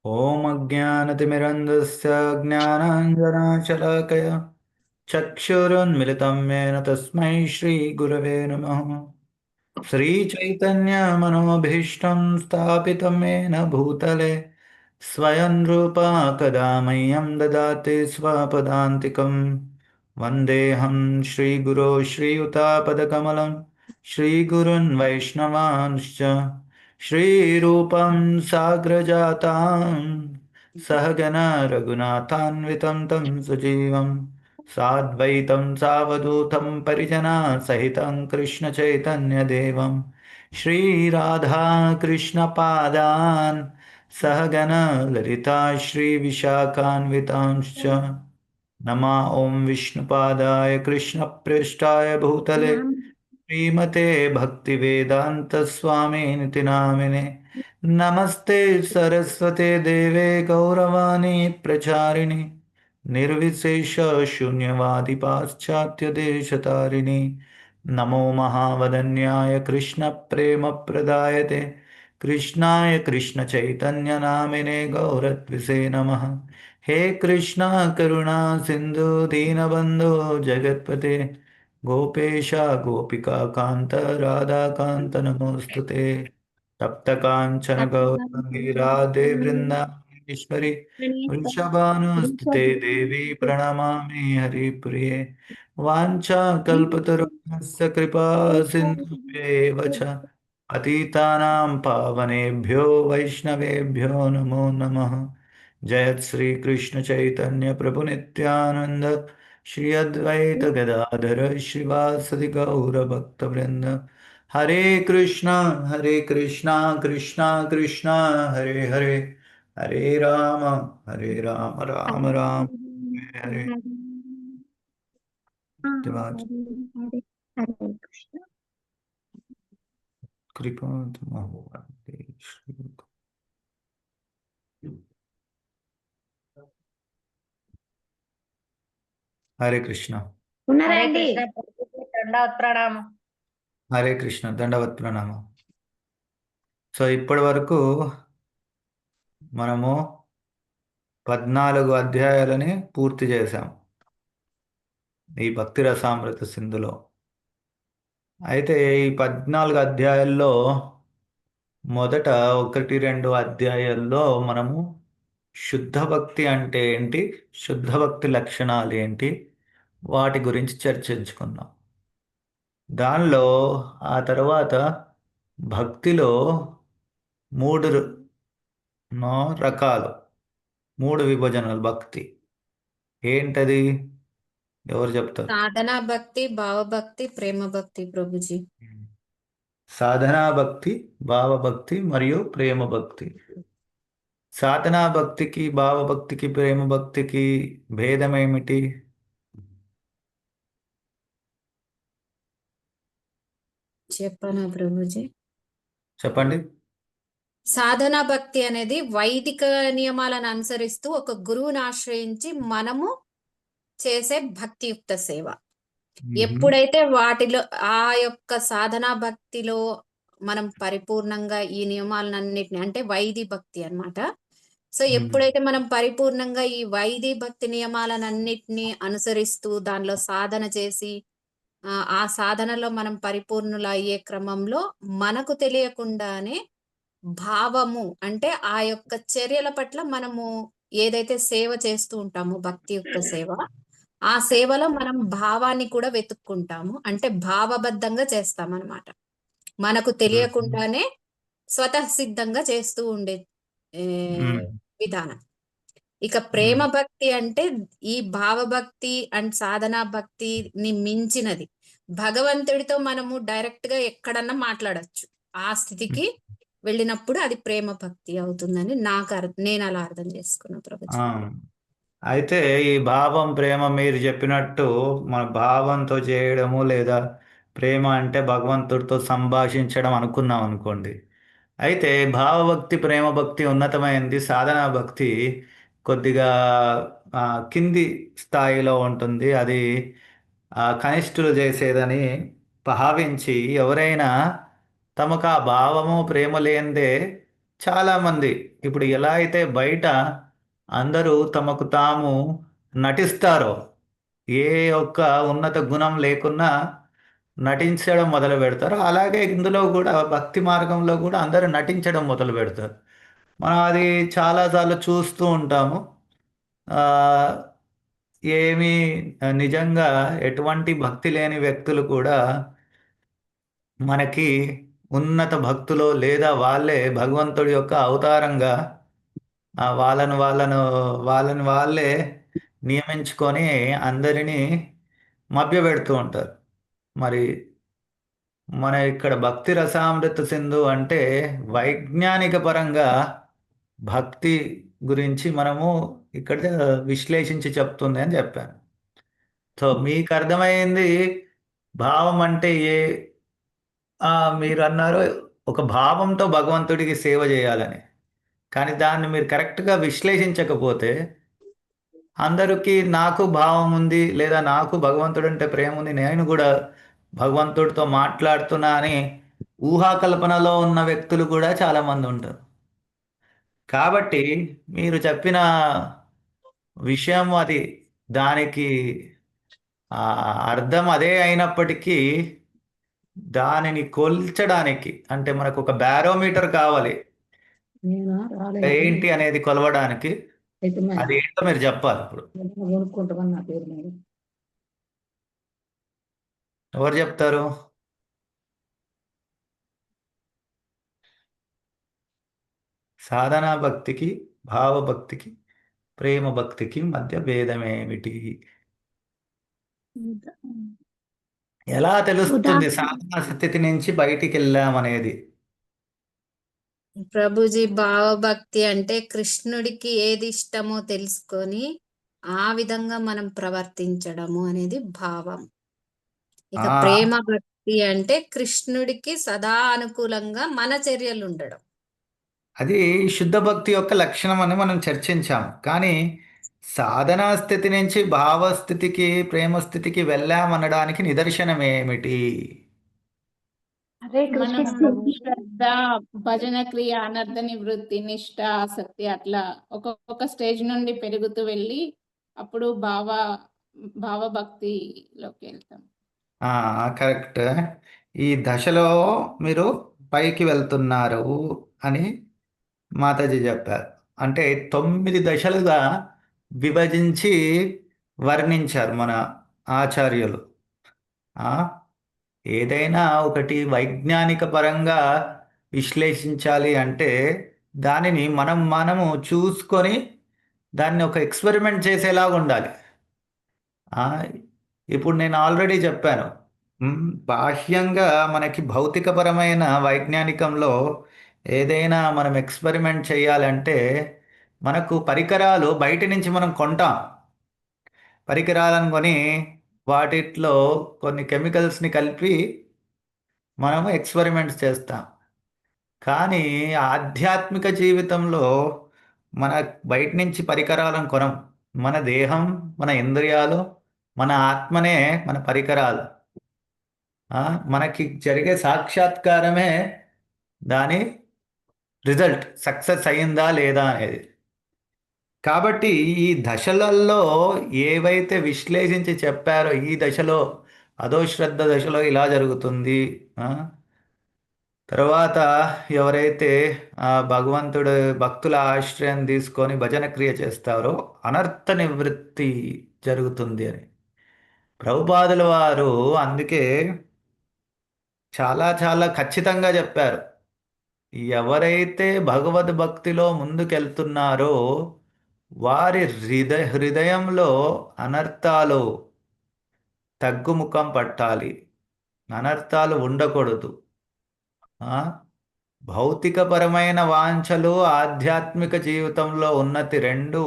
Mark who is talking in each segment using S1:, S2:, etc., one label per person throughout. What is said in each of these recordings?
S1: ॐ अज्ञानतिमिरन्धस्य ज्ञानाञ्जनाशलाकया चक्षुरुन्मिलितं येन तस्मै श्रीगुरवे नमः। श्रीचैतन्यमनोभीष्टं स्थापितं येन भूतले स्वयं रूपा कदा मह्यं ददाति स्वपदान्तिकं। वन्देऽहं श्रीगुरो श्रीयुतापदकमलं श्रीगुरून् वैष्णवांश्च श्रीरूपं साग्रजातां सहगण रघुनाथान्वितं तं सजीवं साद्वैतं सावधूतं परिजनसहितं कृष्णचैतन्यदेवं श्रीराधा कृष्णपादान् सहगण ललिता श्रीविशाखान्वितांश्च नमः ॐ विष्णुपादाय कृष्णप्रेष्ठाय भूतले
S2: नाम
S1: श्रीमते भक्तिवेदान्तस्वामिनिति नामिने नमस्ते सरस्वते देवे गौरवाणी प्रचारिणि निर्विशेष शून्यवादी पाश्चात्य नमो महावदन्याय कृष्णप्रेमप्रदायते कृष्णाय कृष्णचैतन्यनामिने गौरत्विषे नमः। हे कृष्णा करुणा सिन्धु दीनबन्धो जगत्पते गोपेश गोपिका कांत राधा कांत नमोस्तुते तप्त कांचन गौरांगी राधे वृंदावनेश्वरी वृषभानुस्तुते देवी प्रणमामि हरिप्रिये वाञ्छाकल्पतरुभ्यश्च कृपा सिन्धुभ्येव च पतितानां पावनेभ्यो वैष्णवेभ्यो नमो नमः। जयत् श्री कृष्ण चैतन्य प्रभु नित्यानंद श्री अद्वैत गदाधर श्रीवासदि गौर भक्तवृंद। हरे कृष्णा कृष्णा कृष्णा हरे हरे हरे राम राम राम हरे हरे। धन्यवाद।
S2: हरे हरे कृष्ण।
S1: कृपा वंदे श्री। हरे कृष्ण।
S3: हरे
S2: ఉన్నారండి?
S3: कृष्ण प्रभु दंडवत प्रणाम।
S1: హరే కృష్ణ దండవత్ ప్రణామం. సో ఇప్పటి వరకు మనము 14 అధ్యాయాలని పూర్తి చేశాం ఈ భక్తి రసామృత సింధులో. అయితే ఈ 14 అధ్యాయాల్లో మొదట 1, 2 అధ్యాయాల్లో మనము శుద్ధ భక్తి అంటే ఏంటి, శుద్ధ భక్తి లక్షణాలు ఏంటి, వాటి గురించి చర్చించుకున్నాం. దానిలో ఆ తర్వాత భక్తిలో మూడు రకాలు, మూడు విభజనలు భక్తి ఏంటది, ఎవరు చెప్తారు?
S4: సాధనా భక్తి, భావ భక్తి, ప్రేమ భక్తి ప్రభుజీ.
S1: సాధనా భక్తి, భావభక్తి మరియు ప్రేమ భక్తి. సాధనా భక్తికి, భావభక్తికి, ప్రేమ భక్తికి భేదం ఏమిటి?
S4: చెప్పనా ప్రభుజీ?
S1: చెప్పండి.
S4: సాధనా భక్తి అనేది వైదిక నియమాలను అనుసరిస్తూ ఒక గురువుని ఆశ్రయించి మనము చేసే భక్తియుక్త సేవ. ఎప్పుడైతే వాటిలో ఆ యొక్క సాధనా భక్తిలో మనం పరిపూర్ణంగా ఈ నియమాలన్నిటిని, అంటే వైది భక్తి అన్నమాట. సో ఎప్పుడైతే మనం పరిపూర్ణంగా ఈ వైది భక్తి నియమాలన్నిటిని అనుసరిస్తూ దానిలో సాధన చేసి ఆ సాధనలో మనం పరిపూర్ణులు అయ్యే క్రమంలో మనకు తెలియకుండానే భావము, అంటే ఆ యొక్క చర్యల పట్ల మనము ఏదైతే సేవ చేస్తూ ఉంటామో భక్తియుక్త సేవ, ఆ సేవలో మనం భావాన్ని కూడా వెతుక్కుంటాము. అంటే భావబద్ధంగా చేస్తాం అన్నమాట. మనకు తెలియకుండానే స్వతఃసిద్ధంగా చేస్తూ ఉండే విధానం. ఇక ప్రేమ భక్తి అంటే ఈ భావభక్తి అండ్ సాధనా భక్తిని మించినది. భగవంతుడితో మనము డైరెక్ట్ గా ఎక్కడన్నా మాట్లాడొచ్చు. ఆ స్థితికి వెళ్ళినప్పుడు అది ప్రేమ భక్తి అవుతుందని నేను అలా అర్థం చేసుకున్నా ప్రభుజీ.
S1: అయితే ఈ భావం ప్రేమ మీరు చెప్పినట్టు మన భావంతో చేయడము, లేదా ప్రేమ అంటే భగవంతుడితో సంభాషించడం అనుకున్నాం అనుకోండి. అయితే భావభక్తి, ప్రేమ భక్తి ఉన్నతమైనది, సాధనా భక్తి కొద్దిగా ఆ, కింది స్థాయిలో ఉంటుంది. అది కనిష్ఠులు చేసేదని భావించి ఎవరైనా తమకు ఆ భావము ప్రేమ లేనిదే చాలామంది ఇప్పుడు ఎలా అయితే బయట అందరూ తమకు తాము నటిస్తారో, ఏ ఒక్క ఉన్నత గుణం లేకున్నా నటించడం మొదలు పెడతారో, అలాగే ఇందులో కూడా భక్తి మార్గంలో కూడా అందరూ నటించడం మొదలు పెడతారు. మనం అది చాలాసార్లు చూస్తూ ఉంటాము. ఆ, ఏమీ నిజంగా ఎటువంటి భక్తి లేని వ్యక్తులు కూడా మనకి ఉన్నత భక్తులు లేదా వాళ్ళే భగవంతుడి యొక్క అవతారంగా వాళ్ళని వాళ్ళే నియమించుకొని అందరినీ మభ్యపెడుతూ ఉంటారు. మరి మన ఇక్కడ భక్తి రసామృత సింధు అంటే వైజ్ఞానిక పరంగా భక్తి గురించి మనము ఇక్కడ విశ్లేషించి చెప్తుంది అని చెప్పాను. సో మీకు అర్థమైంది భావం అంటే ఆ, మీరు అన్నారు ఒక భావంతో భగవంతుడికి సేవ చేయాలని. కానీ దాన్ని మీరు కరెక్ట్గా విశ్లేషించకపోతే అందరికీ నాకు భావం ఉంది లేదా నాకు భగవంతుడు అంటే ప్రేమ ఉంది, నేను కూడా భగవంతుడితో మాట్లాడుతున్నా అని ఊహాకల్పనలో ఉన్న వ్యక్తులు కూడా చాలామంది ఉంటారు. కాబట్టి మీరు చెప్పిన విషయం అది, దానికి ఆ, అర్థం అదే అయినప్పటికీ దానిని కొల్చడానికి అంటే మనకు ఒక బ్యారోమీటర్ కావాలి.
S2: నేను రాలేదు
S1: ఏంటి అనేది కొలవడానికి
S2: అయితే
S1: అది ఏంటో మీరు చెప్పాలి. ఇప్పుడు
S2: కొనుక్కుంటామని నా పేరు మీద
S1: ఎవరు చెప్తారు? సాధనా భక్తికి, భావభక్తికి, ప్రేమ భక్తికి మధ్య భేదమేమిటి? ఎలా తెలుస్తుంది సాధనా స్థితి నుంచి బయటికి వెళ్ళామనేది?
S4: ప్రభుజీ, భావభక్తి అంటే కృష్ణుడికి ఏది ఇష్టమో తెలుసుకొని ఆ విధంగా మనం ప్రవర్తించడము అనేది భావం. ఇక
S1: ఆ,
S4: ప్రేమ భక్తి అంటే కృష్ణుడికి సదా అనుకూలంగా మన చర్యలు ఉండడం.
S1: అది శుద్ధ భక్తి యొక్క లక్షణం అని మనం చర్చించాం. కానీ సాధనా స్థితి నుంచి భావస్థితికి, ప్రేమ స్థితికి వెళ్ళామనడానికి నిదర్శనం ఏమిటి?
S2: హరే
S5: మనం
S2: కృష్ణ ప్రభు.
S5: శ్రద్ధ, భజన క్రియ, అనర్థ నివృత్తి, నిష్ఠ, ఆసక్తి అట్లా ఒక్కొక్క స్టేజ్ నుండి పెరుగుతూ వెళ్ళి అప్పుడు భావభక్తిలోకి వెళ్తాం.
S1: కరెక్ట్. ఈ దశలో మీరు పైకి వెళ్తున్నారు అని మాతాజీ చెప్పారు. అంటే 9 దశలుగా విభజించి వర్ణించారు మన ఆచార్యులు. ఆ, ఏదైనా ఒకటి వైజ్ఞానిక పరంగా విశ్లేషించాలి అంటే దానిని మనము చూసుకొని దాన్ని ఒక ఎక్స్పెరిమెంట్ చేసేలాగా ఉండాలి. ఆ, ఇప్పుడు నేను ఆల్రెడీ చెప్పాను. బాహ్యంగా మనకి భౌతికపరమైన వైజ్ఞానికంలో ఏదైనా మనం ఎక్స్పెరిమెంట్ చేయాలంటే మనకు పరికరాలు బయట నుంచి మనం కొంటాం. పరికరాలను కొని వాటిట్లో కొన్ని కెమికల్స్ని కలిపి మనము ఎక్స్పెరిమెంట్స్ చేస్తాం. కానీ ఆధ్యాత్మిక జీవితంలో మన బయట నుంచి పరికరాలను కొనం. మన దేహం, మన ఇంద్రియాలు, మన ఆత్మనే మన పరికరాలు. ఆ, మనకి జరిగే సాక్షాత్కారమే దాని రిజల్ట్, సక్సెస్ అయిందా లేదా అనేది. కాబట్టి ఈ దశలలో ఏవైతే విశ్లేషించి చెప్పారో, ఈ దశలో అధోశ్రద్ధ దశలో ఇలా జరుగుతుంది. ఆ, తర్వాత ఎవరైతే భగవంతుడు భక్తుల ఆశ్రయం తీసుకొని భజన క్రియ చేస్తారో అనర్థ నివృత్తి జరుగుతుంది అని ప్రభుపాదుల వారు అందుకే చాలా చాలా ఖచ్చితంగా చెప్పారు. ఎవరైతే భగవద్భక్తిలో ముందుకెళ్తున్నారో వారి హృదయంలో అనర్థాలు తగ్గుముఖం పట్టాలి, అనర్థాలు ఉండకూడదు. ఆ, భౌతికపరమైన వాంఛలు, ఆధ్యాత్మిక జీవితంలో ఉన్నతి రెండు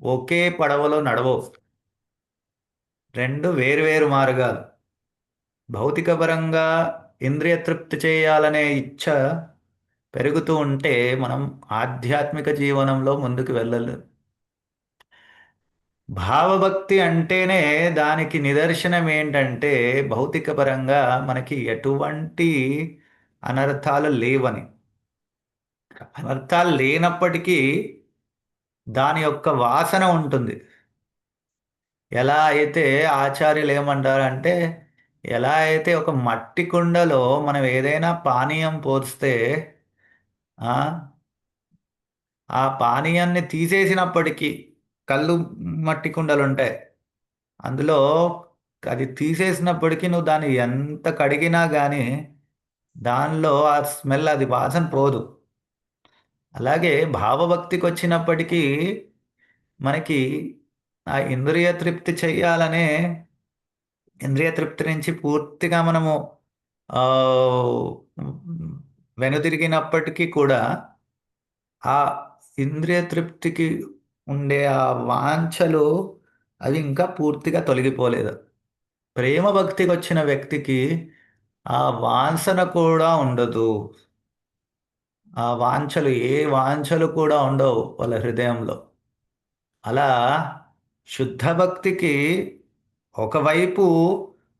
S1: ఒకే పడవలో నడవవు. రెండు వేరువేరు మార్గాలు. భౌతికపరంగా ఇంద్రియ తృప్తి చేయాలనే ఇచ్ఛ పెరుగుతూ ఉంటే మనం ఆధ్యాత్మిక జీవనంలో ముందుకు వెళ్ళలేం. భావభక్తి అంటేనే దానికి నిదర్శనం ఏంటంటే భౌతికపరంగా మనకి ఎటువంటి అనర్థాలు లేవని. అనర్థాలు లేనప్పటికీ దాని యొక్క వాసన ఉంటుంది. ఎలా అయితే ఆచార్యులు ఏమంటారంటే, ఎలా అయితే ఒక మట్టి కుండలో మనం ఏదైనా పానీయం పోస్తే ఆ ఆ పానీయాన్ని తీసేసినప్పటికీ, కళ్ళు మట్టి కుండలు ఉంటాయి, అందులో అది తీసేసినప్పటికీ నువ్వు దాన్ని ఎంత కడిగినా కానీ దానిలో ఆ స్మెల్, అది వాసన పోదు. అలాగే భావభక్తికి వచ్చినప్పటికీ మనకి ఆ ఇంద్రియ తృప్తి చెయ్యాలనే ఇంద్రియ తృప్తి నుంచి పూర్తిగా మనము ఆ, వెనుదిరిగినప్పటికీ కూడా ఆ ఇంద్రియ తృప్తికి ఉండే ఆ వాంఛలు అవి ఇంకా పూర్తిగా తొలగిపోలేదు. ప్రేమ భక్తికి వచ్చిన వ్యక్తికి ఆ వాంఛన కూడా ఉండదు. ఆ వాంఛలు, ఏ వాంఛలు కూడా ఉండవు వాళ్ళ హృదయంలో. అలా శుద్ధ భక్తికి ఒకవైపు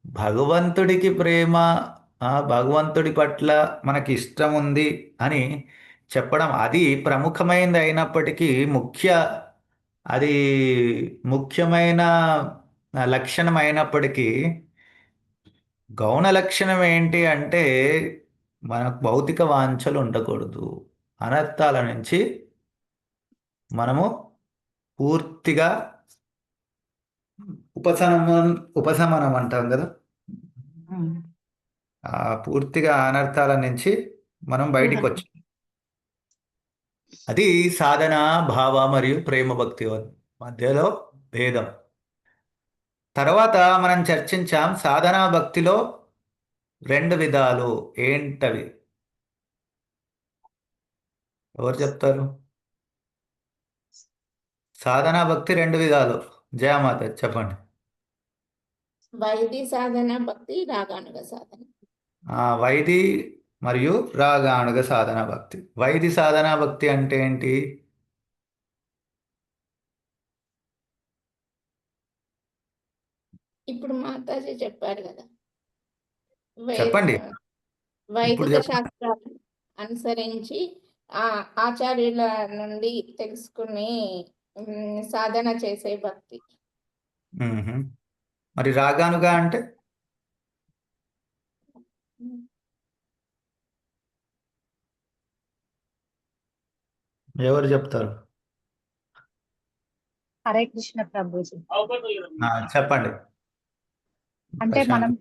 S1: భగవంతుడికి ప్రేమ, భగవంతుడి పట్ల మనకి ఇష్టం ఉంది అని చెప్పడం, అది ప్రముఖమైనది అయినప్పటికీ అది ముఖ్యమైన లక్షణం అయినప్పటికీ, గౌణ లక్షణం ఏంటి అంటే మనకు భౌతిక వాంఛలు ఉండకూడదు. అనర్థాల నుంచి మనము పూర్తిగా ఉపశమనం అంటాం కదా, ఆ పూర్తిగా అనర్థాల నుంచి మనం బయటికి వచ్చాం. అది సాధన, భావ మరియు ప్రేమ భక్తి మధ్యలో భేదం. తర్వాత మనం చర్చించాం సాధనా భక్తిలో 2 విధాలు ఏంటవి? ఎవరు చెప్తారు? సాధనా భక్తి 2 విధాలు. జయమాత చెప్పండి.
S5: వైది సాధన భక్తి, రాగానుగ సాధన.
S1: వైది మరియు రాగానుగ సాధనా భక్తి. వైది సాధనా భక్తి అంటే ఏంటి?
S5: ఇప్పుడు మాతాజీ చెప్పారు కదా,
S1: చెప్పండి. ఇప్పుడు
S5: వైదిక
S1: చెప్పండి.
S5: శాస్త్రాలను అనుసరించి ఆ ఆచార్యుల నుండి తెలుసుకుని సాధన చేసే భక్తి.
S1: మ్మ్హ. మరి రాగానుగ అంటే? ఎవరు చెప్తారు?
S3: హరే కృష్ణ ప్రభుజీ.
S1: చెప్పండి.
S3: అంటే
S1: ప్రశాంత్.
S3: మనం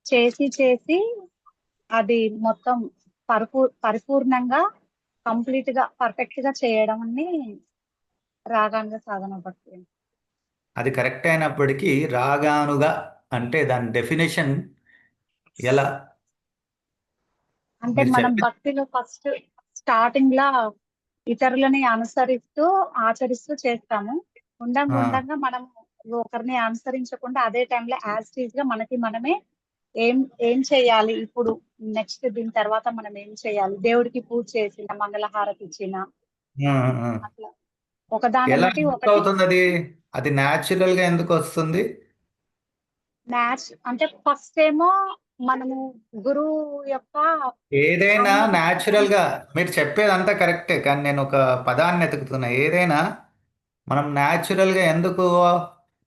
S3: చేసి అది మొత్తం పరిపూర్ణంగా కంప్లీట్ గా పర్ఫెక్ట్ గా చేయడం అని రాగాంగ సాధన భక్తి.
S1: అది కరెక్ట్ అయినప్పటికీ రాగానుగ అంటే దాని డెఫినేషన్ ఎలా?
S3: అంటే
S1: మీరు
S3: మనం
S1: చెప్పి
S3: భక్తిలో ఫస్ట్ స్టార్టింగ్ లా ఇతరులని అనుసరిస్తూ ఆచరిస్తూ చేస్తాము. ఉండంగా
S1: ఆ,
S3: ఉండంగా మనం ఒకరిని అనుసరించకుండా అదే టైంలో యాజ్ టీజ్ గా మనకి మనమే ఏం ఏం చేయాలి, ఇప్పుడు నెక్స్ట్ దీని తర్వాత మనం ఏం చేయాలి, దేవుడికి పూజ చేసిన, మంగళహారతి ఇచ్చిన,
S1: ఆ, ఆ.
S3: అట్లా ఒకదాని
S1: ఎలా
S3: బట్టి
S1: ఎందుకు
S3: ఒకటి
S1: అవుతుంది అది? అది న్యాచురల్ గా ఎందుకు వస్తుంది?
S3: అంటే ఫస్ట్ ఏమో మనము గురువు యొక్క
S1: ఏదైనా
S3: అనుమతి
S1: న్యాచురల్ గా, మీరు చెప్పేది అంతా కరెక్టే, కానీ నేను ఒక పదాన్ని ఎతుకుతున్నా. ఏదైనా మనం న్యాచురల్ గా ఎందుకు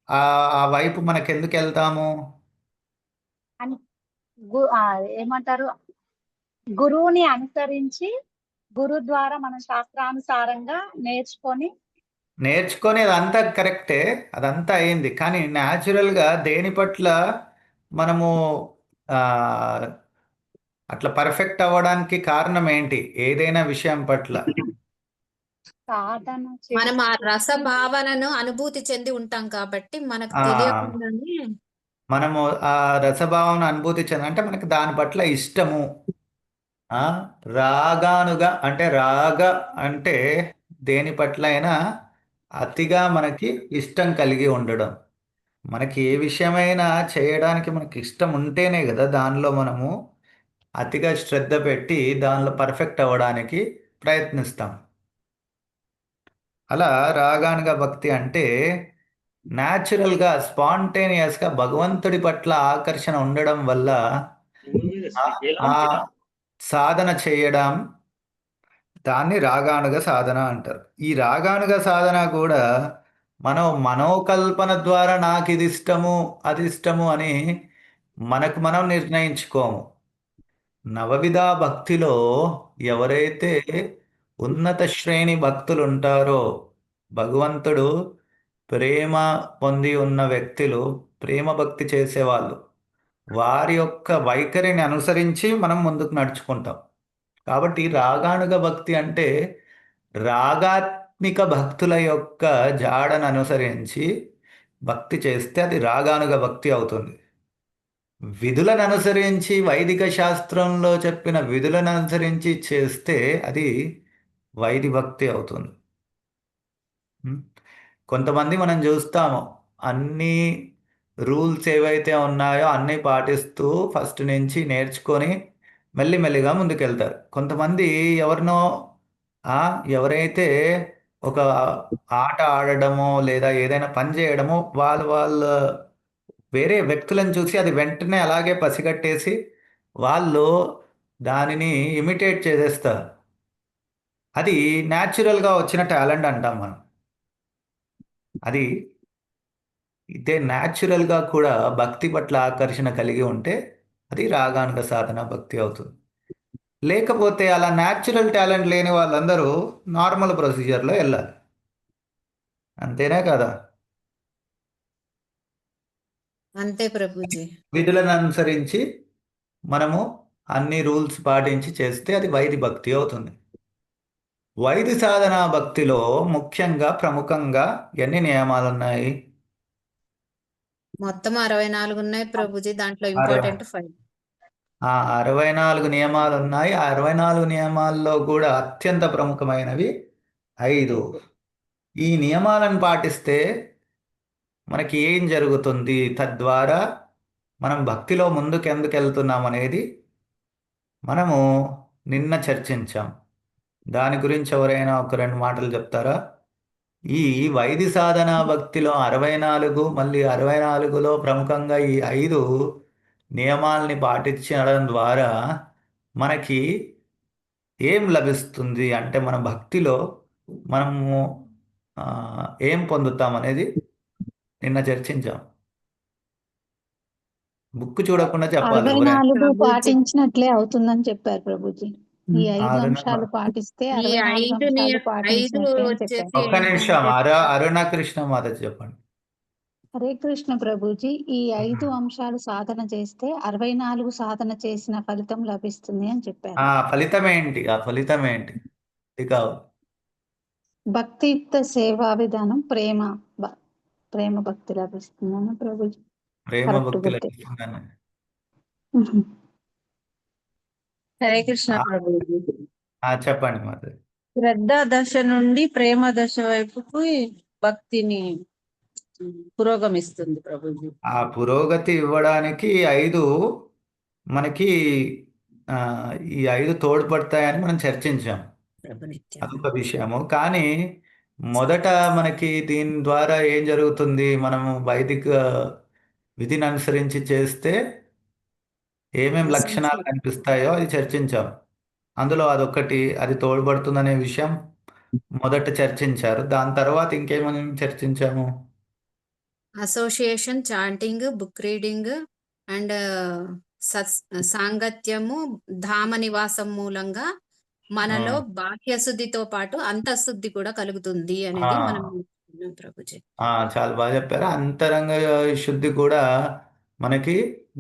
S1: ఆ ఆ వైపు మనకి ఎందుకు వెళ్తాము?
S3: అని ఏమంటారు, గురువుని అనుసరించి గురు ద్వారా మన శాస్త్రానుసారంగా
S1: నేర్చుకొని అదంతా కరెక్టే, అదంతా అయింది. కానీ న్యాచురల్గా దేని పట్ల మనము ఆ, అట్లా పర్ఫెక్ట్ అవ్వడానికి కారణం ఏంటి? ఏదైనా విషయం పట్ల
S3: సాధన
S4: మనం ఆ
S3: చేస్తూ
S4: రస భావనను అనుభూతి చెంది ఉంటాం కాబట్టి మనకు
S1: ఆ,
S4: తెలియకుండానే
S1: మనము ఆ రసభావం అనుభూతి చెందాలంటే మనకి దాని పట్ల ఇష్టము. ఆ, రాగానుగా అంటే రాగ అంటే దేని పట్ల అయినా అతిగా మనకి ఇష్టం కలిగి ఉండడం. మనకి ఏ విషయమైనా చేయడానికి మనకి ఇష్టం ఉంటేనే కదా దానిలో మనము అతిగా శ్రద్ధ పెట్టి దానిలో పర్ఫెక్ట్ అవ్వడానికి ప్రయత్నిస్తాం. అలా రాగానుగా భక్తి అంటే న్యాచురల్గా, స్పాంటేనియస్గా భగవంతుడి పట్ల ఆకర్షణ ఉండడం వల్ల ఆ ఆ సాధన చేయడం దాన్ని రాగానుగ సాధన అంటారు. ఈ రాగానుగ సాధన కూడా మనం మనోకల్పన ద్వారా నాకు ఇది ఇష్టము అది ఇష్టము అని మనకు మనం నిర్ణయించుకోము. నవవిధా భక్తిలో ఎవరైతే ఉన్నత శ్రేణి భక్తులు ఉంటారో, భగవంతుడు ప్రేమ పొంది ఉన్న వ్యక్తులు, ప్రేమ భక్తి చేసేవాళ్ళు, వారి యొక్క వైఖరిని అనుసరించి మనం ముందుకు నడుచుకుంటాం. కాబట్టి రాగానుగ భక్తి అంటే రాగాత్మిక భక్తుల యొక్క జాడను అనుసరించి భక్తి చేస్తే అది రాగానుగ భక్తి అవుతుంది. విధులను అనుసరించి వైదిక శాస్త్రంలో చెప్పిన విధులను అనుసరించి చేస్తే అది వైది భక్తి అవుతుంది. ఉం? కొంతమంది మనం చూస్తాము, అన్ని రూల్స్ ఏవైతే ఉన్నాయో అన్నీ పాటిస్తూ ఫస్ట్ నుంచి నేర్చుకొని మెల్లిమెల్లిగా ముందుకెళ్తారు. కొంతమంది ఎవరినో ఎవరైతే ఒక ఆట ఆడడమో లేదా ఏదైనా పని చేయడమో వాళ్ళ వేరే వ్యక్తులను చూసి అది వెంటనే అలాగే పసిగట్టేసి వాళ్ళు దానిని ఇమిటేట్ చేసేస్తారు. అది న్యాచురల్గా వచ్చిన టాలెంట్ అంటాం మనం. అది ఇదే న్యాచురల్గా కూడా భక్తి పట్ల ఆకర్షణ కలిగి ఉంటే అది రాగానుగ సాధన భక్తి అవుతుంది. లేకపోతే అలా న్యాచురల్ టాలెంట్ లేని వాళ్ళందరూ నార్మల్ ప్రొసీజర్లో వెళ్ళాలి. అంతేనా కదా?
S4: అంతే ప్రభుజీ.
S1: విధులను అనుసరించి మనము అన్ని రూల్స్ పాటించి చేస్తే అది వైది భక్తి అవుతుంది. వైది సాధన భక్తిలో ముఖ్యంగా ప్రముఖంగా ఎన్ని నియమాలు ఉన్నాయి?
S4: మొత్తం 64 ఉన్నాయి ప్రభుజీ. దాంట్లో
S1: అరవై
S4: ఇంపార్టెంట్ 5.
S1: 64 నియమాలు ఉన్నాయి. ఆ 64 నియమాల్లో కూడా అత్యంత ప్రముఖమైనవి 5. ఈ నియమాలను పాటిస్తే మనకి ఏం జరుగుతుంది, తద్వారా మనం భక్తిలో ముందుకు ఎందుకు వెళ్తున్నాం అనేది మనము నిన్న చర్చించాం. దాని గురించి ఎవరైనా ఒక 2 మాటలు చెప్తారా? ఈ వైది సాధన భక్తిలో 64, మళ్ళీ 64లో ప్రముఖంగా ఈ 5 నియమాల్ని పాటించడం ద్వారా మనకి ఏం లభిస్తుంది, అంటే మన భక్తిలో మనము ఆ, ఏం పొందుతాం అనేది నిన్న చర్చించాం. బుక్ చూడకుండా చెప్పాలి ఎవరైనా.
S2: 64
S4: ప్రభుజీ.
S2: పాటించినట్లే అవుతుందని చెప్పారు ప్రభుజీ. ఈ 5
S1: అరుణ
S2: అంశాలు పాటిస్తే
S4: ఈ
S2: 64
S4: 5
S2: అంశాలు
S4: 5
S2: పాటించినట్టే అని
S4: వచ్చేసి
S2: చెప్పారు.
S1: ఒక్క నిమిషం,
S4: ఏంటంటే
S1: అరుణ కృష్ణ మాత చెప్పండి.
S2: హరే కృష్ణ ప్రభుజీ, ఈ 5 అంశాలు సాధన చేస్తే 64 సాధన చేసిన ఫలితం లభిస్తుంది అని చెప్పారు.
S1: ఆ ఫలితం ఏంటి? ఆ ఫలితం ఏంటి? ఇది కావు.
S2: భక్తియుక్త సేవా విధానం ప్రేమ భక్తి లభిస్తుందని ప్రభుజీ.
S1: ప్రేమ
S2: కరెక్ట్
S1: భక్తి
S2: గుర్తే.
S1: లభిస్తుందని.
S6: హరే కృష్ణ
S1: ఆ,
S6: ప్రభుజీ.
S1: చెప్పండి మాత.
S6: శ్రద్ధ దశ నుండి ప్రేమ దశ వైపుకు భక్తిని పురోగమిస్తుంది ప్రభుజీ.
S1: ఆ పురోగతి ఇవ్వడానికి 5 మనకి ఆ, ఈ 5 తోడ్పడతాయని మనం చర్చించాం. అదొక విషయము. కానీ మొదట మనకి దీని ద్వారా ఏం జరుగుతుంది, మనము వైదిక విధిని అనుసరించి చేస్తే ఏమేం లక్షణాలు కనిపిస్తాయో అది చర్చించాం. అందులో అదొకటి, అది తోడ్పడుతుందనే విషయం మొదట చర్చించారు. దాని తర్వాత ఇంకేమని చర్చించాము?
S4: Association, chanting, book reading and సాంగత్యము, ధామ నివాసం మూలంగా మనలో బాహ్య శుద్ధితో పాటు అంతఃశుద్ధి కూడా కలుగుతుంది అనేది
S1: ఆ.
S4: మనం నేర్చుకున్నాం ప్రభుజీ.
S1: చాలా బాగా చెప్పారు. అంతరంగ శుద్ధి కూడా మనకి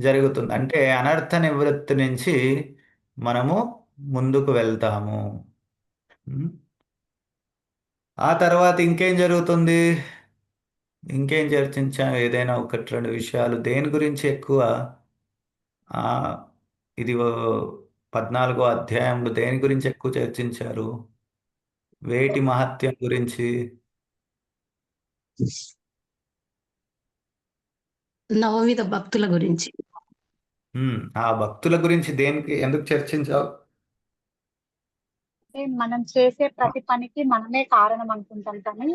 S1: జరుగుతుంది. అంటే అనర్థ నివృత్తి నుంచి మనము ముందుకు వెళ్తాము. ఉమ్. ఆ తర్వాత ఇంకేం జరుగుతుంది? ఇంకేం చర్చించాం? ఏదైనా 1-2 విషయాలు దేని గురించి ఎక్కువ? ఆ, ఇది 14వ అధ్యాయంలో దేని గురించి ఎక్కువ చర్చించారు? వేటి మహత్యం గురించి?
S2: నవవిధ భక్తుల గురించి.
S1: ఆ భక్తుల గురించి దేనికి ఎందుకు చర్చించావు?
S3: అంటే మనం చేసే ప్రతి పనికి మనమే కారణం అనుకుంటాం, కానీ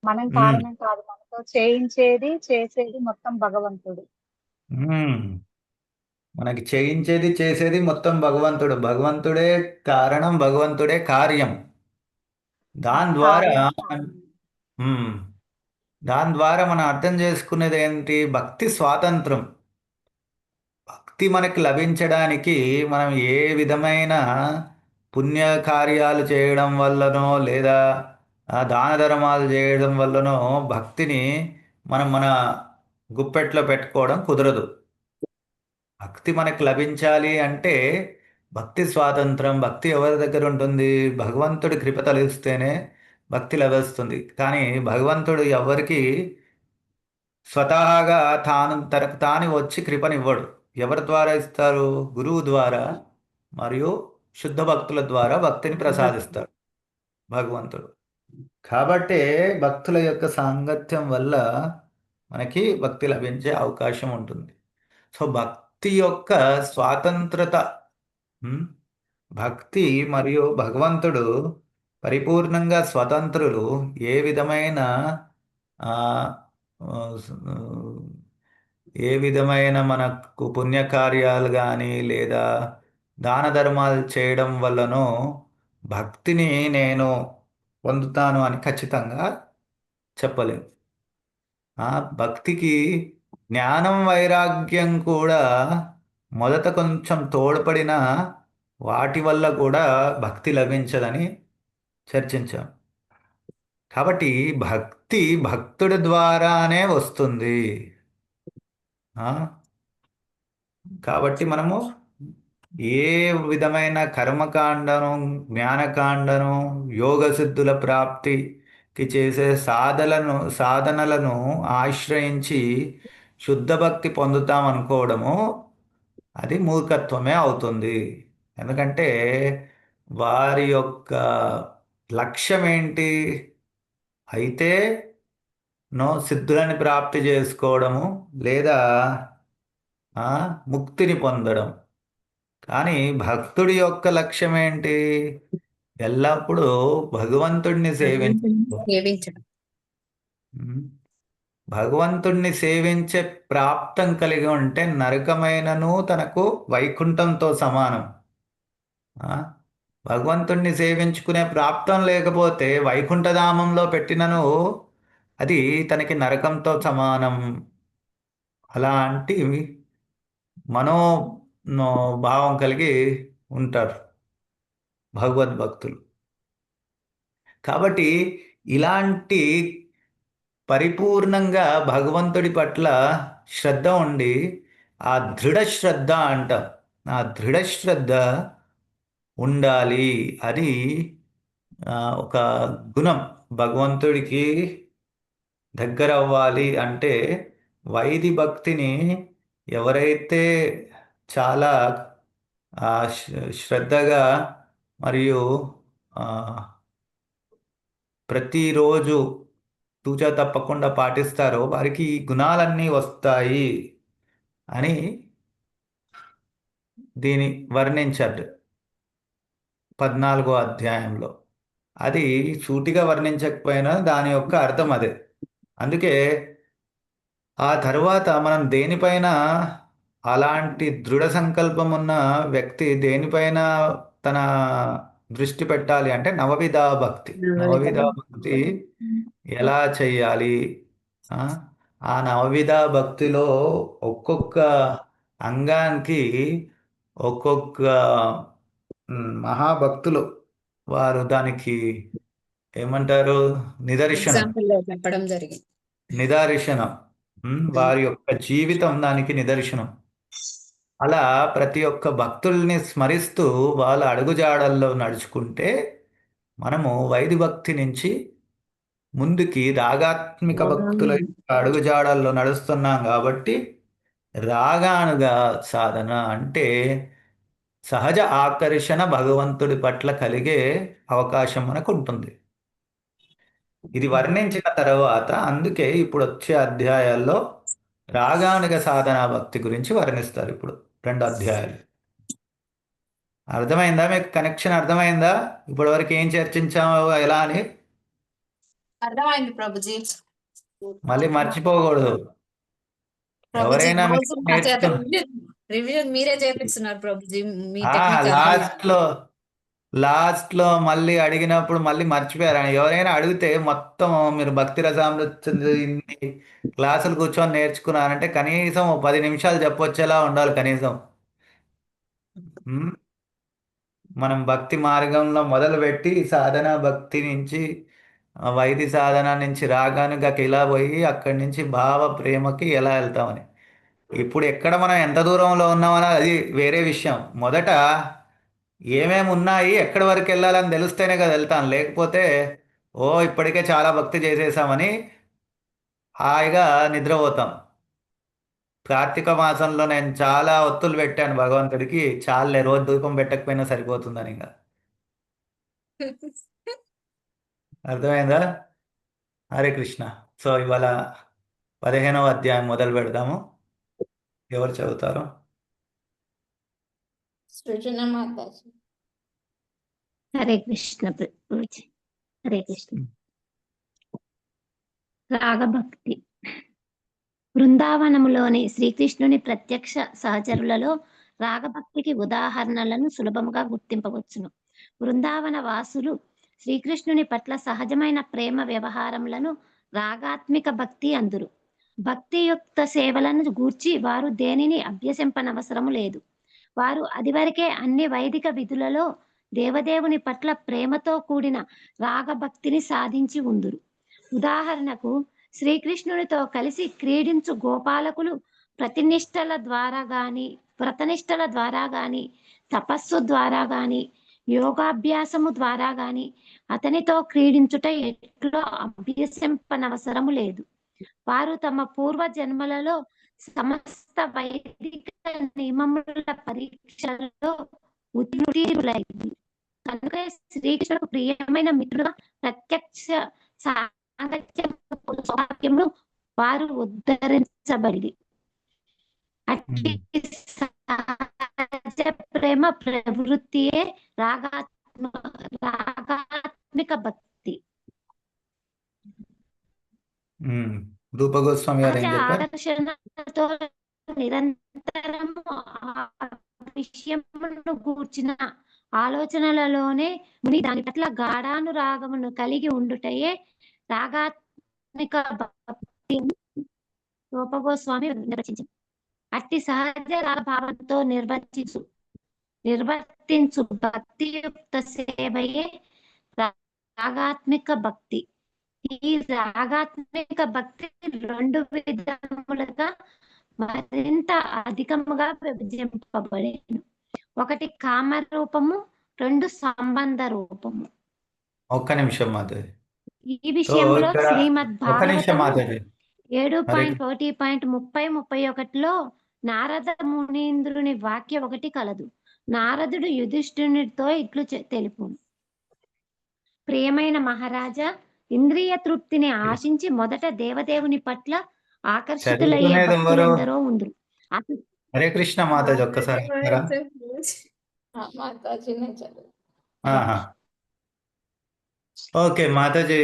S3: మనం
S1: ఉమ్,
S3: కారణం కాదు. మనతో చేయించేది చేసేది మొత్తం భగవంతుడు.
S1: ఉమ్. మనకి చేయించేది చేసేది మొత్తం భగవంతుడు. భగవంతుడే కారణం, భగవంతుడే కార్యం. దాని ద్వారా
S3: కార్యం.
S1: ఉమ్, దాని ద్వారా మనం అర్థం చేసుకునేది ఏంటి? భక్తి స్వాతంత్రం. భక్తి మనకి లభించడానికి మనం ఏ విధమైన పుణ్య కార్యాలు చేయడం వల్లనో లేదా దాన ధర్మాలు చేయడం వల్లనో భక్తిని మనం మన గుప్పెట్లో పెట్టుకోవడం కుదరదు. భక్తి మనకు లభించాలి అంటే భక్తి స్వాతంత్రం. భక్తి ఎవరి దగ్గర ఉంటుంది? భగవంతుడి కృప తలిస్తేనే భక్తి లభిస్తుంది. కానీ భగవంతుడు ఎవరికి స్వతహాగా తనకు తాను వచ్చి కృపనివ్వడు. ఎవరి ద్వారా ఇస్తారు? గురువు ద్వారా మరియు శుద్ధ భక్తుల ద్వారా భక్తిని ప్రసాదిస్తాడు భగవంతుడు. కాబట్టే భక్తుల యొక్క సాంగత్యం వల్ల మనకి భక్తి లభించే అవకాశం ఉంటుంది. సో భక్తి యొక్క స్వాతంత్రత, ఉమ్, భక్తి మరియు భగవంతుడు పరిపూర్ణంగా స్వతంత్రులు. ఏ విధమైన ఆ, ఆ, ఏ విధమైన మనకు పుణ్యకార్యాలు కానీ లేదా దాన ధర్మాలు చేయడం వల్లనో భక్తిని నేను పొందుతాను అని ఖచ్చితంగా చెప్పలేము. భక్తికి జ్ఞానం వైరాగ్యం కూడా మొదట కొంచెం తోడ్పడిన వాటి వల్ల కూడా భక్తి లభించదని చర్చించాం. కాబట్టి భక్తి భక్తుడి ద్వారానే వస్తుంది. ఆ? కాబట్టి మనము ఏ విధమైన కర్మకాండను, జ్ఞానకాండను, యోగ సిద్ధుల ప్రాప్తికి చేసే సాధనలను ఆశ్రయించి శుద్ధ భక్తి పొందుతాం అనుకోవడము అది మూర్ఖత్వమే అవుతుంది. ఎందుకంటే వారి యొక్క లక్ష్యం ఏంటి? అయితే సిద్ధులని ప్రాప్తి చేసుకోవడము లేదా ముక్తిని పొందడం. కానీ భక్తుడి యొక్క లక్ష్యం ఏంటి? ఎల్లప్పుడూ భగవంతుడిని సేవించడం.
S4: సేవించడం.
S1: ఉమ్. భగవంతుణ్ణి సేవించే ప్రాప్తం కలిగి ఉంటే నరకమైనను తనకు వైకుంఠంతో సమానం. ఆ? భగవంతుణ్ణి సేవించుకునే ప్రాప్తం లేకపోతే వైకుంఠధామంలో పెట్టినను అది తనకి నరకంతో సమానం. అలాంటి మనో భావం కలిగి ఉంటారు భగవద్భక్తులు. కాబట్టి ఇలాంటి పరిపూర్ణంగా భగవంతుడి పట్ల శ్రద్ధ ఉండి ఆ దృఢ శ్రద్ధ అంటాం. ఆ దృఢ శ్రద్ధ ఉండాలి. అది ఒక గుణం. భగవంతుడికి దగ్గర అవ్వాలి అంటే వైది భక్తిని ఎవరైతే చాలా శ్రద్ధగా మరియు ప్రతిరోజు తూచా తప్పకుండా పాటిస్తారో వారికి ఈ గుణాలన్నీ వస్తాయి అని దీని వర్ణించాడు 14వ అధ్యాయంలో. అది సూటిగా వర్ణించకపోయినా దాని యొక్క అర్థం అదే. అందుకే ఆ తర్వాత మనం దేనిపైన అలాంటి దృఢ సంకల్పం ఉన్న వ్యక్తి దేనిపైన తన దృష్టి పెట్టాలి అంటే నవవిధా భక్తి. నవవిధా భక్తి ఎలా చెయ్యాలి? ఆ నవవిధా భక్తిలో ఒక్కొక్క అంగానికి ఒక్కొక్క మహాభక్తులు వారు దానికి ఏమంటారు? నిదర్శనం.
S4: ఎగ్జాంపుల్ లో చెప్పడం జరిగింది.
S1: నిదర్శనం. వారి యొక్క జీవితం దానికి నిదర్శనం. అలా ప్రతి ఒక్క భక్తుల్ని స్మరిస్తూ వాళ్ళ అడుగుజాడల్లో నడుచుకుంటే మనము వైది భక్తి నుంచి ముందుకి రాగాత్మిక భక్తుల యొక్క అడుగుజాడల్లో నడుస్తున్నాం. కాబట్టి రాగానుగా సాధన అంటే సహజ ఆకర్షణ భగవంతుడి పట్ల కలిగే అవకాశం మనకు ఉంటుంది. ఇది వర్ణించిన తర్వాత అందుకే ఇప్పుడు వచ్చే అధ్యాయాల్లో రాగానుగ సాధనా భక్తి గురించి వర్ణిస్తారు. ఇప్పుడు 2 అధ్యాయాలు. అర్థమైందా? మీకు కనెక్షన్ అర్థమైందా? ఇప్పటి వరకు ఏం చర్చించామో ఎలా అని
S4: అర్థమైంది ప్రభుజీ.
S1: మళ్ళీ మర్చిపోకూడదు.
S4: ప్రభుజీ
S1: ఎవరైనా
S4: రోజు నా చేత రివిజన్ మీరే చేపిస్తున్నారు ప్రభుజీ, మీ
S1: ఆ
S4: టెక్నిక్
S1: లాస్ట్ లో లాస్ట్ లో మళ్ళీ అడిగినప్పుడు మళ్ళీ మర్చిపోయారు. ఎవరైనా అడిగితే మొత్తం మీరు భక్తి రసామృతం ఇన్ని క్లాసులు కూర్చొని నేర్చుకున్నారంటే కనీసం ఓ 10 నిమిషాలు చెప్పొచ్చేలా ఉండాలి కనీసం. ఉమ్, మనం భక్తి మార్గంలో మొదలుపెట్టి సాధన భక్తి నుంచి వైది సాధన నుంచి రాగానుగకి ఇలా పోయి అక్కడి నుంచి భావ ప్రేమకి ఎలా వెళ్తామని. ఇప్పుడు ఎక్కడ మనం ఎంత దూరంలో ఉన్నామని అది వేరే విషయం. మొదట ఏమేమి ఉన్నాయి ఎక్కడి వరకు వెళ్ళాలని తెలిస్తేనే కదా వెళ్తాను. లేకపోతే ఓ ఇప్పటికే చాలా భక్తి చేసేసామని హాయిగా నిద్రపోతాం. కార్తీక మాసంలో నేను చాలా ఒత్తులు పెట్టాను భగవంతుడికి, చాలే రోజు ధూపం పెట్టకపోయినా సరిపోతుందని. ఇంకా అర్థమైందా? హరే కృష్ణ. సో ఇవాళ 15వ అధ్యాయం మొదలు పెడదాము. ఎవరు చదువుతారు?
S5: సృజన మాతాజీ.
S7: హరే కృష్ణ ప్రభుజీ. హరే కృష్ణ. రాగభక్తి. బృందావనములోని శ్రీకృష్ణుని ప్రత్యక్ష సహచరులలో రాగభక్తికి ఉదాహరణలను సులభముగా గుర్తింపవచ్చును. బృందావన వాసులు శ్రీకృష్ణుని పట్ల సహజమైన ప్రేమ వ్యవహారములను రాగాత్మిక భక్తి అందురు. భక్తియుక్త సేవలను గూర్చి వారు దేనిని అభ్యసింపనవసరము లేదు. వారు అదివరకే అన్ని వైదిక విధులలో దేవదేవుని పట్ల ప్రేమతో కూడిన రాగభక్తిని సాధించి ఉందురు. ఉదాహరణకు శ్రీకృష్ణునితో కలిసి క్రీడించు గోపాలకులు ప్రతినిష్టల ద్వారా గాని వ్రతనిష్టల ద్వారా గాని తపస్సు ద్వారా గాని యోగాభ్యాసము ద్వారా గాని అతనితో క్రీడించుట ఎట్లో అభ్యసింపనవసరము లేదు. వారు తమ పూర్వ జన్మలలో సమస్త వైదిక నియమముల పరీక్షలలో ఉత్తీర్ణులైంది కనుక శ్రీకృష్ణుడు ప్రియమైన మిత్రుడుగా ప్రత్యక్ష సాంగత్యమును వారు ఉద్ధరించబడి అట్టి సహజ ప్రేమ ప్రవృత్తియే రాగాత్మిక భక్తి.
S1: రూప గోస్వామి గారు ఏం
S7: సహజ
S1: చెప్పారు?
S7: ఆకర్షణతో నిరంతరము ఆ విషయమును గూర్చిన ఆలోచనలలోనే ముని దాని పట్ల గాఢానురాగమును కలిగి ఉండుటయే రాగాత్మిక భక్తి రూపగోస్వామి నిర్వచించింది. అట్టి సహజ రాగభావంతో నిర్వర్తించు భక్తియుక్త సేవయే రాగాత్మిక భక్తి. ఈ రాగాత్మిక భక్తి 2 విధములుగా మరింత అధికముగా విభజింపబడేను. 1 కామ రూపము, 2 సంబంధ రూపము.
S1: ఒక్క నిమిషం మాధవి.
S7: ఈ విషయంలో
S1: ఇక్కడ
S7: శ్రీమద్
S1: ఒక్క నిమిషం
S7: భాగవతము
S1: మాధవి.
S7: 7.1.30-31లో నారద మునీంద్రుని వాక్య ఒకటి కలదు. నారదుడు యుధిష్ఠిరునితో ఇట్లు తెలుపును. ప్రియమైన మహారాజా, ఇంద్రియ తృప్తిని ఆశించి మొదట దేవదేవుని పట్ల ఆకర్షితులయ్యే
S1: చదువుకునేది ఎవరు?
S7: భక్తులెందరో ఉందరు.
S1: హరే కృష్ణ మాతాజీ ఒక్కసారి అంటారా?
S5: మాతాజీనే చదువు.
S1: ఆహా. ఓకే మాతాజీ.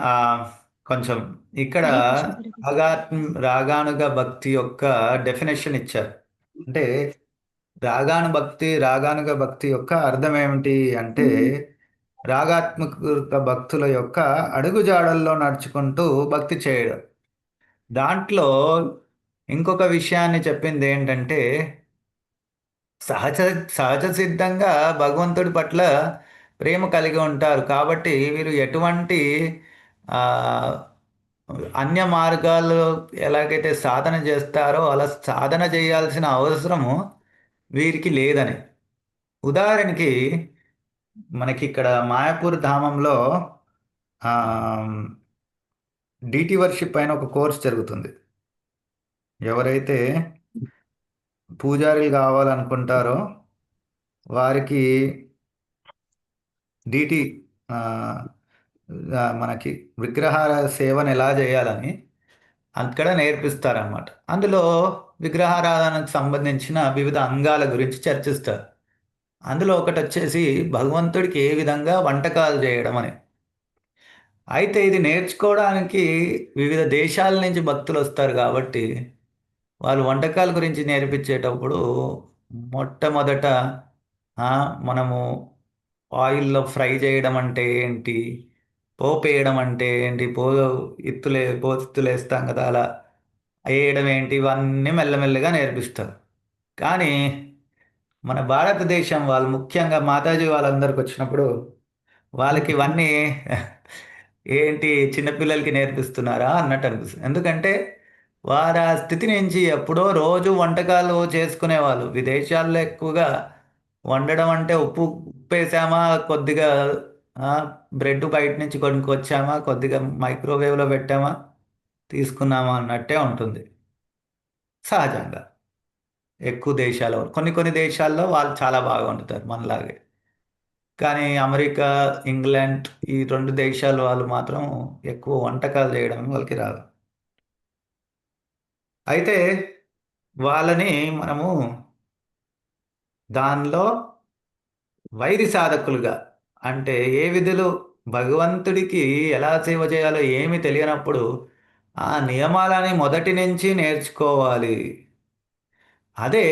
S1: ఆ, కొంచెం ఇక్కడ
S7: హరే కృష్ణ ప్రభుజీ.
S1: రాగానుగ భక్తి యొక్క డెఫినేషన్ ఇచ్చారు. అంటే రాగానుగ భక్తి యొక్క అర్థం ఏమిటి అంటే రాగాత్మక భక్తుల యొక్క అడుగుజాడల్లో నడుచుకుంటూ భక్తి చేయడం. దాంట్లో ఇంకొక విషయాన్ని చెప్పింది ఏంటంటే సహజ సహజ సిద్ధంగా భగవంతుడి పట్ల ప్రేమ కలిగి ఉంటారు కాబట్టి వీరు ఎటువంటి ఆ, అన్య మార్గాలు ఎలాగైతే సాధన చేస్తారో అలా సాధన చేయాల్సిన అవసరము వీరికి లేదని. ఉదాహరణకి మనకి ఇక్కడ మాయాపూర్ ధామంలో డిటి వర్షిప్ పైన ఒక కోర్స్ జరుగుతుంది. ఎవరైతే పూజారులు కావాలనుకుంటారో వారికి డిటి మనకి విగ్రహాల సేవను ఎలా చేయాలని అక్కడ నేర్పిస్తారన్నమాట. అందులో విగ్రహారాధనకు సంబంధించిన వివిధ అంగాల గురించి చర్చిస్తారు. అందులో ఒకటి వచ్చేసి భగవంతుడికి ఏ విధంగా వంటకాలు చేయడం అని. అయితే ఇది నేర్చుకోవడానికి వివిధ దేశాల నుంచి భక్తులు వస్తారు కాబట్టి వాళ్ళు వంటకాల గురించి నేర్పించేటప్పుడు మొట్టమొదట ఆ, మనము ఆయిల్లో ఫ్రై చేయడం అంటే ఏంటి, పోపు వేయడం అంటే ఏంటి, పోతులు వేస్తాం కదా అలా వేయడం ఏంటి, ఇవన్నీ మెల్లమెల్లగా నేర్పిస్తారు. కానీ మన భారతదేశం వాళ్ళు ముఖ్యంగా మాతాజీ వాళ్ళందరికి వచ్చినప్పుడు వాళ్ళకి ఇవన్నీ ఏంటి చిన్నపిల్లలకి నేర్పిస్తున్నారా అన్నట్టు అనిపిస్తుంది. ఎందుకంటే వారు ఆ స్థితి నుంచి ఎప్పుడో రోజు వంటకాలు చేసుకునేవాళ్ళు. విదేశాల్లో ఎక్కువగా వండడం అంటే ఉప్పేసామా కొద్దిగా, ఆ, బ్రెడ్ బయట నుంచి కొనుక్కొచ్చామా కొద్దిగా మైక్రోవేవ్లో పెట్టామా తీసుకున్నామా అన్నట్టే ఉంటుంది సహజంగా. ఎక్కువ దేశాలు కొన్ని కొన్ని దేశాల్లో వాళ్ళు చాలా బాగా వండుతారు మనలాగే. కానీ అమెరికా, ఇంగ్లాండ్ ఈ రెండు దేశాల వాళ్ళు మాత్రం ఎక్కువ వంటకాలు చేయడం వాళ్ళకి రాదు. అయితే వాళ్ళని మనము దానిలో వైరి సాధకులుగా, అంటే ఏ విధులు భగవంతుడికి ఎలా సేవ చేయాలో ఏమి తెలియనప్పుడు ఆ నియమాలని మొదటి నుంచి నేర్చుకోవాలి. అదే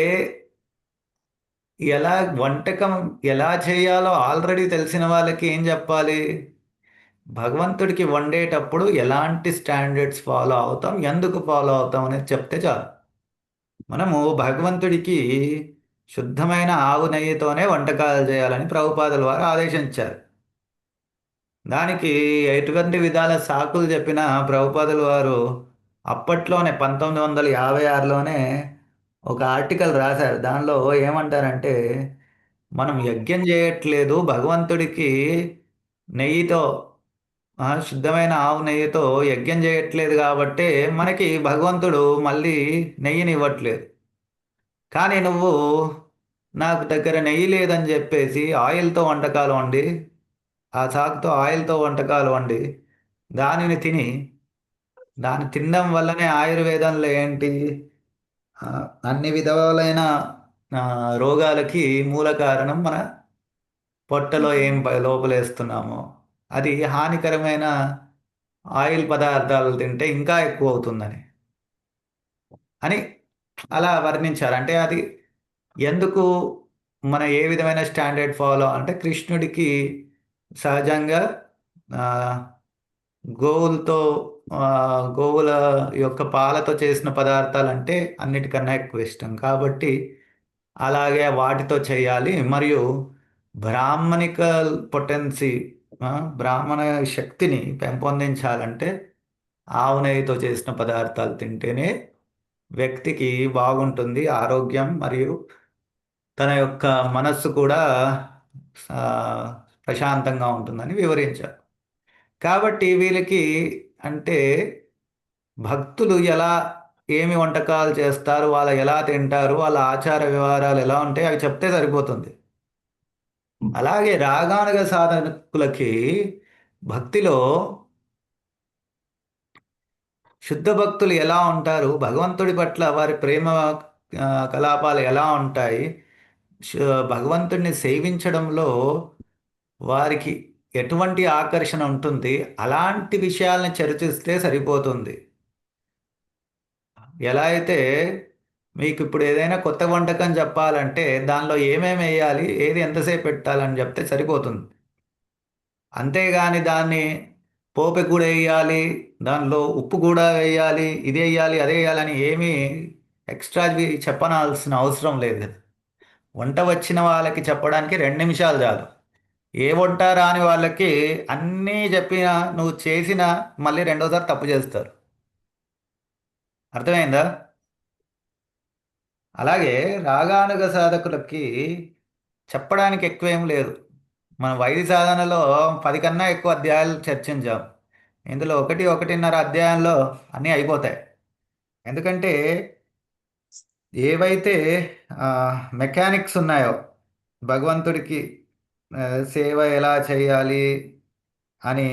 S1: ఎలా వంటకం ఎలా చేయాలో ఆల్రెడీ తెలిసిన వాళ్ళకి ఏం చెప్పాలి, భగవంతుడికి వండేటప్పుడు ఎలాంటి స్టాండర్డ్స్ ఫాలో అవుతాం, ఎందుకు ఫాలో అవుతాం అనేది చెప్తే చాలు. మనము భగవంతుడికి శుద్ధమైన ఆవు నెయ్యితోనే వంటకాలు చేయాలని ప్రభుపాదుల వారు ఆదేశించారు. దానికి ఎటువంటి విధాల సాకులు చెప్పిన ప్రభుపాదుల వారు అప్పట్లోనే 1956లోనే ఒక ఆర్టికల్ రాశారు. దానిలో ఏమంటారంటే, మనం యజ్ఞం చేయట్లేదు భగవంతుడికి నెయ్యితో, శుద్ధమైన ఆవు నెయ్యితో యజ్ఞం చేయట్లేదు కాబట్టే మనకి భగవంతుడు మళ్ళీ నెయ్యిని ఇవ్వట్లేదు. కానీ నువ్వు నాకు దగ్గర నెయ్యి లేదని చెప్పేసి ఆయిల్తో వంటకాలు వండి, ఆ సాకుతో ఆయిల్తో వంటకాలు వండి దానిని తిని, దాన్ని తినడం వల్లనే ఆయుర్వేదంలో ఏంటి, ఆ, అన్ని విధాలైన ఆ, రోగాలకి మూల కారణం మన పొట్టలో ఏం లోపలేస్తున్నామో అది హానికరమైన ఆయిల్ పదార్థాలు తింటే ఇంకా ఎక్కువ అవుతుందని అని అలా వర్ణించారు. అంటే అది ఎందుకు, మన ఏ విధమైన స్టాండర్డ్ ఫాలో అంటే కృష్ణుడికి సహజంగా ఆ, గోవులతో ఆ, గోవుల యొక్క పాలతో చేసిన పదార్థాలు అంటే అన్నిటికన్నా ఎక్కువ ఇష్టం కాబట్టి అలాగే వాటితో చేయాలి. మరియు బ్రాహ్మణికల్ పొటెన్సీ, బ్రాహ్మణ శక్తిని పెంపొందించాలంటే ఆవు నెయ్యితో చేసిన పదార్థాలు తింటేనే వ్యక్తికి బాగుంటుంది ఆరోగ్యం, మరియు తన యొక్క మనస్సు కూడా ఆ, ప్రశాంతంగా ఉంటుందని వివరించారు. కాబట్టి వీళ్ళకి అంటే భక్తులు ఎలా ఏమి వంటకాలు చేస్తారు, వాళ్ళు ఎలా తింటారు, వాళ్ళ ఆచార వ్యవహారాలు ఎలా ఉంటాయి అవి చెప్తే సరిపోతుంది. అలాగే రాగానుగ సాధకులకి భక్తిలో శుద్ధ భక్తులు ఎలా ఉంటారు, భగవంతుడి పట్ల వారి ప్రేమ కలాపాలు ఎలా ఉంటాయి, భగవంతుడిని సేవించడంలో వారికి ఎటువంటి ఆకర్షణ ఉంటుంది, అలాంటి విషయాల్ని చర్చిస్తే సరిపోతుంది. ఎలా అయితే మీకు ఇప్పుడు ఏదైనా కొత్త వంటకం చెప్పాలంటే దానిలో ఏమేమి వేయాలి, ఏది ఎంతసేపు పెట్టాలని చెప్తే సరిపోతుంది. అంతేగాని దాన్ని పోపు కూడా వేయాలి, దానిలో ఉప్పు కూడా వేయాలి, ఇది వేయాలి అదే వేయాలని ఏమీ ఎక్స్ట్రా చెప్పనాల్సిన అవసరం లేదు. వంట వచ్చిన వాళ్ళకి చెప్పడానికి 2 నిమిషాలు చాలు. ఏ వంట రాని వాళ్ళకి అన్నీ చెప్పినా నువ్వు చేసినా మళ్ళీ రెండోసారి తప్పు చేస్తారు. అర్థమైందా? అలాగే రాగానుగ సాధకులకి చెప్పడానికి ఎక్కువేం లేదు. మన వైద్య సాధనలో 10 కన్నా ఎక్కువ అధ్యాయాలు చర్చించాం. ఇందులో 1, 1.5 అధ్యాయంలో అన్నీ అయిపోతాయి. ఎందుకంటే ఏవైతే మెకానిక్స్ ఉన్నాయో భగవంతుడికి ఆ, సేవ ఎలా చేయాలి అని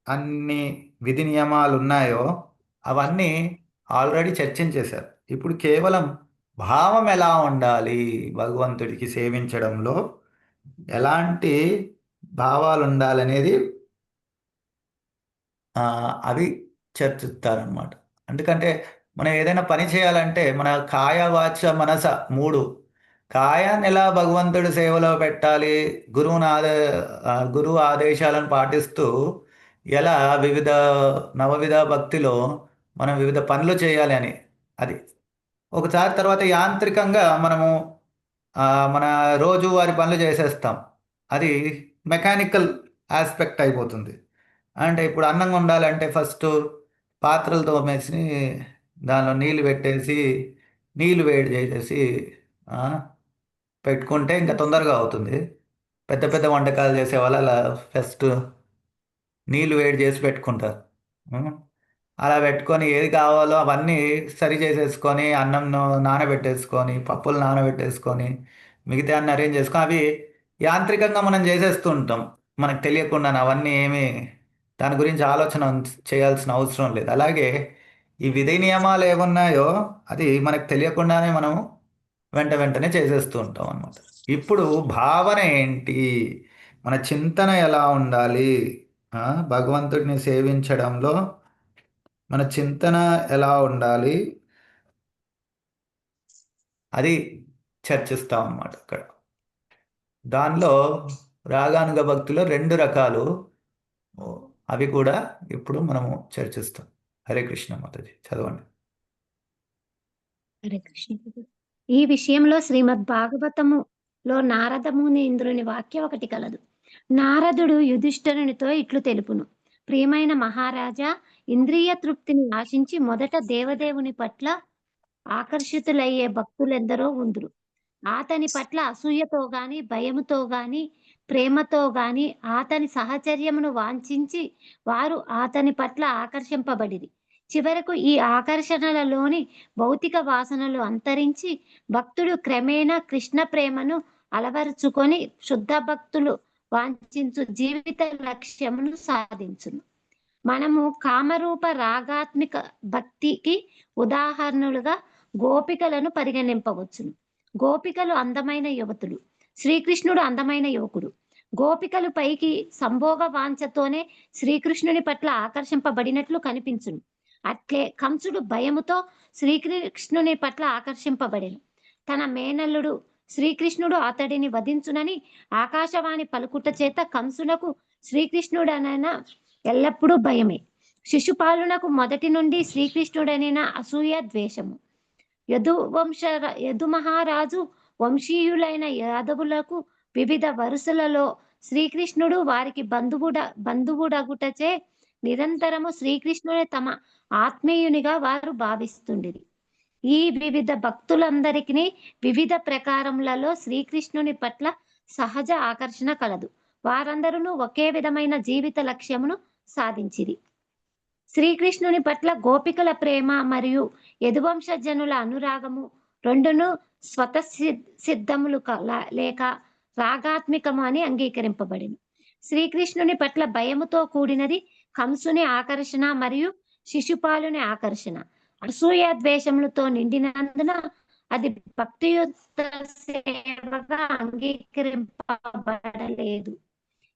S1: అన్ని విధి నియమాలు ఉన్నాయో అవన్నీ ఆల్రెడీ చర్చించేశారు. ఇప్పుడు కేవలం భావం ఎలా ఉండాలి, భగవంతుడికి సేవించడంలో ఎలాంటి భావాలు ఉండాలనేది ఆ, అవి చర్చిస్తారనమాట. ఎందుకంటే మనం ఏదైనా పని చేయాలంటే మన కాయ వాచ మనస 3 కాయాన్ని ఎలా భగవంతుడి సేవలో పెట్టాలి, గురువు ఆదేశాలను పాటిస్తూ ఎలా వివిధ నవవిధ భక్తిలో మనం వివిధ పనులు చేయాలి అని. అది ఒకసారి తర్వాత యాంత్రికంగా మనము ఆ, మన రోజువారి పనులు చేసేస్తాం. అది మెకానికల్ ఆస్పెక్ట్ అయిపోతుంది. అంటే ఇప్పుడు అన్నం వండాలంటే ఫస్ట్ పాత్రలు తోమేసి దానిలో నీళ్ళు పెట్టేసి నీళ్ళు వేడి చేసేసి ఆ, పెట్టుకుంటే ఇంకా తొందరగా అవుతుంది. పెద్ద పెద్ద వంటకాలు చేసే వాళ్ళు అలా ఫస్ట్ నీళ్ళు వేడి చేసి పెట్టుకుంటారు. ఉం? అలా పెట్టుకొని ఏది కావాలో అవన్నీ సరి చేసేసుకొని అన్నం నానబెట్టేసుకొని పప్పులు నానబెట్టేసుకొని మిగతా అన్ని అరేంజ్ చేసుకొని అవి యాంత్రికంగా మనం చేసేస్తూ ఉంటాం. మనకు తెలియకుండా అవన్నీ ఏమి దాని గురించి ఆలోచన చేయాల్సిన అవసరం లేదు. అలాగే ఈ విధి నియమాలు ఏమున్నాయో అది మనకు తెలియకుండానే మనం వెంటనే చేసేస్తూ ఉంటాం అన్నమాట. ఇప్పుడు భావన ఏంటి, మన చింతన ఎలా ఉండాలి, ఆ, భగవంతుడిని సేవించడంలో మన చింతన ఎలా ఉండాలి, అది చర్చిస్తాం అన్నమాట అక్కడ. దానిలో రాగానుగ భక్తిలో 2 రకాలు, ఓ, అవి కూడా ఇప్పుడు మనము చర్చిస్తాం. హరే కృష్ణ మాతాజీ, చదవండి.
S7: హరే కృష్ణ ప్రభు. ఈ విషయంలో శ్రీమద్ భాగవతములో నారద మునీంద్రుని వాక్యం ఒకటి కలదు. నారదుడు యుధిష్ఠిరునితో ఇట్లు తెలుపును: ప్రియమైన మహారాజా, ఇంద్రియ తృప్తిని ఆశించి మొదట దేవదేవుని పట్ల ఆకర్షితులయ్యే భక్తులెందరో ఉందురు. అతని పట్ల అసూయతో గాని, భయముతో గాని, ప్రేమతో గాని అతని సహచర్యమును వాంఛించి వారు అతని పట్ల ఆకర్షింపబడిరి. చివరకు ఈ ఆకర్షణలలోని భౌతిక వాసనలు అంతరించి భక్తుడు క్రమేణా కృష్ణ ప్రేమను అలవరుచుకొని శుద్ధ భక్తులు వాంఛించు జీవిత లక్ష్యమును సాధించును. మనము కామరూప రాగాత్మిక భక్తికి ఉదాహరణలుగా గోపికలను పరిగణింపవచ్చును. గోపికలు అందమైన యువతులు, శ్రీకృష్ణుడు అందమైన యువకుడు. గోపికలు పైకి సంభోగ వాంఛతోనే శ్రీకృష్ణుని పట్ల ఆకర్షింపబడినట్లు కనిపించును. అట్లే కంసుడు భయముతో శ్రీకృష్ణుని పట్ల ఆకర్షింపబడెను. తన మేనల్లుడు శ్రీకృష్ణుడు అతడిని వధించునని ఆకాశవాణి పలుకుట చేత కంసునకు శ్రీకృష్ణుడనైనా ఎల్లప్పుడూ భయమే. శిశుపాలునకు మొదటి నుండి శ్రీకృష్ణుడనైన అసూయ, ద్వేషము. యదు మహారాజు వంశీయులైన యాదవులకు వివిధ వరుసలలో శ్రీకృష్ణుడు వారికి బంధువుడగుటచే నిరంతరము శ్రీకృష్ణుని తమ ఆత్మీయునిగా వారు భావిస్తుండిరి. ఈ వివిధ భక్తులందరికీ వివిధ ప్రకారములలో శ్రీకృష్ణుని పట్ల సహజ ఆకర్షణ కలదు. వారందరూ ఒకే విధమైన జీవిత లక్ష్యమును సాధించిరి. శ్రీకృష్ణుని పట్ల గోపికల ప్రేమ మరియు యదువంశజనుల అనురాగము రెండును స్వతసిద్ధములు లేక రాగాత్మికము అని అంగీకరింపబడింది. శ్రీకృష్ణుని పట్ల భయముతో కూడినది కంసుని ఆకర్షణ మరియు శిశుపాలుని ఆకర్షణ. అసూయ ద్వేషములతో నిండినందున అది భక్తియుక్త సేవగా అంగీకరింపబడలేదు.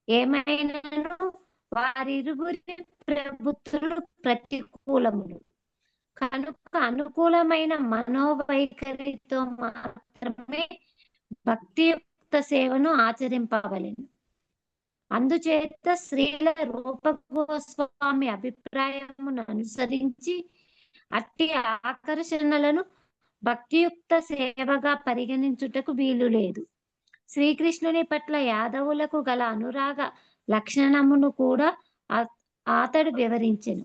S7: ఏమైనాను వారిరువురి ప్రభుత్వులు ప్రతికూలములు కనుక అనుకూలమైన మనోవైఖరితో మాత్రమే భక్తియుక్త సేవను ఆచరింపవలెను. అందుచేత శ్రీల రూప గోస్వామి అభిప్రాయమును అనుసరించి అట్టి ఆకర్షణలను భక్తియుక్త సేవగా పరిగణించుటకు వీలు లేదు. శ్రీకృష్ణుని పట్ల యాదవులకు గల అనురాగ లక్షణమును కూడా అతడు వివరించెను.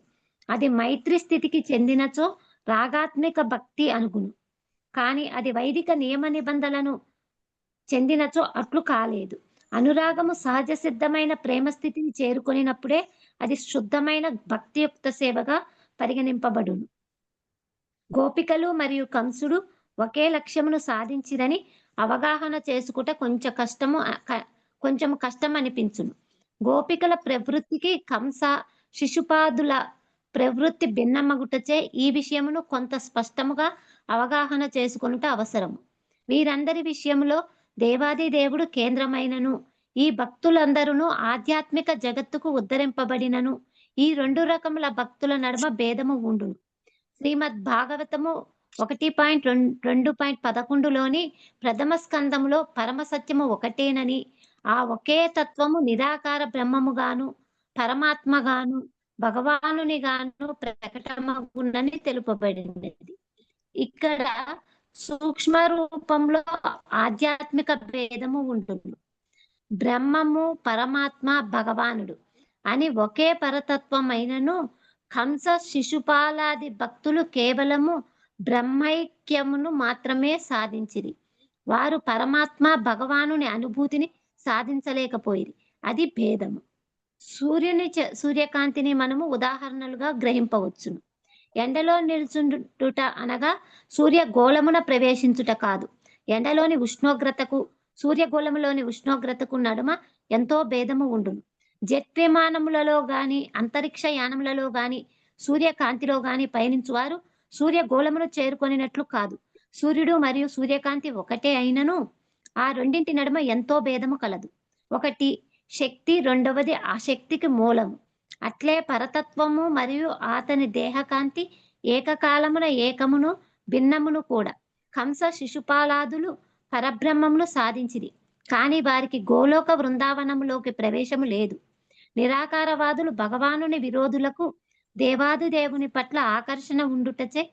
S7: అది మైత్రి స్థితికి చెందినచో రాగాత్మిక భక్తి అనుగును. కానీ అది వైదిక నియమ నిబంధనలను చెందినచో అట్లు కాలేదు. అనురాగము సహజ సిద్ధమైన ప్రేమ స్థితిని చేరుకొనినప్పుడే అది శుద్ధమైన భక్తియుక్త సేవగా పరిగణింపబడును. గోపికలు మరియు కంసుడు ఒకే లక్ష్యమును సాధించిరని అవగాహన చేసుకుట కొంచెం కష్టం అనిపించును. గోపికల ప్రవృత్తికి కంస శిశుపాదుల ప్రవృత్తి భిన్నమగుటచే ఈ విషయమును కొంత స్పష్టముగా అవగాహన చేసుకొనుట అవసరము. వీరందరి విషయంలో దేవాది దేవుడు కేంద్రమైనను ఈ భక్తులందరూ ఆధ్యాత్మిక జగత్తుకు ఉద్ధరింపబడినను ఈ 2 రకముల భక్తుల నడుమ భేదము ఉండును. శ్రీమద్ భాగవతము 1.2.11లోని ప్రథమ స్కందములో పరమ సత్యము ఒకటేనని, ఆ ఒకే తత్వము నిరాకార బ్రహ్మముగాను పరమాత్మగాను భగవానుని గాను ప్రకటమగునని తెలుపబడినది. ఇక్కడ సూక్ష్మ రూపంలో ఆధ్యాత్మిక భేదము ఉంటుంది. బ్రహ్మము పరమాత్మ భగవానుడు అని ఒకే పరతత్వమైనను కంస శిశుపాలాది భక్తులు కేవలము బ్రహ్మైక్యమును మాత్రమే సాధించిరి. వారు పరమాత్మ భగవానుని అనుభూతిని సాధించలేకపోయిరి. అది భేదము. సూర్యకాంతిని మనము ఉదాహరణలుగా గ్రహింపవచ్చును. ఎండలో నిల్చుండుట అనగా సూర్యగోళమున ప్రవేశించుట కాదు. ఎండలోని ఉష్ణోగ్రతకు సూర్యగోళములోని ఉష్ణోగ్రతకు నడుమ ఎంతో భేదము ఉండును. జెట్ విమానములలో గాని అంతరిక్ష యానములలో గాని సూర్యకాంతిలో గాని పయనించువారు సూర్యగోళమును చేరుకొనినట్లు కాదు. సూర్యుడు మరియు సూర్యకాంతి ఒకటే అయినను ఆ రెండింటి నడుమ ఎంతో భేదము కలదు. ఒకటి శక్తి, రెండవది ఆ శక్తికి మూలము. అట్లే పరతత్వము మరియు అతని దేహకాంతి ఏకకాలమున ఏకమును భిన్నమును కూడా. కంస శిశుపాలాదులు పరబ్రహ్మమును సాధించిరి, కానీ వారికి గోలోక బృందావనములోకి ప్రవేశము లేదు. నిరాకారవాదులు భగవానుని విరోధులకు దేవాది దేవుని పట్ల ఆకర్షణ ఉండుటచే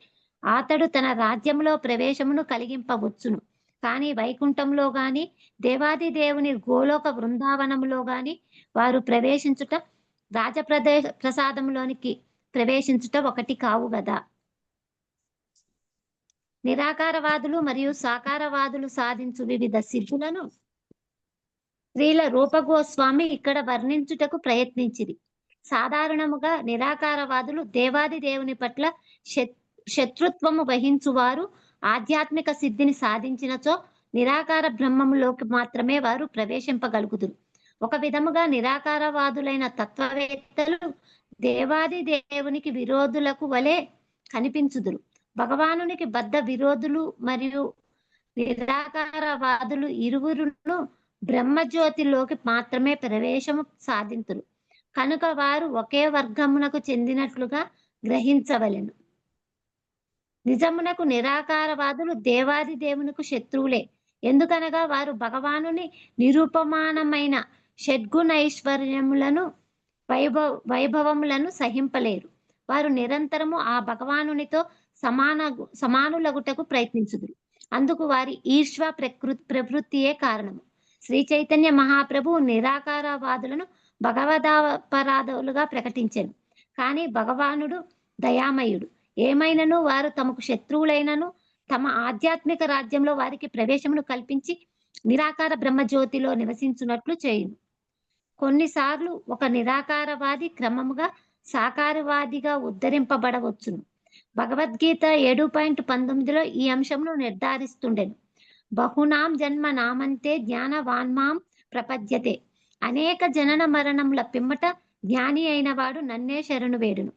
S7: అతడు తన రాజ్యంలో ప్రవేశమును కలిగింపవచ్చును, కానీ వైకుంఠంలో గాని దేవాది దేవుని గోలోక బృందావనములో గాని వారు ప్రవేశించుట ప్రసాదంలోనికి ప్రవేశించుట ఒకటి కావు గదా. నిరాకారవాదులు మరియు సాకారవాదులు సాధించు వివిధ సిద్ధులను శ్రీల రూపగోస్వామి ఇక్కడ వర్ణించుటకు ప్రయత్నించిరి. సాధారణముగా నిరాకారవాదులు దేవాది దేవుని పట్ల శత్రుత్వము వహించువారు ఆధ్యాత్మిక సిద్ధిని సాధించినచో నిరాకార బ్రహ్మములోకి మాత్రమే వారు ప్రవేశింపగలుగుదురు. ఒక విధముగా నిరాకారవాదులైన తత్వవేత్తలు దేవాది దేవునికి విరోధులకు వలె కనిపించుదురు. భగవానునికి బద్ధ విరోధులు మరియు నిరాకారవాదులు ఇరువురును బ్రహ్మజ్యోతిలోకి మాత్రమే ప్రవేశము సాధింతురు. కనుక వారు ఒకే వర్గమునకు చెందినట్లుగా గ్రహించవలెను. నిజమునకు నిరాకారవాదులు దేవాది దేవునికి శత్రువులే. ఎందుకనగా వారు భగవానుని నిరూపమానమైన షడ్గుణైశ్వర్యములను వైభవములను సహింపలేరు. వారు నిరంతరము ఆ భగవానునితో సమానులగుటకు ప్రయత్నించుదురు. అందుకు వారి ఈర్ష్వ ప్రవృత్తియే కారణము. శ్రీ చైతన్య మహాప్రభు నిరాకారవాదులను భగవదాపరాధులుగా ప్రకటించెను. కానీ భగవానుడు దయామయుడు. ఏమైనను వారు తమకు శత్రువులైనను తమ ఆధ్యాత్మిక రాజ్యంలో వారికి ప్రవేశమును కల్పించి నిరాకార బ్రహ్మజ్యోతిలో నివసించున్నట్లు చేయును. కొన్నిసార్లు ఒక నిరాకారవాది క్రమముగా సాకారవాదిగా ఉద్ధరింపబడవచ్చును. భగవద్గీత 7.19లో ఈ అంశమును నిర్ధారిస్తుండెను. బహునాం జన్మ నామంతే జ్ఞానవాన్మాం ప్రపద్యతే. అనేక జనన మరణముల పిమ్మట జ్ఞాని అయిన వాడు నన్నే శరణు వేడును.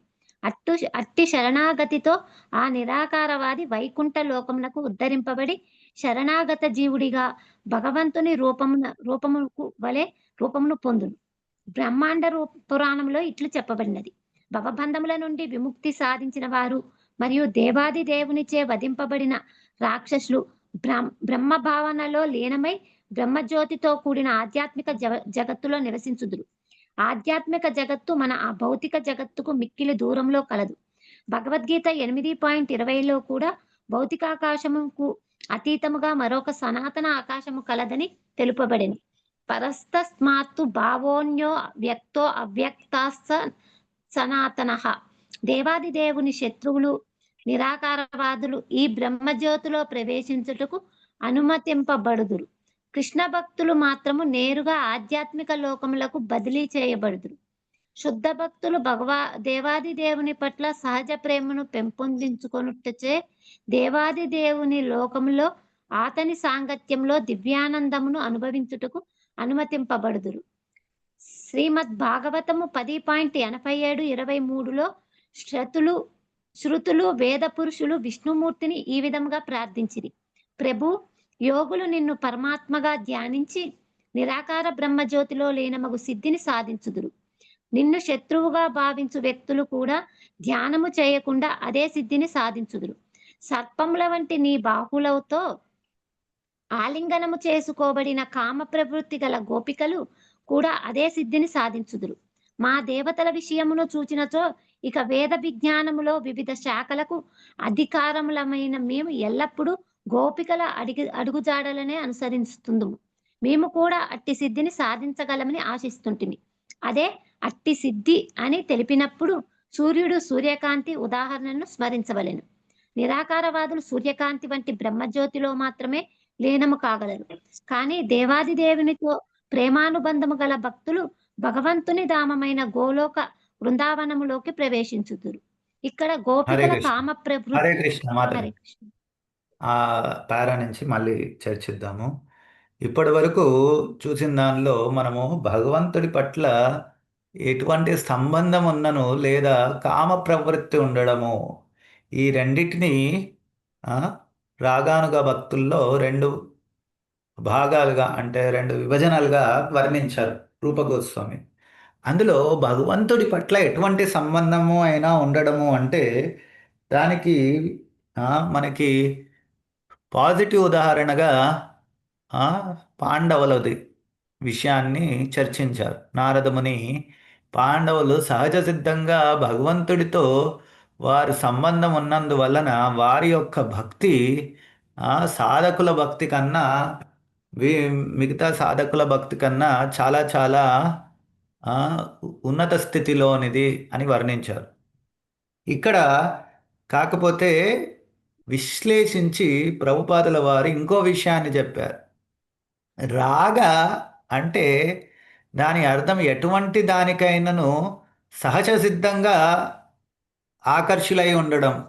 S7: అట్టి శరణాగతితో ఆ నిరాకారవాది వైకుంఠ లోకమునకు ఉద్ధరింపబడి శరణాగత జీవుడిగా భగవంతుని రూపముకు వలె రూపమును పొందును. బ్రహ్మాండ పురాణంలో ఇట్లు చెప్పబడినది. భవబంధముల నుండి విముక్తి సాధించిన వారు మరియు దేవాది దేవునిచే వధింపబడిన రాక్షసులు బ్రహ్మ భావనలో లీనమై బ్రహ్మజ్యోతితో కూడిన ఆధ్యాత్మిక జగత్తులో నివసించుదురు. ఆధ్యాత్మిక జగత్తు మన ఆ భౌతిక జగత్తుకు మిక్కిలి దూరంలో కలదు. భగవద్గీత 8.20లో కూడా భౌతికాకాశముకు అతీతముగా మరొక సనాతన ఆకాశము కలదని తెలుపబడింది. పరస్తస్మాత్తు భావోన్యో వ్యక్తో అవ్యక్తాస్స సనాతనః. దేవాది దేవుని శత్రువులు నిరాకారవాదులు ఈ బ్రహ్మజ్యోతిలో ప్రవేశించుటకు అనుమతింపబడుదురు. కృష్ణ భక్తులు మాత్రము నేరుగా ఆధ్యాత్మిక లోకములకు బదిలీ చేయబడుదురు. శుద్ధ భక్తులు దేవాది దేవుని పట్ల సహజ ప్రేమను పెంపొందించుకొనుటచే దేవాది దేవుని లోకములో అతని సాంగత్యంలో దివ్యానందమును అనుభవించుటకు అనుమతింపబడుదురు. శ్రీమద్ భాగవతము 10.87-23లో శృతులు వేద పురుషులు విష్ణుమూర్తిని ఈ విధంగా ప్రార్థించిరి. ప్రభు, యోగులు నిన్ను పరమాత్మగా ధ్యానించి నిరాకార బ్రహ్మజ్యోతిలో లీనమగు సిద్ధిని సాధించుదురు. నిన్ను శత్రువుగా భావించు వ్యక్తులు కూడా ధ్యానము చేయకుండా అదే సిద్ధిని సాధించుదురు. సర్పముల వంటి నీ బాహువులతో ఆలింగనము చేసుకోబడిన కామ ప్రవృత్తి గల గోపికలు కూడా అదే సిద్ధిని సాధించుదురు. మా దేవతల విషయమును చూచినచో ఇక వేద విజ్ఞానములో వివిధ శాఖలకు అధికారములమైన మేము ఎల్లప్పుడూ గోపికల అడుగుజాడలనే అనుసరిస్తుందుము. మేము కూడా అట్టి సిద్ధిని సాధించగలమని ఆశిస్తుంటిమి. అదే అట్టి సిద్ధి అని తెలిపినప్పుడు సూర్యుడు సూర్యకాంతి ఉదాహరణను స్మరించవలెను. నిరాకారవాదులు సూర్యకాంతి వంటి బ్రహ్మజ్యోతిలో మాత్రమే లీనము కాగలరు. కానీ దేవాది దేవునితో ప్రేమానుబంధము గల భక్తులు భగవంతుని ధామమైన గోలోక బృందావనములోకి ప్రవేశించుదురు. ఇక్కడ
S1: హరే
S7: గోపికల
S1: కృష్ణ.
S7: కామ
S1: హరే
S7: ప్రవృత్తి.
S1: కృష్ణ మాధవి.
S7: హరే కృష్ణ.
S1: ఆ పారా నుంచి మళ్ళీ చర్చిద్దాము. ఇప్పటి వరకు చూసిన దానిలో మనము భగవంతుడి పట్ల ఎటువంటి సంబంధం ఉన్నను లేదా కామ ప్రవృత్తి ఉండడము, ఈ రెండిటిని ఆ, రాగానుగ భక్తుల్లో రెండు భాగాలుగా అంటే రెండు విభజనలుగా వర్ణించారు రూపగోస్వామి. అందులో భగవంతుడి పట్ల ఎటువంటి సంబంధము అయినా ఉండడము అంటే దానికి మనకి పాజిటివ్ ఉదాహరణగా ఆ, పాండవులది విషయాన్ని చర్చించారు నారదముని. పాండవులు సహజ సిద్ధంగా భగవంతుడితో వారి సంబంధం ఉన్నందువలన వారి యొక్క భక్తి సాధకుల భక్తి కన్నా వి- మిగతా సాధకుల భక్తి కన్నా చాలా చాలా ఆ, ఉన్నత స్థితిలోనిది అని వర్ణించారు. ఇక్కడ కాకపోతే విశ్లేషించి ప్రభుపాదుల వారు ఇంకో విషయాన్ని చెప్పారు. రాగ అంటే దాని అర్థం ఎటువంటి దానికైనను సహజ సిద్ధంగా ఆకర్షులై ఉండడం,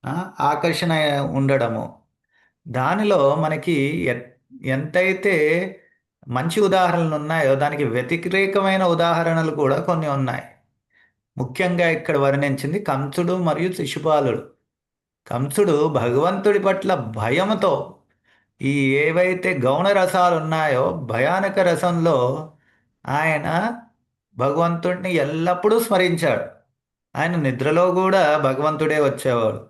S1: ఆ, ఆకర్షణ ఉండడము. దానిలో మనకి ఎంతైతే మంచి ఉదాహరణలు ఉన్నాయో దానికి వ్యతిరేకమైన ఉదాహరణలు కూడా కొన్ని ఉన్నాయి. ముఖ్యంగా ఇక్కడ వర్ణించింది కంసుడు మరియు శిశుపాలుడు. కంసుడు భగవంతుడి పట్ల భయంతో ఈ ఏవైతే గౌణ రసాలు ఉన్నాయో భయానక రసంలో ఆయన భగవంతుడిని ఎల్లప్పుడూ స్మరించాడు. ఆయన నిద్రలో కూడా భగవంతుడే వచ్చేవాడు.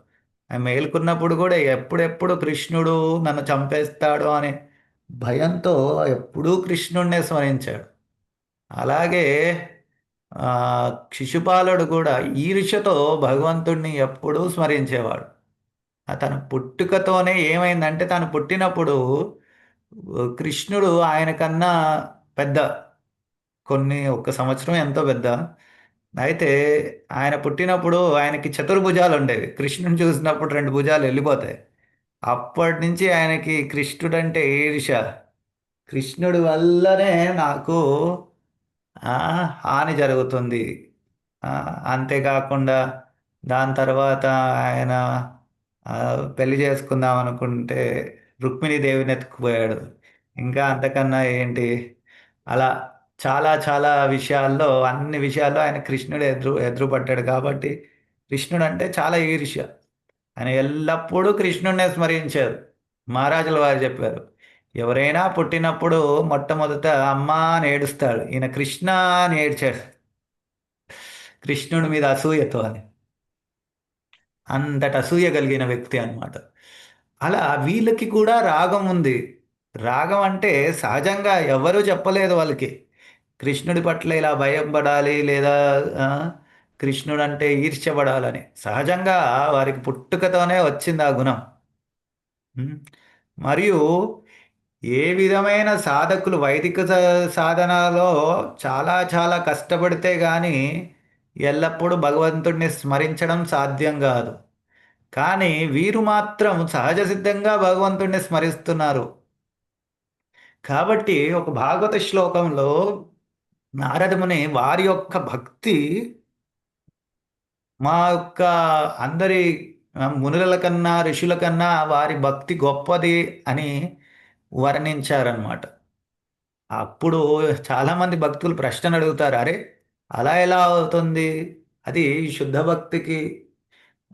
S1: ఆయన మేల్కొన్నప్పుడు కూడా ఎప్పుడెప్పుడు కృష్ణుడు నన్ను చంపేస్తాడు అనే భయంతో ఎప్పుడూ కృష్ణుడినే స్మరించాడు. అలాగే ఆ, శిశుపాలుడు కూడా ఈర్ష్యతో భగవంతుడిని ఎప్పుడూ స్మరించేవాడు. తన పుట్టుకతోనే ఏమైందంటే తను పుట్టినప్పుడు కృష్ణుడు ఆయన కన్నా పెద్ద, ఒక్క సంవత్సరం ఎంతో పెద్ద. అయితే ఆయన పుట్టినప్పుడు ఆయనకి చతుర్భుజాలు ఉండేవి. కృష్ణుని చూసినప్పుడు రెండు భుజాలు వెళ్ళిపోతాయి. అప్పటి నుంచి ఆయనకి కృష్ణుడంటే ఈర్ష్య. కృష్ణుడి వల్లనే నాకు ఆ, హాని జరుగుతుంది. ఆ, అంతేకాకుండా దాని తర్వాత ఆయన ఆ, పెళ్లి చేసుకుందాం అనుకుంటే రుక్మిణీదేవిని ఎత్తుకుపోయాడు. ఇంకా అంతకన్నా ఏంటి, అలా చాలా చాలా విషయాల్లో అన్ని విషయాల్లో ఆయన కృష్ణుడు ఎదురుపడ్డాడు. కాబట్టి కృష్ణుడు అంటే చాలా ఈర్ష్య. ఆయన ఎల్లప్పుడూ కృష్ణుడినే స్మరించారు. మహారాజుల వారు చెప్పారు, ఎవరైనా పుట్టినప్పుడు మొట్టమొదట అమ్మా అని ఏడుస్తాడు. ఈయన కృష్ణ అని ఏడ్చాడు, కృష్ణుడి మీద అసూయతో అని. అంతట అసూయ కలిగిన వ్యక్తి అన్నమాట. అలా వీళ్ళకి కూడా రాగం ఉంది. రాగం అంటే సహజంగా ఎవరూ చెప్పలేదు వాళ్ళకి కృష్ణుడి పట్ల ఇలా భయపడాలి లేదా ఆ, కృష్ణుడు అంటే ఈర్ష్యపడాలని. సహజంగా వారికి పుట్టుకతోనే వచ్చింది ఆ గుణం. ఉం. మరియు ఏ విధమైన సాధకులు వైదిక సాధనలో చాలా చాలా కష్టపడితే కానీ ఎల్లప్పుడూ భగవంతుడిని స్మరించడం సాధ్యం కాదు. కానీ వీరు మాత్రం సహజ సిద్ధంగా భగవంతుడిని స్మరిస్తున్నారు. కాబట్టి ఒక భాగవత శ్లోకంలో నారదముని వారి యొక్క భక్తి మా యొక్క అందరి మునుల కన్నా ఋషుల కన్నా వారి భక్తి గొప్పది అని వర్ణించారనమాట. అప్పుడు చాలామంది భక్తులు ప్రశ్నలు అడుగుతారు, అరే అలా ఎలా అవుతుంది, అది శుద్ధ భక్తికి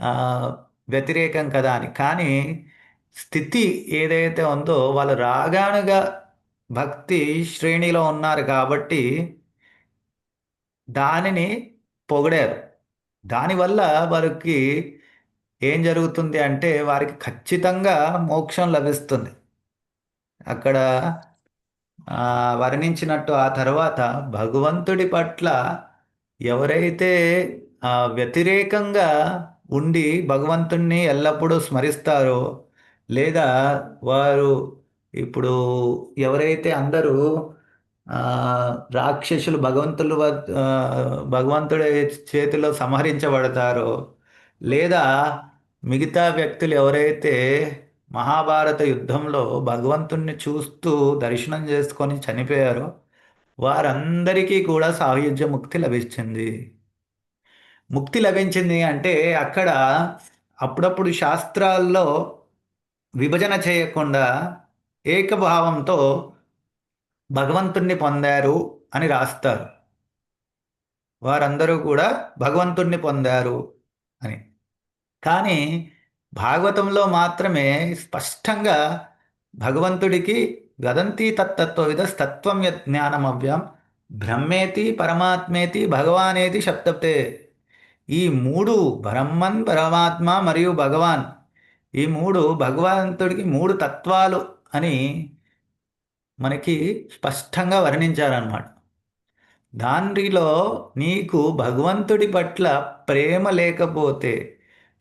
S1: ఆ, వ్యతిరేకం కదా అని. కానీ స్థితి ఏదైతే ఉందో వాళ్ళు రాగానుగా భక్తి శ్రేణిలో ఉన్నారు కాబట్టి దానిని పొగిడారు. దానివల్ల వారికి ఏం జరుగుతుంది అంటే వారికి ఖచ్చితంగా మోక్షం లభిస్తుంది. అక్కడ ఆ, వర్ణించినట్టు ఆ తర్వాత భగవంతుడి పట్ల ఎవరైతే వ్యతిరేకంగా ఉండి భగవంతుణ్ణి ఎల్లప్పుడూ స్మరిస్తారో, లేదా వారు ఇప్పుడు ఎవరైతే అందరూ ఆ, రాక్షసులు భగవంతుడి చేతిలో సంహరించబడతారో, లేదా మిగతా వ్యక్తులు ఎవరైతే మహాభారత యుద్ధంలో భగవంతుణ్ణి చూస్తూ దర్శనం చేసుకొని చనిపోయారో వారందరికీ కూడా సాయుజ్య ముక్తి లభించింది. ముక్తి లభించింది అంటే అక్కడ అప్పుడప్పుడు శాస్త్రాల్లో విభజన చేయకుండా ఏకభావంతో భగవంతుణ్ణి పొందారు అని రాస్తారు. వారందరూ కూడా భగవంతుణ్ణి పొందారు అని. కానీ భాగవతంలో మాత్రమే స్పష్టంగా భగవంతుడికి వదంతి తత్తత్వవిద తత్వం యజ్ఞానమవ్యం బ్రహ్మేతి పరమాత్మేతి భగవానేతి శబ్దతే. ఈ మూడు బ్రహ్మన్, పరమాత్మ మరియు భగవాన్, ఈ మూడు భగవంతుడికి మూడు తత్వాలు అని మనకి స్పష్టంగా వర్ణించారన్నమాట. దానిలో నీకు భగవంతుడి పట్ల ప్రేమ లేకపోతే,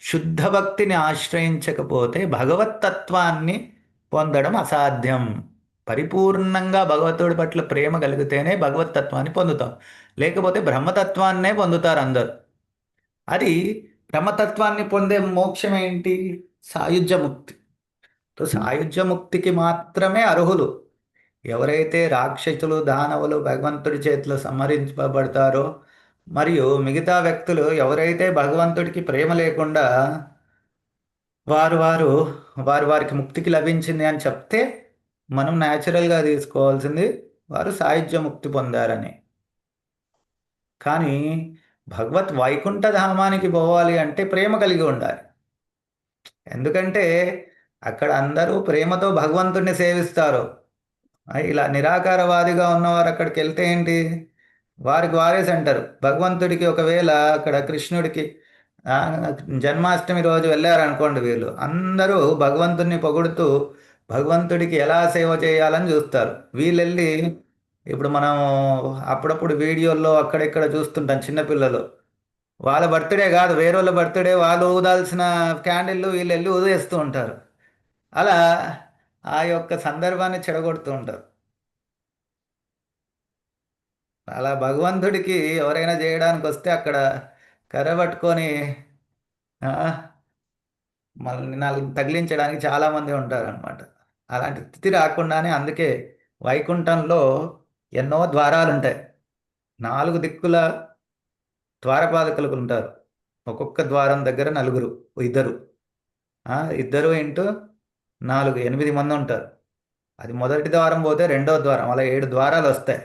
S1: శుద్ధ భక్తిని ఆశ్రయించకపోతే భగవత్తత్వాన్ని పొందడం అసాధ్యం. పరిపూర్ణంగా భగవంతుడి పట్ల ప్రేమ కలిగితేనే భగవత్తత్వాన్ని పొందుతాం, లేకపోతే బ్రహ్మతత్వాన్నే పొందుతారు అందరు. అది బ్రహ్మతత్వాన్ని పొందే మోక్షం ఏంటి? సాయుజ్య ముక్తి. సాయుజ్య ముక్తికి మాత్రమే అర్హులు ఎవరైతే రాక్షసులు, దానవులు భగవంతుడి చేతిలో సంహరించబడతారో, మరియు మిగతా వ్యక్తులు ఎవరైతే భగవంతుడికి ప్రేమ లేకుండా వారు వారు వారు వారికి ముక్తికి లభించింది అని చెప్తే మనం న్యాచురల్గా తీసుకోవాల్సింది వారు సాయుజ్య ముక్తి పొందారని. కానీ భగవత్ వైకుంఠ ధామానికి పోవాలి అంటే ప్రేమ కలిగి ఉండాలి. ఎందుకంటే అక్కడ అందరూ ప్రేమతో భగవంతుడిని సేవిస్తారు. ఇలా నిరాకారవాదిగా ఉన్నవారు అక్కడికి వెళ్తే ఏంటి, వారికి వారే సెంటర్. భగవంతుడికి ఒకవేళ అక్కడ కృష్ణుడికి ఆ, జన్మాష్టమి రోజు వెళ్ళారనుకోండి, వీళ్ళు అందరూ భగవంతుడిని పొగుడుతూ భగవంతుడికి ఎలా సేవ చేయాలని చూస్తారు. వీళ్ళు వెళ్ళి ఇప్పుడు మనం అప్పుడప్పుడు వీడియోల్లో అక్కడెక్కడ చూస్తుంటాం, చిన్నపిల్లలు వాళ్ళ బర్త్డే కాదు వేరే వాళ్ళ బర్త్డే వాళ్ళు ఊదాల్సిన క్యాండిల్లు వీళ్ళు వెళ్ళి ఊదేస్తూ ఉంటారు. అలా ఆ యొక్క సందర్భాన్ని చెడగొడుతూ ఉంటారు. అలా భగవంతుడికి ఎవరైనా చేయడానికి వస్తే అక్కడ కర్ర పట్టుకొని ఆ, మనల్ని నాలుగు తగిలించడానికి చాలామంది ఉంటారనమాట. అలాంటి స్థితి రాకుండానే అందుకే వైకుంఠంలో ఎన్నో ద్వారాలు ఉంటాయి. 4 దిక్కుల ద్వారపాలకులు ఉంటారు. ఒక్కొక్క ద్వారం దగ్గర నలుగురు, ఇద్దరు, ఇద్దరు ఇంటూ 4 8 మంది ఉంటారు. అది మొదటి ద్వారం పోతే రెండో ద్వారం, అలా 7 ద్వారాలు వస్తాయి.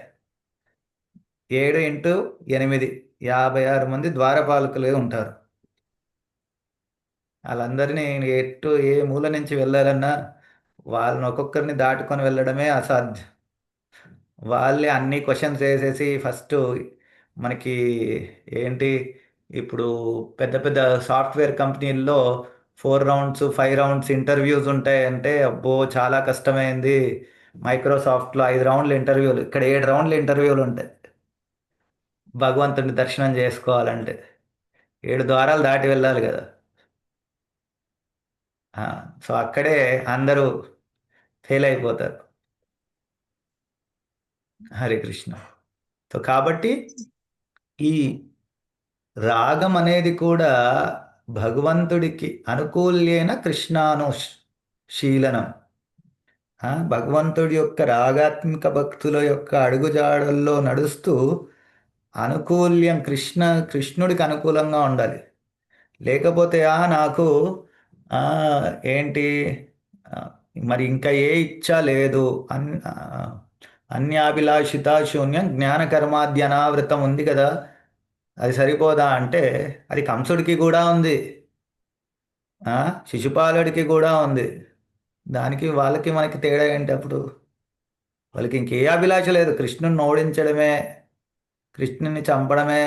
S1: 7 ఇంటూ 8 56 మంది ద్వారపాలకులు ఉంటారు. వాళ్ళందరినీ ఎటు ఏ మూల నుంచి వెళ్ళాలన్నా వాళ్ళని ఒక్కొక్కరిని దాటుకొని వెళ్ళడమే అసాధ్యం. వాళ్ళే అన్ని క్వశ్చన్స్ వేసేసి ఫస్ట్ మనకి ఏంటి, ఇప్పుడు పెద్ద పెద్ద సాఫ్ట్వేర్ కంపెనీల్లో 4 రౌండ్స్ 5 రౌండ్స్ ఇంటర్వ్యూస్ ఉంటాయి. అంటే అబ్బో చాలా కష్టమైంది. మైక్రోసాఫ్ట్లో 5 రౌండ్లు ఇంటర్వ్యూలు, ఇక్కడ 7 రౌండ్లు ఇంటర్వ్యూలు ఉంటాయి. భగవంతుని దర్శనం చేసుకోవాలంటే 7 ద్వారాలు దాటి వెళ్ళాలి కదా. సో అక్కడే అందరూ ఫెయిల్ అయిపోతారు. హరే కృష్ణ. సో కాబట్టి ఈ రాగం అనేది కూడా భగవంతుడికి అనుకూల్యైన కృష్ణానుశీలనం. భగవంతుడి యొక్క రాగాత్మిక భక్తుల యొక్క అడుగుజాడల్లో నడుస్తూ అనుకూల్యం కృష్ణుడికి అనుకూలంగా ఉండాలి. లేకపోతే నాకు ఆ, ఏంటి ఆ, మరి ఇంకా ఏ ఇచ్చ లేదు, అన్యాభిలాషిత శూన్యం జ్ఞానకర్మాద్యనావృతం ఉంది కదా, అది సరిపోదా అంటే అది కంసుడికి కూడా ఉంది, శిశుపాలుడికి కూడా ఉంది. దానికి వాళ్ళకి మనకి తేడా ఏంటి? అప్పుడు వాళ్ళకి ఇంకే అభిలాష లేదు, కృష్ణుని ఓడించడమే కృష్ణుని చంపడమే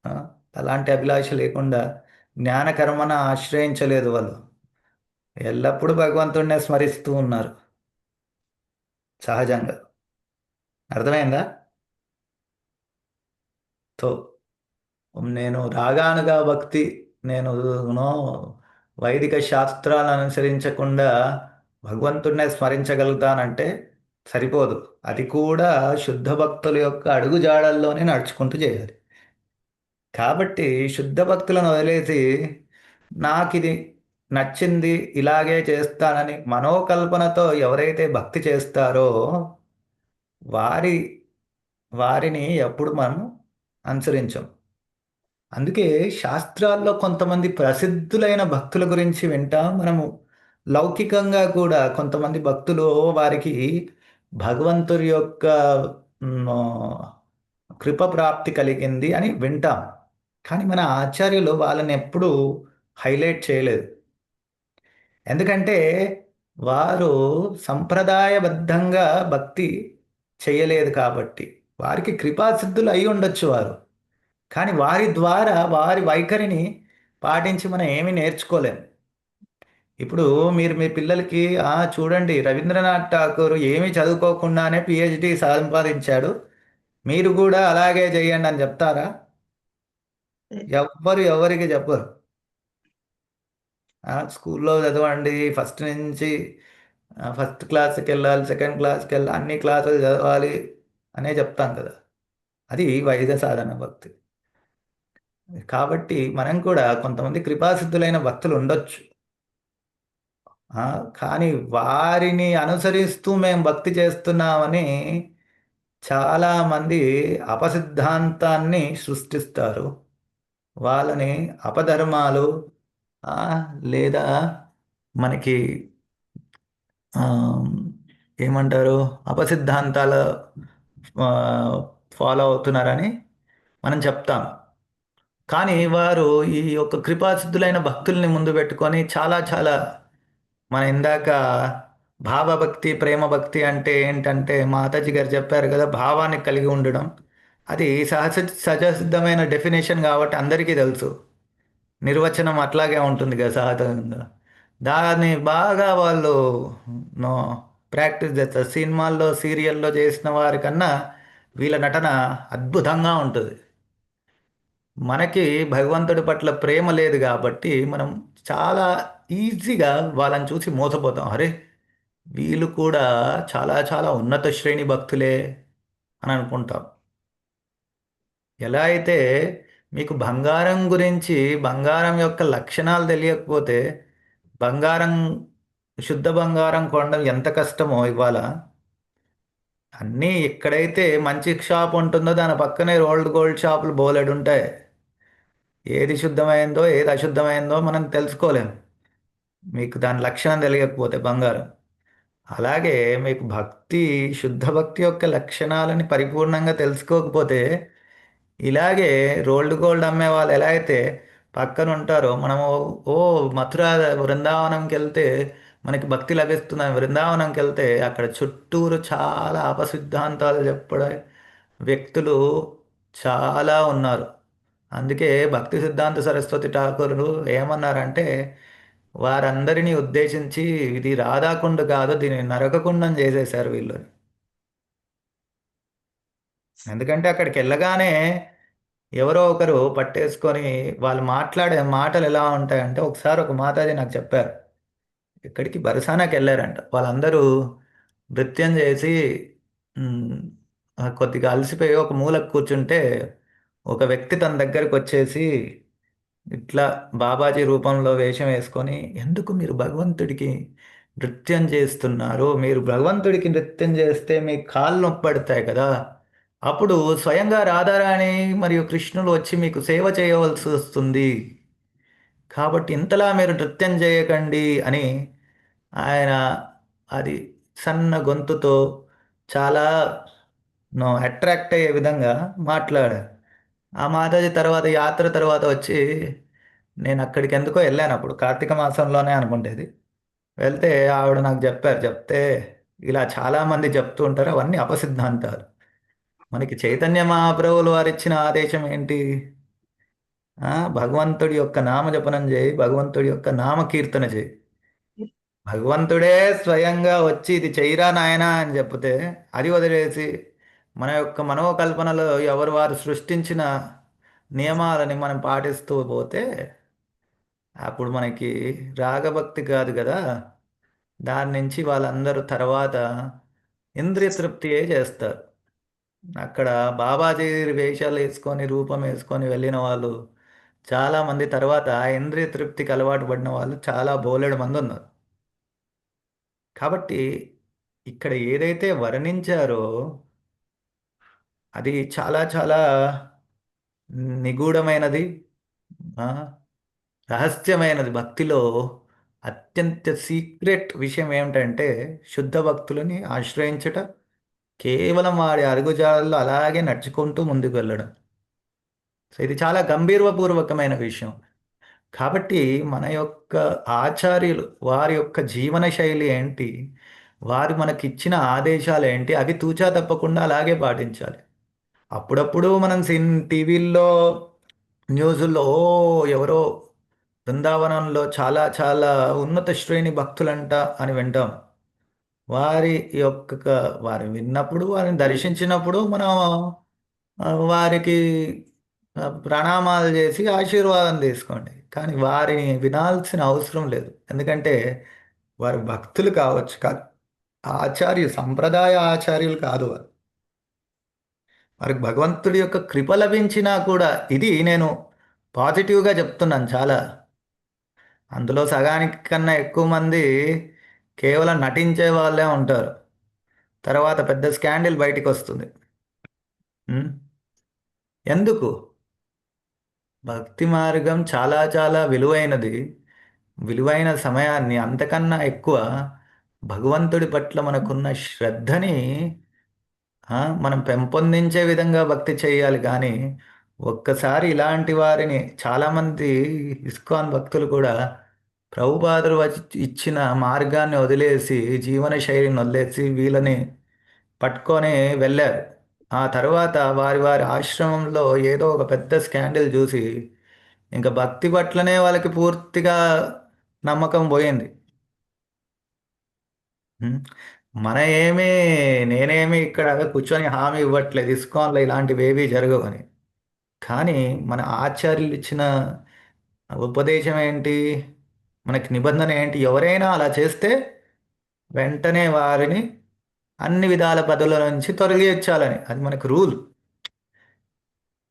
S1: ఆ, అలాంటి అభిలాష లేకుండా జ్ఞానకర్మను ఆశ్రయించలేదు వాళ్ళు. ఎల్లప్పుడూ భగవంతుడినే స్మరిస్తూ ఉన్నారు సహజంగా. అర్థమైందా? తో నేను రాగానుగా భక్తి, నేను నో వైదిక శాస్త్రాలను అనుసరించకుండా భగవంతుడినే స్మరించగలుగుతానంటే సరిపోదు. అది కూడా శుద్ధ భక్తుల యొక్క అడుగుజాడల్లోనే నడుచుకుంటూ చేయాలి. కాబట్టి శుద్ధ భక్తులను వదిలేసి నాకు ఇది నచ్చింది ఇలాగే చేస్తానని మనోకల్పనతో ఎవరైతే భక్తి చేస్తారో వారి వారిని ఎప్పుడు మనం అనుసరించం. అందుకే శాస్త్రాల్లో కొంతమంది ప్రసిద్ధులైన భక్తుల గురించి వింటాం మనము. లౌకికంగా కూడా కొంతమంది భక్తులు వారికి భగవంతుడి యొక్క మ్, కృప ప్రాప్తి కలిగింది అని వింటాం. కానీ మన ఆచార్యులు వాళ్ళని ఎప్పుడూ హైలైట్ చేయలేదు. ఎందుకంటే వారు సంప్రదాయబద్ధంగా భక్తి చేయలేదు కాబట్టి. వారికి కృపాసిద్ధులు అయి ఉండొచ్చు వారు, కానీ వారి ద్వారా వారి వైఖరిని పాటించి మనం ఏమీ నేర్చుకోలేం. ఇప్పుడు మీరు మీ పిల్లలకి చూడండి, రవీంద్రనాథ్ ఠాగూర్ ఏమీ చదువుకోకుండానే పిహెచ్డి సంపాదించాడు, మీరు కూడా అలాగే చేయండి అని చెప్తారా? ఎవ్వరు ఎవరికి చెప్పరు. స్కూల్లో చదవండి, ఫస్ట్ నుంచి ఫస్ట్ క్లాస్కి వెళ్ళాలి, సెకండ్ క్లాస్కి వెళ్ళాలి, అన్ని క్లాసులు చదవాలి అనే చెప్తాం కదా. అది వైద్య సాధన భక్తి. కాబట్టి మనం కూడా కొంతమంది కృపాసిద్ధులైన భక్తులు ఉండొచ్చు. ఆ, కానీ వారిని అనుసరిస్తూ మేము భక్తి చేస్తున్నామని చాలామంది అపసిద్ధాంతాన్ని సృష్టిస్తారు. వాళ్ళని అపధర్మాలు ఆ, లేదా మనకి ఆ, ఏమంటారు, అపసిద్ధాంతాల ఫాలో అవుతున్నారని మనం చెప్తాం. కానీ వారు ఈ యొక్క కృపాసిద్ధులైన భక్తుల్ని ముందు పెట్టుకొని చాలా చాలా మన ఇందాక భావభక్తి ప్రేమ భక్తి అంటే ఏంటంటే మాతాజీ గారు చెప్పారు కదా, భావాన్ని కలిగి ఉండడం. అది సహజసిద్ధమైన డెఫినేషన్ కాబట్టి అందరికీ తెలుసు. నిర్వచనం అట్లాగే ఉంటుంది కదా సహజంగా. దాన్ని బాగా వాళ్ళు నో ప్రాక్టీస్ చేస్తారు. సినిమాల్లో సీరియల్లో చేసిన వారికన్నా వీళ్ళ నటన అద్భుతంగా ఉంటుంది. మనకి భగవంతుడి పట్ల ప్రేమ లేదు కాబట్టి మనం చాలా ఈజీగా వాళ్ళని చూసి మోసపోతాం. అరే, వీళ్ళు కూడా చాలా చాలా ఉన్నత శ్రేణి భక్తులే అని అనుకుంటాం. ఎలా అయితే మీకు బంగారం గురించి, బంగారం యొక్క లక్షణాలు తెలియకపోతే బంగారం, శుద్ధ బంగారం కొనడం ఎంత కష్టమో ఇవాళ. అన్నీ ఎక్కడైతే మంచి షాప్ ఉంటుందో దాని పక్కనే రోల్డ్ గోల్డ్ షాపులు బోలెడు ఉంటాయి. ఏది శుద్ధమైందో ఏది అశుద్ధమైందో మనం తెలుసుకోలేం మీకు దాని లక్షణం తెలియకపోతే బంగారం. అలాగే మీకు భక్తి, శుద్ధ భక్తి యొక్క లక్షణాలని పరిపూర్ణంగా తెలుసుకోకపోతే ఇలాగే రోల్డ్ గోల్డ్ అమ్మే వాళ్ళు ఎలా అయితే పక్కన ఉంటారో, మనము ఓ మథుర బృందావనంకి వెళ్తే మనకి భక్తి లభిస్తుందని బృందావనంకి వెళ్తే అక్కడ చుట్టూరు చాలా అపసిద్ధాంతాలు చెప్పడే వ్యక్తులు చాలా ఉన్నారు. అందుకే భక్తి సిద్ధాంత సరస్వతి ఠాకూరు ఏమన్నారంటే, వారందరినీ ఉద్దేశించి ఇది రాధాకుండ కాదు, దీన్ని నరకకుండం చేసేశారు వీళ్ళు. ఎందుకంటే అక్కడికి వెళ్ళగానే ఎవరో ఒకరు పట్టేసుకొని వాళ్ళు మాట్లాడే మాటలు ఎలా ఉంటాయంటే, ఒకసారి ఒక మాతాజీ నాకు చెప్పారు, ఇక్కడికి బరసానాకి వెళ్ళారంట. వాళ్ళందరూ నృత్యం చేసి మ్, కొద్దిగా అలసిపోయి ఒక మూలకు కూర్చుంటే ఒక వ్యక్తి తన దగ్గరికి వచ్చేసి ఇట్లా బాబాజీ రూపంలో వేషం వేసుకొని, ఎందుకు మీరు భగవంతుడికి నృత్యం చేస్తున్నారు? మీరు భగవంతుడికి నృత్యం చేస్తే మీ కాళ్ళు నొప్పి పడతాయి కదా, అప్పుడు స్వయంగా రాధారాణి మరియు కృష్ణులు వచ్చి మీకు సేవ చేయవలసి వస్తుంది. కాబట్టి ఇంతలా మీరు నృత్యం చేయకండి అని ఆయన అది సన్న గొంతుతో చాలా అట్రాక్ట్ అయ్యే విధంగా మాట్లాడారు. ఆ మాతాజీ తర్వాత యాత్ర తర్వాత వచ్చి నేను అక్కడికి ఎందుకో వెళ్ళాను, అప్పుడు కార్తీక మాసంలోనే అనుకుంటేది. వెళ్తే ఆవిడ నాకు చెప్పారు, చెప్తే ఇలా చాలామంది చెప్తూ ఉంటారు అవన్నీ అపసిద్ధాంతాలు. మనకి చైతన్య మహాప్రభులు వారు ఇచ్చిన ఆదేశం ఏంటి? భగవంతుడి యొక్క నామ జపనం చేయి, భగవంతుడి యొక్క నామ కీర్తన చేయి. భగవంతుడే స్వయంగా వచ్చి ఇది చెయ్యరా నాయనా అని చెప్తే అది వదిలేసి మన యొక్క మనోకల్పనలో ఎవరు వారు సృష్టించిన నియమాలని మనం పాటిస్తూ పోతే అప్పుడు మనకి రాగభక్తి కాదు కదా. దాని నుంచి వాళ్ళందరూ తర్వాత ఇంద్రియ తృప్తియే చేస్తారు. అక్కడ బాబాజీ వేషాలు వేసుకొని రూపం వేసుకొని వెళ్ళిన వాళ్ళు చాలామంది తర్వాత ఇంద్రియ తృప్తికి అలవాటు పడిన వాళ్ళు చాలా బోలెడు మంది ఉన్నారు. కాబట్టి ఇక్కడ ఏదైతే వర్ణించారో అది చాలా చాలా నిగూఢమైనది, ఆ, రహస్యమైనది. భక్తిలో అత్యంత సీక్రెట్ విషయం ఏమిటంటే శుద్ధ భక్తులని ఆశ్రయించట, కేవలం వాడి అడుగుజాడల్లో అలాగే నడుచుకుంటూ ముందుకు వెళ్ళడం. సో ఇది చాలా గంభీరపూర్వకమైన విషయం. కాబట్టి మన యొక్క ఆచార్యులు వారి యొక్క జీవన శైలి ఏంటి, వారు మనకిచ్చిన ఆదేశాలు ఏంటి, అవి తూచా తప్పకుండా అలాగే పాటించాలి. అప్పుడప్పుడు మనం టీవీల్లో న్యూస్లో ఎవరో బృందావనంలో చాలా చాలా ఉన్నత శ్రేణి భక్తులంట అని వింటాం. వారి యొక్క వారు విన్నప్పుడు వారిని దర్శించినప్పుడు మనం వారికి ప్రణామాలు చేసి ఆశీర్వాదం తీసుకోండి. కానీ వారిని వినాల్సిన అవసరం లేదు. ఎందుకంటే వారు భక్తులు కావచ్చు, సంప్రదాయ ఆచార్యులు కాదు వారు. వారికి భగవంతుడి యొక్క కృప లభించినా కూడా ఇది నేను పాజిటివ్గా చెప్తున్నాను చాలా. అందులో సగానికి కన్నా ఎక్కువ మంది కేవలం నటించే వాళ్ళే ఉంటారు. తర్వాత పెద్ద స్కాండిల్ బయటికి వస్తుంది. ఎందుకు? భక్తి మార్గం చాలా చాలా విలువైనది. విలువైన సమయాన్ని అంతకన్నా ఎక్కువ భగవంతుడి పట్ల మనకున్న శ్రద్ధని మనం పెంపొందించే విధంగా భక్తి చేయాలి. కానీ ఒక్కసారి ఇలాంటి వారిని చాలామంది ఇస్కాన్ భక్తులు కూడా ప్రభుపాదులు ఇచ్చిన మార్గాన్ని వదిలేసి జీవన శైలిని వదిలేసి వీళ్ళని పట్టుకొని వెళ్ళారు. ఆ తర్వాత వారి వారి ఆశ్రమంలో ఏదో ఒక పెద్ద స్కాండిల్ చూసి ఇంకా భక్తి పట్లనే వాళ్ళకి పూర్తిగా నమ్మకం పోయింది. ఉం? మన ఏమీ నేనేమి ఇక్కడ కూర్చొని హామీ ఇవ్వట్లేదు ఇస్కాన్లో ఇలాంటివి ఏవీ జరగవని. కానీ మన ఆచార్యులు ఇచ్చిన ఉపదేశం ఏంటి, మనకి నిబంధన ఏంటి? ఎవరైనా అలా చేస్తే వెంటనే వారిని అన్ని విధాల పదవుల నుంచి తొలగించాలని, అది మనకు రూల్.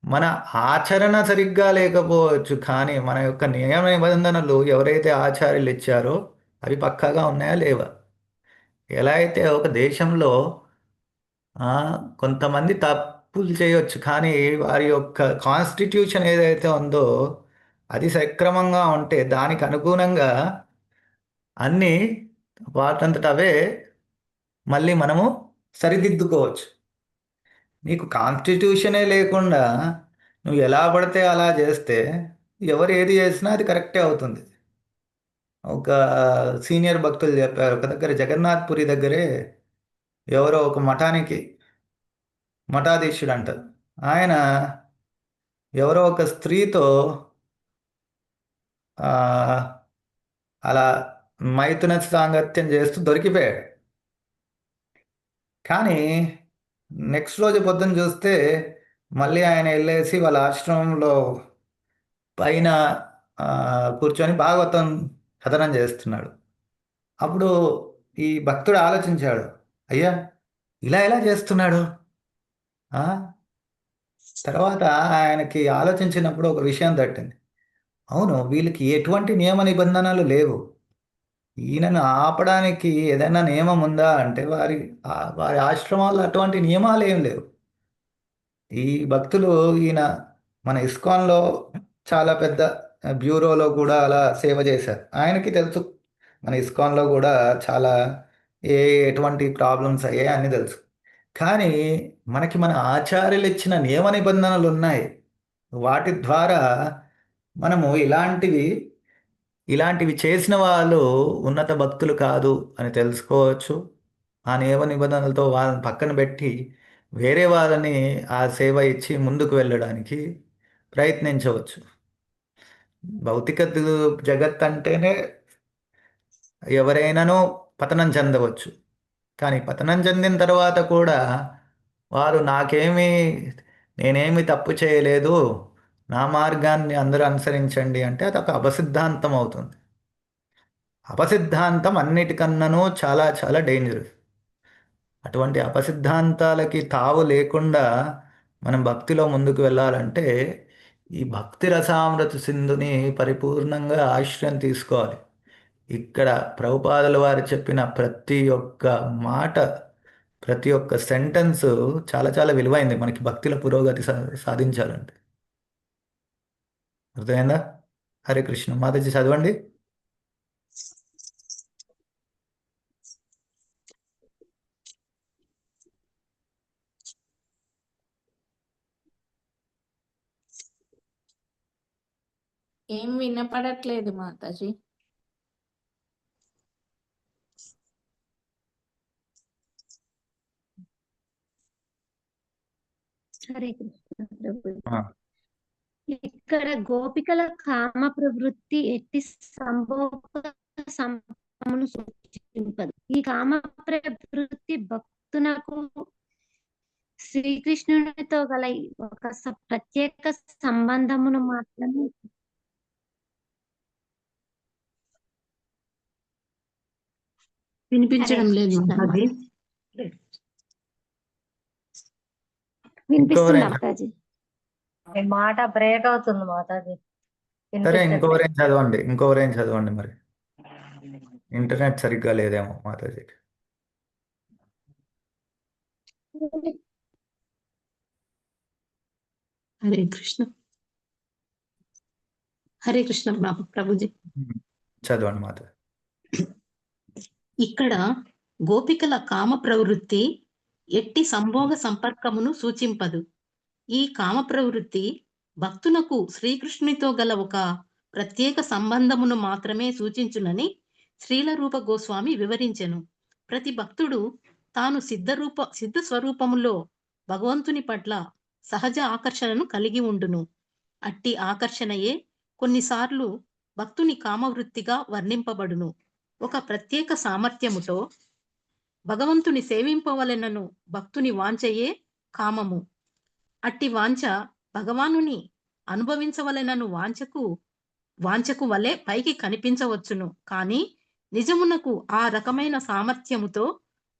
S1: మన ఆచరణ సరిగ్గా లేకపోవచ్చు, కానీ మన యొక్క నియమ నిబంధనలు ఎవరైతే ఆచార్యులు ఇచ్చారో అవి పక్కాగా ఉన్నాయా లేవా? ఎలా అయితే ఒక దేశంలో కొంతమంది తప్పులు చేయొచ్చు, కానీ వారి యొక్క కాన్స్టిట్యూషన్ ఏదైతే ఉందో అది సక్రమంగా ఉంటే దానికి అనుగుణంగా అన్నీ వాటంతట అవే మళ్ళీ మనము సరిదిద్దుకోవచ్చు. నీకు కాన్స్టిట్యూషనే లేకుండా నువ్వు ఎలా పడితే అలా చేస్తే ఎవరు ఏది చేసినా అది కరెక్టే అవుతుంది. ఒక సీనియర్ భక్తులు చెప్పారు, ఒక దగ్గర జగన్నాథ్పురి దగ్గరే ఎవరో ఒక మఠాధీశుడు అంటారు, ఆయన ఎవరో ఒక స్త్రీతో అలా మైథున సాంగత్యం చేస్తూ దొరికిపోయాడు. కానీ నెక్స్ట్ రోజు పొద్దున్న చూస్తే మళ్ళీ ఆయన వెళ్ళేసి వాళ్ళ ఆశ్రమంలో పైన కూర్చొని భాగవతం కథనం చేస్తున్నాడు. అప్పుడు ఈ భక్తుడు ఆలోచించాడు, అయ్యా ఇలా ఎలా చేస్తున్నాడు? తర్వాత ఆయనకి ఆలోచించినప్పుడు ఒక విషయం తట్టింది. అవును, వీళ్ళకి ఎటువంటి నియమ నిబంధనలు లేవు. ఈయనను ఆపడానికి ఏదైనా నియమం ఉందా అంటే వారి ఆశ్రమాల్లో అటువంటి నియమాలు ఏం లేవు. ఈ భక్తులు ఈయన మన ఇస్కాన్లో చాలా పెద్ద బ్యూరోలో కూడా అలా సేవ చేశారు. ఆయనకి తెలుసు మన ఇస్కాన్లో కూడా చాలా ఎటువంటి ప్రాబ్లమ్స్ అయ్యాయి అని తెలుసు. కానీ మనకి మన ఆచార్యులు ఇచ్చిన నియమ నిబంధనలు ఉన్నాయి. వాటి ద్వారా మనము ఇలాంటివి చేసిన వాళ్ళు ఉన్నత భక్తులు కాదు అని తెలుసుకోవచ్చు. ఆ నియమ నిబంధనలతో వాళ్ళని పక్కన పెట్టి వేరే వాళ్ళని ఆ సేవ ఇచ్చి ముందుకు వెళ్ళడానికి ప్రయత్నించవచ్చు. భౌతిక జగత్ అంటేనే ఎవరైనానూ పతనం చెందవచ్చు. కానీ పతనం చెందిన తర్వాత కూడా వారు నేనేమి తప్పు చేయలేదు, నా మార్గాన్ని అందరూ అనుసరించండి అంటే అదొక అపసిద్ధాంతం అవుతుంది. అపసిద్ధాంతం అన్నిటికన్నానూ చాలా చాలా డేంజరస్. అటువంటి అపసిద్ధాంతాలకి తావు లేకుండా మనం భక్తిలో ముందుకు వెళ్ళాలంటే ఈ భక్తి రసామృత సింధుని పరిపూర్ణంగా ఆశ్రయం తీసుకోవాలి. ఇక్కడ ప్రభుపాదుల వారు చెప్పిన ప్రతి ఒక్క మాట, ప్రతి ఒక్క సెంటెన్స్ చాలా చాలా విలువైంది మనకి భక్తిలో పురోగతి సాధించాలంటే. అర్థమైందా? హరే కృష్ణ. మాతాజీ చదవండి.
S5: ఏం వినపడట్లేదు మాతాజీ.
S7: హరే కృష్ణ ప్రభుజీ.
S1: ఆ,
S7: ఇక్కడ గోపికల కామ ప్రవృత్తి ఎట్టి సంభోగ సంపమును సూచింపదు. ఈ కామ ప్రవృత్తి భక్తునకు శ్రీకృష్ణునితో గల ఒక ప్రత్యేక సంబంధమును మాత్రమే
S6: వినిపించడం లేదు
S7: కృష్ణ.
S6: మాతాజీ.
S7: వినిపిస్తుందా
S1: ఇంకోవరేం
S7: మాతాజీ?
S8: ఈ మాట బ్రేక్ అవుతుంది మాతాజీ,
S1: సరే,
S8: వినిపించట్లేదు.
S1: ఇంకోవరేం చదవండి మరి. ఇంటర్నెట్ సరిగ్గా లేదేమో మాతాజీకి.
S6: హరే కృష్ణ. హరే కృష్ణ ప్రభుజీ.
S1: చదవండి మాత.
S6: ఇక్కడ గోపికల కామ ప్రవృత్తి ఎట్టి సంభోగ సంపర్కమును సూచింపదు. ఈ కామ ప్రవృత్తి భక్తునకు శ్రీకృష్ణునితో గల ఒక ప్రత్యేక సంబంధమును మాత్రమే సూచించునని శ్రీల రూప గోస్వామి వివరించెను. ప్రతి భక్తుడు తాను సిద్ధ స్వరూపములో భగవంతుని పట్ల సహజ ఆకర్షణను కలిగి ఉండును. అట్టి ఆకర్షణయే కొన్నిసార్లు భక్తుని కామవృత్తిగా వర్ణింపబడును. ఒక ప్రత్యేక సామర్థ్యముతో భగవంతుని సేవింపవలెనను భక్తుని వాంఛయే కామము. అట్టి వాంఛ భగవానుని అనుభవించవలెనను వాంఛకు వలె పైకి కనిపించవచ్చును. కానీ నిజమునకు ఆ రకమైన సామర్థ్యముతో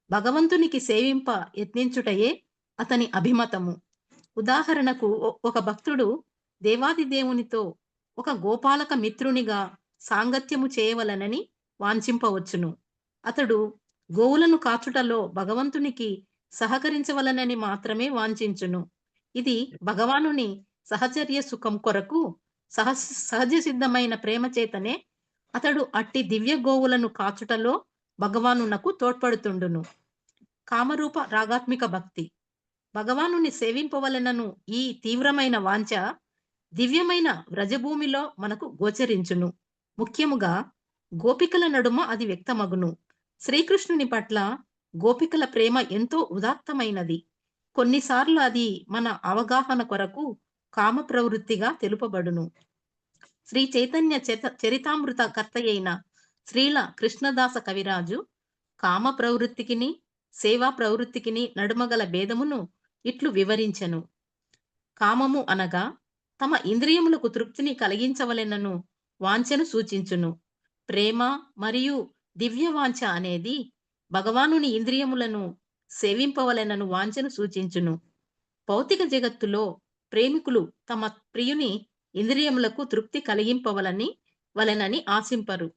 S6: భగవంతునికి సేవింప యత్నించుటయే అతని అభిమతము. ఉదాహరణకు ఒక భక్తుడు దేవాది దేవునితో ఒక గోపాలక మిత్రునిగా సాంగత్యము చేయవలనని వాంఛింపవచ్చును. అతడు గోవులను కాచుటలో భగవంతునికి సహకరించవలనని మాత్రమే వాంఛించును. ఇది భగవానుని సహచర్య సుఖం కొరకు సహజ సిద్ధమైన ప్రేమ చేతనే అతడు అట్టి దివ్య గోవులను కాచుటలో భగవానునకు తోడ్పడుతుండును. కామరూప రాగాత్మిక భక్తి. భగవానుని సేవింపవలనను ఈ తీవ్రమైన వాంఛ దివ్యమైన వ్రజభూమిలో మనకు గోచరించును. ముఖ్యముగా గోపికల నడుమ అది వ్యక్తమగును. శ్రీకృష్ణుని పట్ల గోపికల ప్రేమ ఎంతో ఉదాత్తమైనది. కొన్నిసార్లు అది మన అవగాహన కొరకు కామ ప్రవృత్తిగా తెలుపబడును. శ్రీ చైతన్య చరితామృత కర్తయైన శ్రీల కృష్ణదాస కవిరాజు కామ ప్రవృత్తికిని సేవా ప్రవృత్తికిని నడుమగల భేదమును ఇట్లు వివరించెను. కామము అనగా తమ ఇంద్రియములకు తృప్తిని కలిగించవలెనను వాంఛను సూచించును. ప్రేమ మరియు దివ్య వాంఛ అనేది భగవానుని ఇంద్రియములను సేవింపవలెనను వాంఛను సూచించును. భౌతిక జగత్తులో ప్రేమికులు తమ ప్రియుని ఇంద్రియములకు తృప్తి కలిగింపవలనని ఆశింపరు.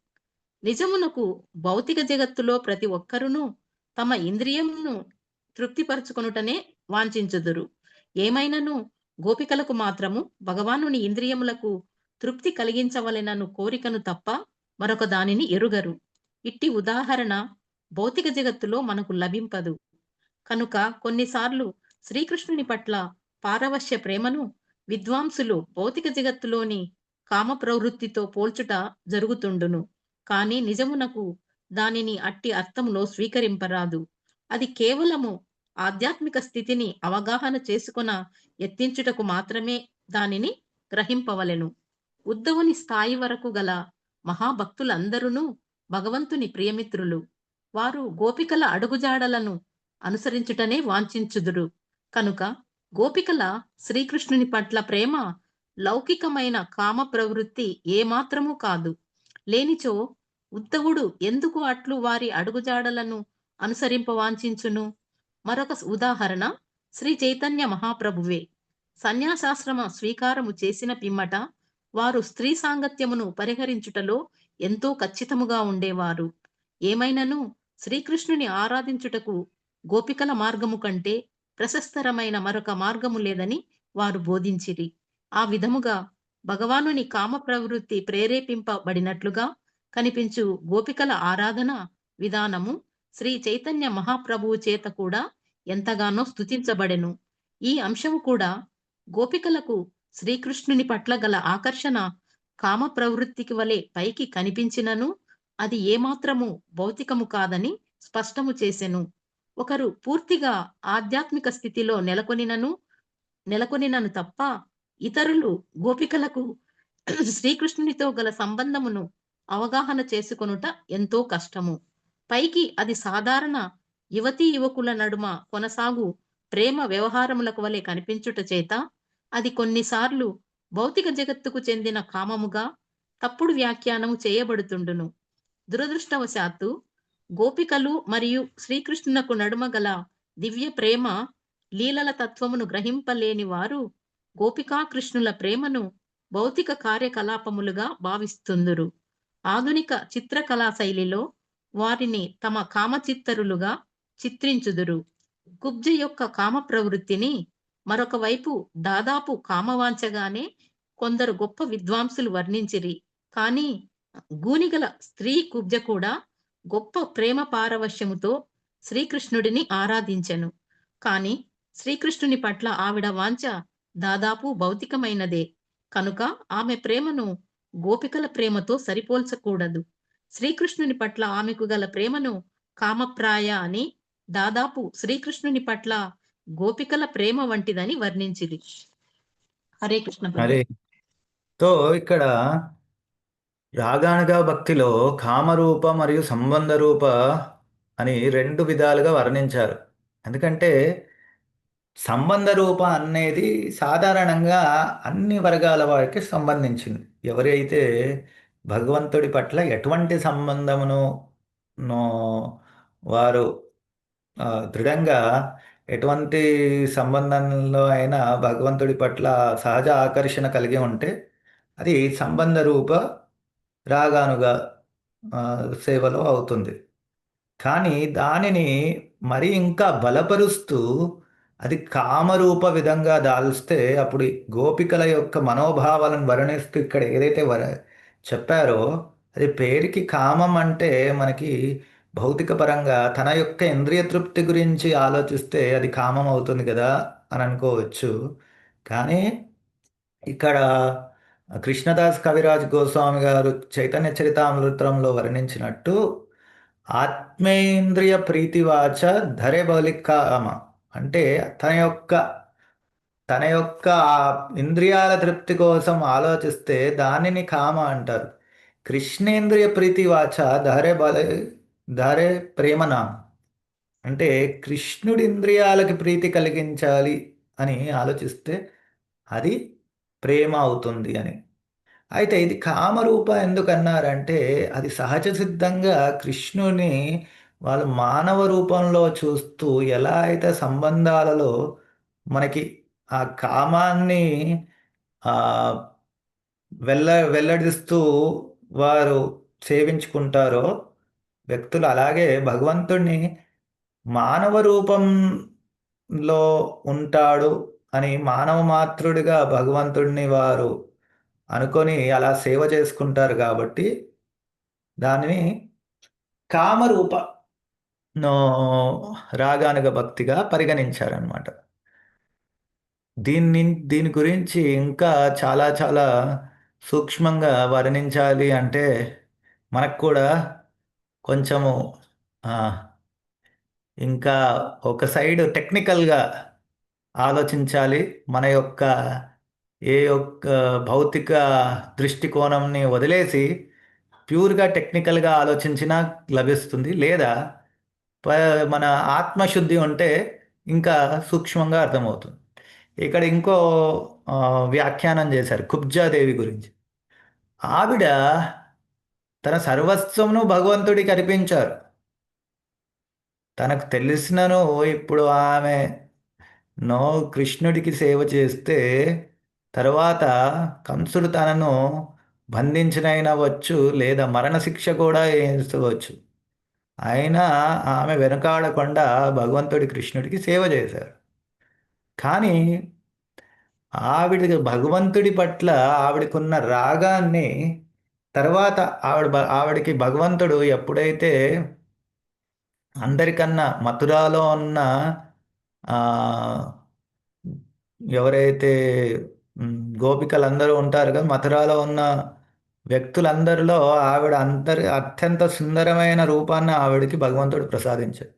S6: నిజమునకు భౌతిక జగత్తులో ప్రతి ఒక్కరును తమ ఇంద్రియమును తృప్తిపరచుకొనుటనే వాంఛించుదురు. ఏమైనను గోపికలకు మాత్రము భగవానుని ఇంద్రియములకు తృప్తి కలిగించవలెనను కోరికను తప్ప మరొక దానిని ఎరుగరు. ఇట్టి ఉదాహరణ భౌతిక జగత్తులో మనకు లభింపదు. కనుక కొన్నిసార్లు శ్రీకృష్ణుని పట్ల పారవశ్య ప్రేమను విద్వాంసులు భౌతిక జగత్తులోని కామ ప్రవృత్తితో పోల్చుట జరుగుతుండును. కానీ నిజమునకు దానిని అట్టి అర్థములో స్వీకరింపరాదు. అది కేవలము
S9: ఆధ్యాత్మిక స్థితిని అవగాహన చేసుకొన యత్నించుటకు మాత్రమే దానిని గ్రహింపవలెను. ఉద్ధవుని స్థాయి వరకు గల మహాభక్తులందరూ భగవంతుని ప్రియమిత్రులు. వారు గోపికల అడుగుజాడలను అనుసరించుటనే వాంఛించుదురు. కనుక గోపికల శ్రీకృష్ణుని పట్ల ప్రేమ లౌకికమైన కామ ప్రవృత్తి ఏమాత్రమూ కాదు. లేనిచో ఉద్ధవుడు ఎందుకు అట్లు వారి అడుగుజాడలను అనుసరింప వాంఛించును? మరొక ఉదాహరణ శ్రీ చైతన్య మహాప్రభువే. సన్యాసాశ్రమ స్వీకారము చేసిన పిమ్మట వారు స్త్రీ సాంగత్యమును పరిహరించుటలో ఎంతో ఖచ్చితముగా ఉండేవారు. ఏమైనను శ్రీకృష్ణుని ఆరాధించుటకు గోపికల మార్గము కంటే ప్రశస్తరమైన మరొక మార్గము లేదని వారు బోధించిరి. ఆ విధముగా భగవానుని కామ ప్రవృత్తి ప్రేరేపింపబడినట్లుగా కనిపించు గోపికల ఆరాధన విధానము శ్రీ చైతన్య మహాప్రభువు చేత కూడా ఎంతగానో స్తుతించబడెను. ఈ అంశము కూడా గోపికలకు శ్రీకృష్ణుని పట్ల గల ఆకర్షణ కామ ప్రవృత్తికి వలె పైకి కనిపించినను అది ఏమాత్రము భౌతికము కాదని స్పష్టము చేసెను. ఒకరు పూర్తిగా ఆధ్యాత్మిక స్థితిలో నెలకొనినను తప్ప ఇతరులు గోపికలకు శ్రీకృష్ణునితో గల సంబంధమును అవగాహన చేసుకొనుట ఎంతో కష్టము. పైకి అది సాధారణ యువతీ యువకుల నడుమ కొనసాగు ప్రేమ వ్యవహారములకు వలె కనిపించుట చేత అది కొన్నిసార్లు భౌతిక జగత్తుకు చెందిన కామముగా తప్పుడు వ్యాఖ్యానము చేయబడుతుండును. దురదృష్టవశాత్తు గోపికలు మరియు శ్రీకృష్ణునకు నడుమ గల దివ్య ప్రేమ లీలల తత్వమును గ్రహింపలేని వారు గోపికా కృష్ణుల ప్రేమను భౌతిక కార్యకలాపములుగా భావిస్తుందురు. ఆధునిక చిత్రకళా శైలిలో వారిని తమ కామచిత్తరులుగా చిత్రించుదురు. కుబ్జ యొక్క కామ ప్రవృత్తిని మరొక వైపు దాదాపు కామవాంఛగానే కొందరు గొప్ప విద్వాంసులు వర్ణించిరి. కానీ గూనిగల స్త్రీ కుబ్జ కూడా గొప్ప ప్రేమ పారవశ్యముతో శ్రీకృష్ణుడిని ఆరాధించెను. కాని శ్రీకృష్ణుని పట్ల ఆవిడ వాంఛ దాదాపు భౌతికమైనదే. కనుక ఆమె ప్రేమను గోపికల ప్రేమతో సరిపోల్చకూడదు. శ్రీకృష్ణుని పట్ల ఆమెకు గల ప్రేమను కామప్రాయ అని, దాదాపు శ్రీకృష్ణుని పట్ల గోపికల ప్రేమ వంటిదని వర్ణించిరి. హరే కృష్ణ ప్రభు.
S1: హరే. ఇక్కడ రాగానుగా భక్తిలో కామరూప మరియు సంబంధ రూప అని రెండు విధాలుగా వర్ణించారు. ఎందుకంటే సంబంధ రూప అనేది సాధారణంగా అన్ని వర్గాల వారికి సంబంధించింది. ఎవరైతే భగవంతుడి పట్ల ఎటువంటి సంబంధమును వారు దృఢంగా ఎటువంటి సంబంధంలో అయినా భగవంతుడి పట్ల సహజ ఆకర్షణ కలిగి ఉంటే అది సంబంధ రూప రాగానుగా సేవలో అవుతుంది. కానీ దానిని మరి ఇంకా బలపరుస్తూ అది కామరూప విధంగా దాల్స్తే అప్పుడు గోపికల యొక్క మనోభావాలను వర్ణిస్తూ ఇక్కడ ఏదైతే చెప్పారో అది పేరుకి కామం అంటే మనకి భౌతిక పరంగా తన యొక్క ఇంద్రియ తృప్తి గురించి ఆలోచిస్తే అది కామం అవుతుంది కదా అని అనుకోవచ్చు. కానీ ఇక్కడ కృష్ణదాస్ కవిరాజ్ గోస్వామి గారు చైతన్య చరితామృతంలో వర్ణించినట్టు ఆత్మేంద్రియ ప్రీతివాచ ధరే బలికామ అంటే తన యొక్క ఇంద్రియాల తృప్తి కోసం ఆలోచిస్తే దానిని కామ అంటారు. కృష్ణేంద్రియ ప్రీతివాచ ధరే ప్రేమనామ అంటే కృష్ణుడి ఇంద్రియాలకి ప్రీతి కలిగించాలి అని ఆలోచిస్తే అది ప్రేమ అవుతుంది అని. అయితే ఇది కామరూప ఎందుకన్నారంటే అది సహజ సిద్ధంగా కృష్ణుని వాళ్ళు మానవ రూపంలో చూస్తూ ఎలా అయితే సంబంధాలలో మనకి ఆ కామాన్ని వెల్లడిస్తూ వారు సేవించుకుంటారో వ్యక్తులు, అలాగే భగవంతుడిని మానవ రూపంలో ఉంటాడు అని మానవ మాతృడిగా భగవంతుడిని వారు అనుకొని అలా సేవ చేసుకుంటారు. కాబట్టి దానిని కామరూప రాగానుగ భక్తిగా పరిగణించారనమాట. దీని గురించి ఇంకా చాలా చాలా సూక్ష్మంగా వర్ణించాలి అంటే మనకు కూడా కొంచెము ఇంకా ఒక సైడ్ టెక్నికల్గా ఆలోచించాలి. మన యొక్క ఏ యొక్క భౌతిక దృష్టికోణంని వదిలేసి ప్యూర్గా టెక్నికల్గా ఆలోచించినా లభిస్తుంది. లేదా మన ఆత్మశుద్ధి ఉంటే ఇంకా సూక్ష్మంగా అర్థమవుతుంది. ఇక్కడ ఇంకో ఆ, వ్యాఖ్యానం చేశారు కుబ్జాదేవి గురించి. ఆవిడ తన సర్వస్వమును భగవంతుడికి అర్పించారు. తనకు తెలిసినను ఇప్పుడు ఆమె కృష్ణుడికి సేవ చేస్తే తర్వాత కంసుడు తనను బంధించినైనవచ్చు, లేదా మరణశిక్ష కూడా వేయించవచ్చు. అయినా ఆమె వెనుకాడకుండా భగవంతుడి కృష్ణుడికి సేవ చేశారు. కానీ ఆవిడ భగవంతుడి పట్ల ఆవిడకున్న రాగాన్ని తర్వాత ఆవిడకి భగవంతుడు ఎప్పుడైతే అందరికన్నా మథురాలో ఉన్న ఆ, ఎవరైతే గోపికలందరూ ఉంటారు కదా, మథురాలో ఉన్న వ్యక్తులందరిలో ఆవిడ అత్యంత సుందరమైన రూపాన్ని ఆవిడకి భగవంతుడు ప్రసాదించాడు.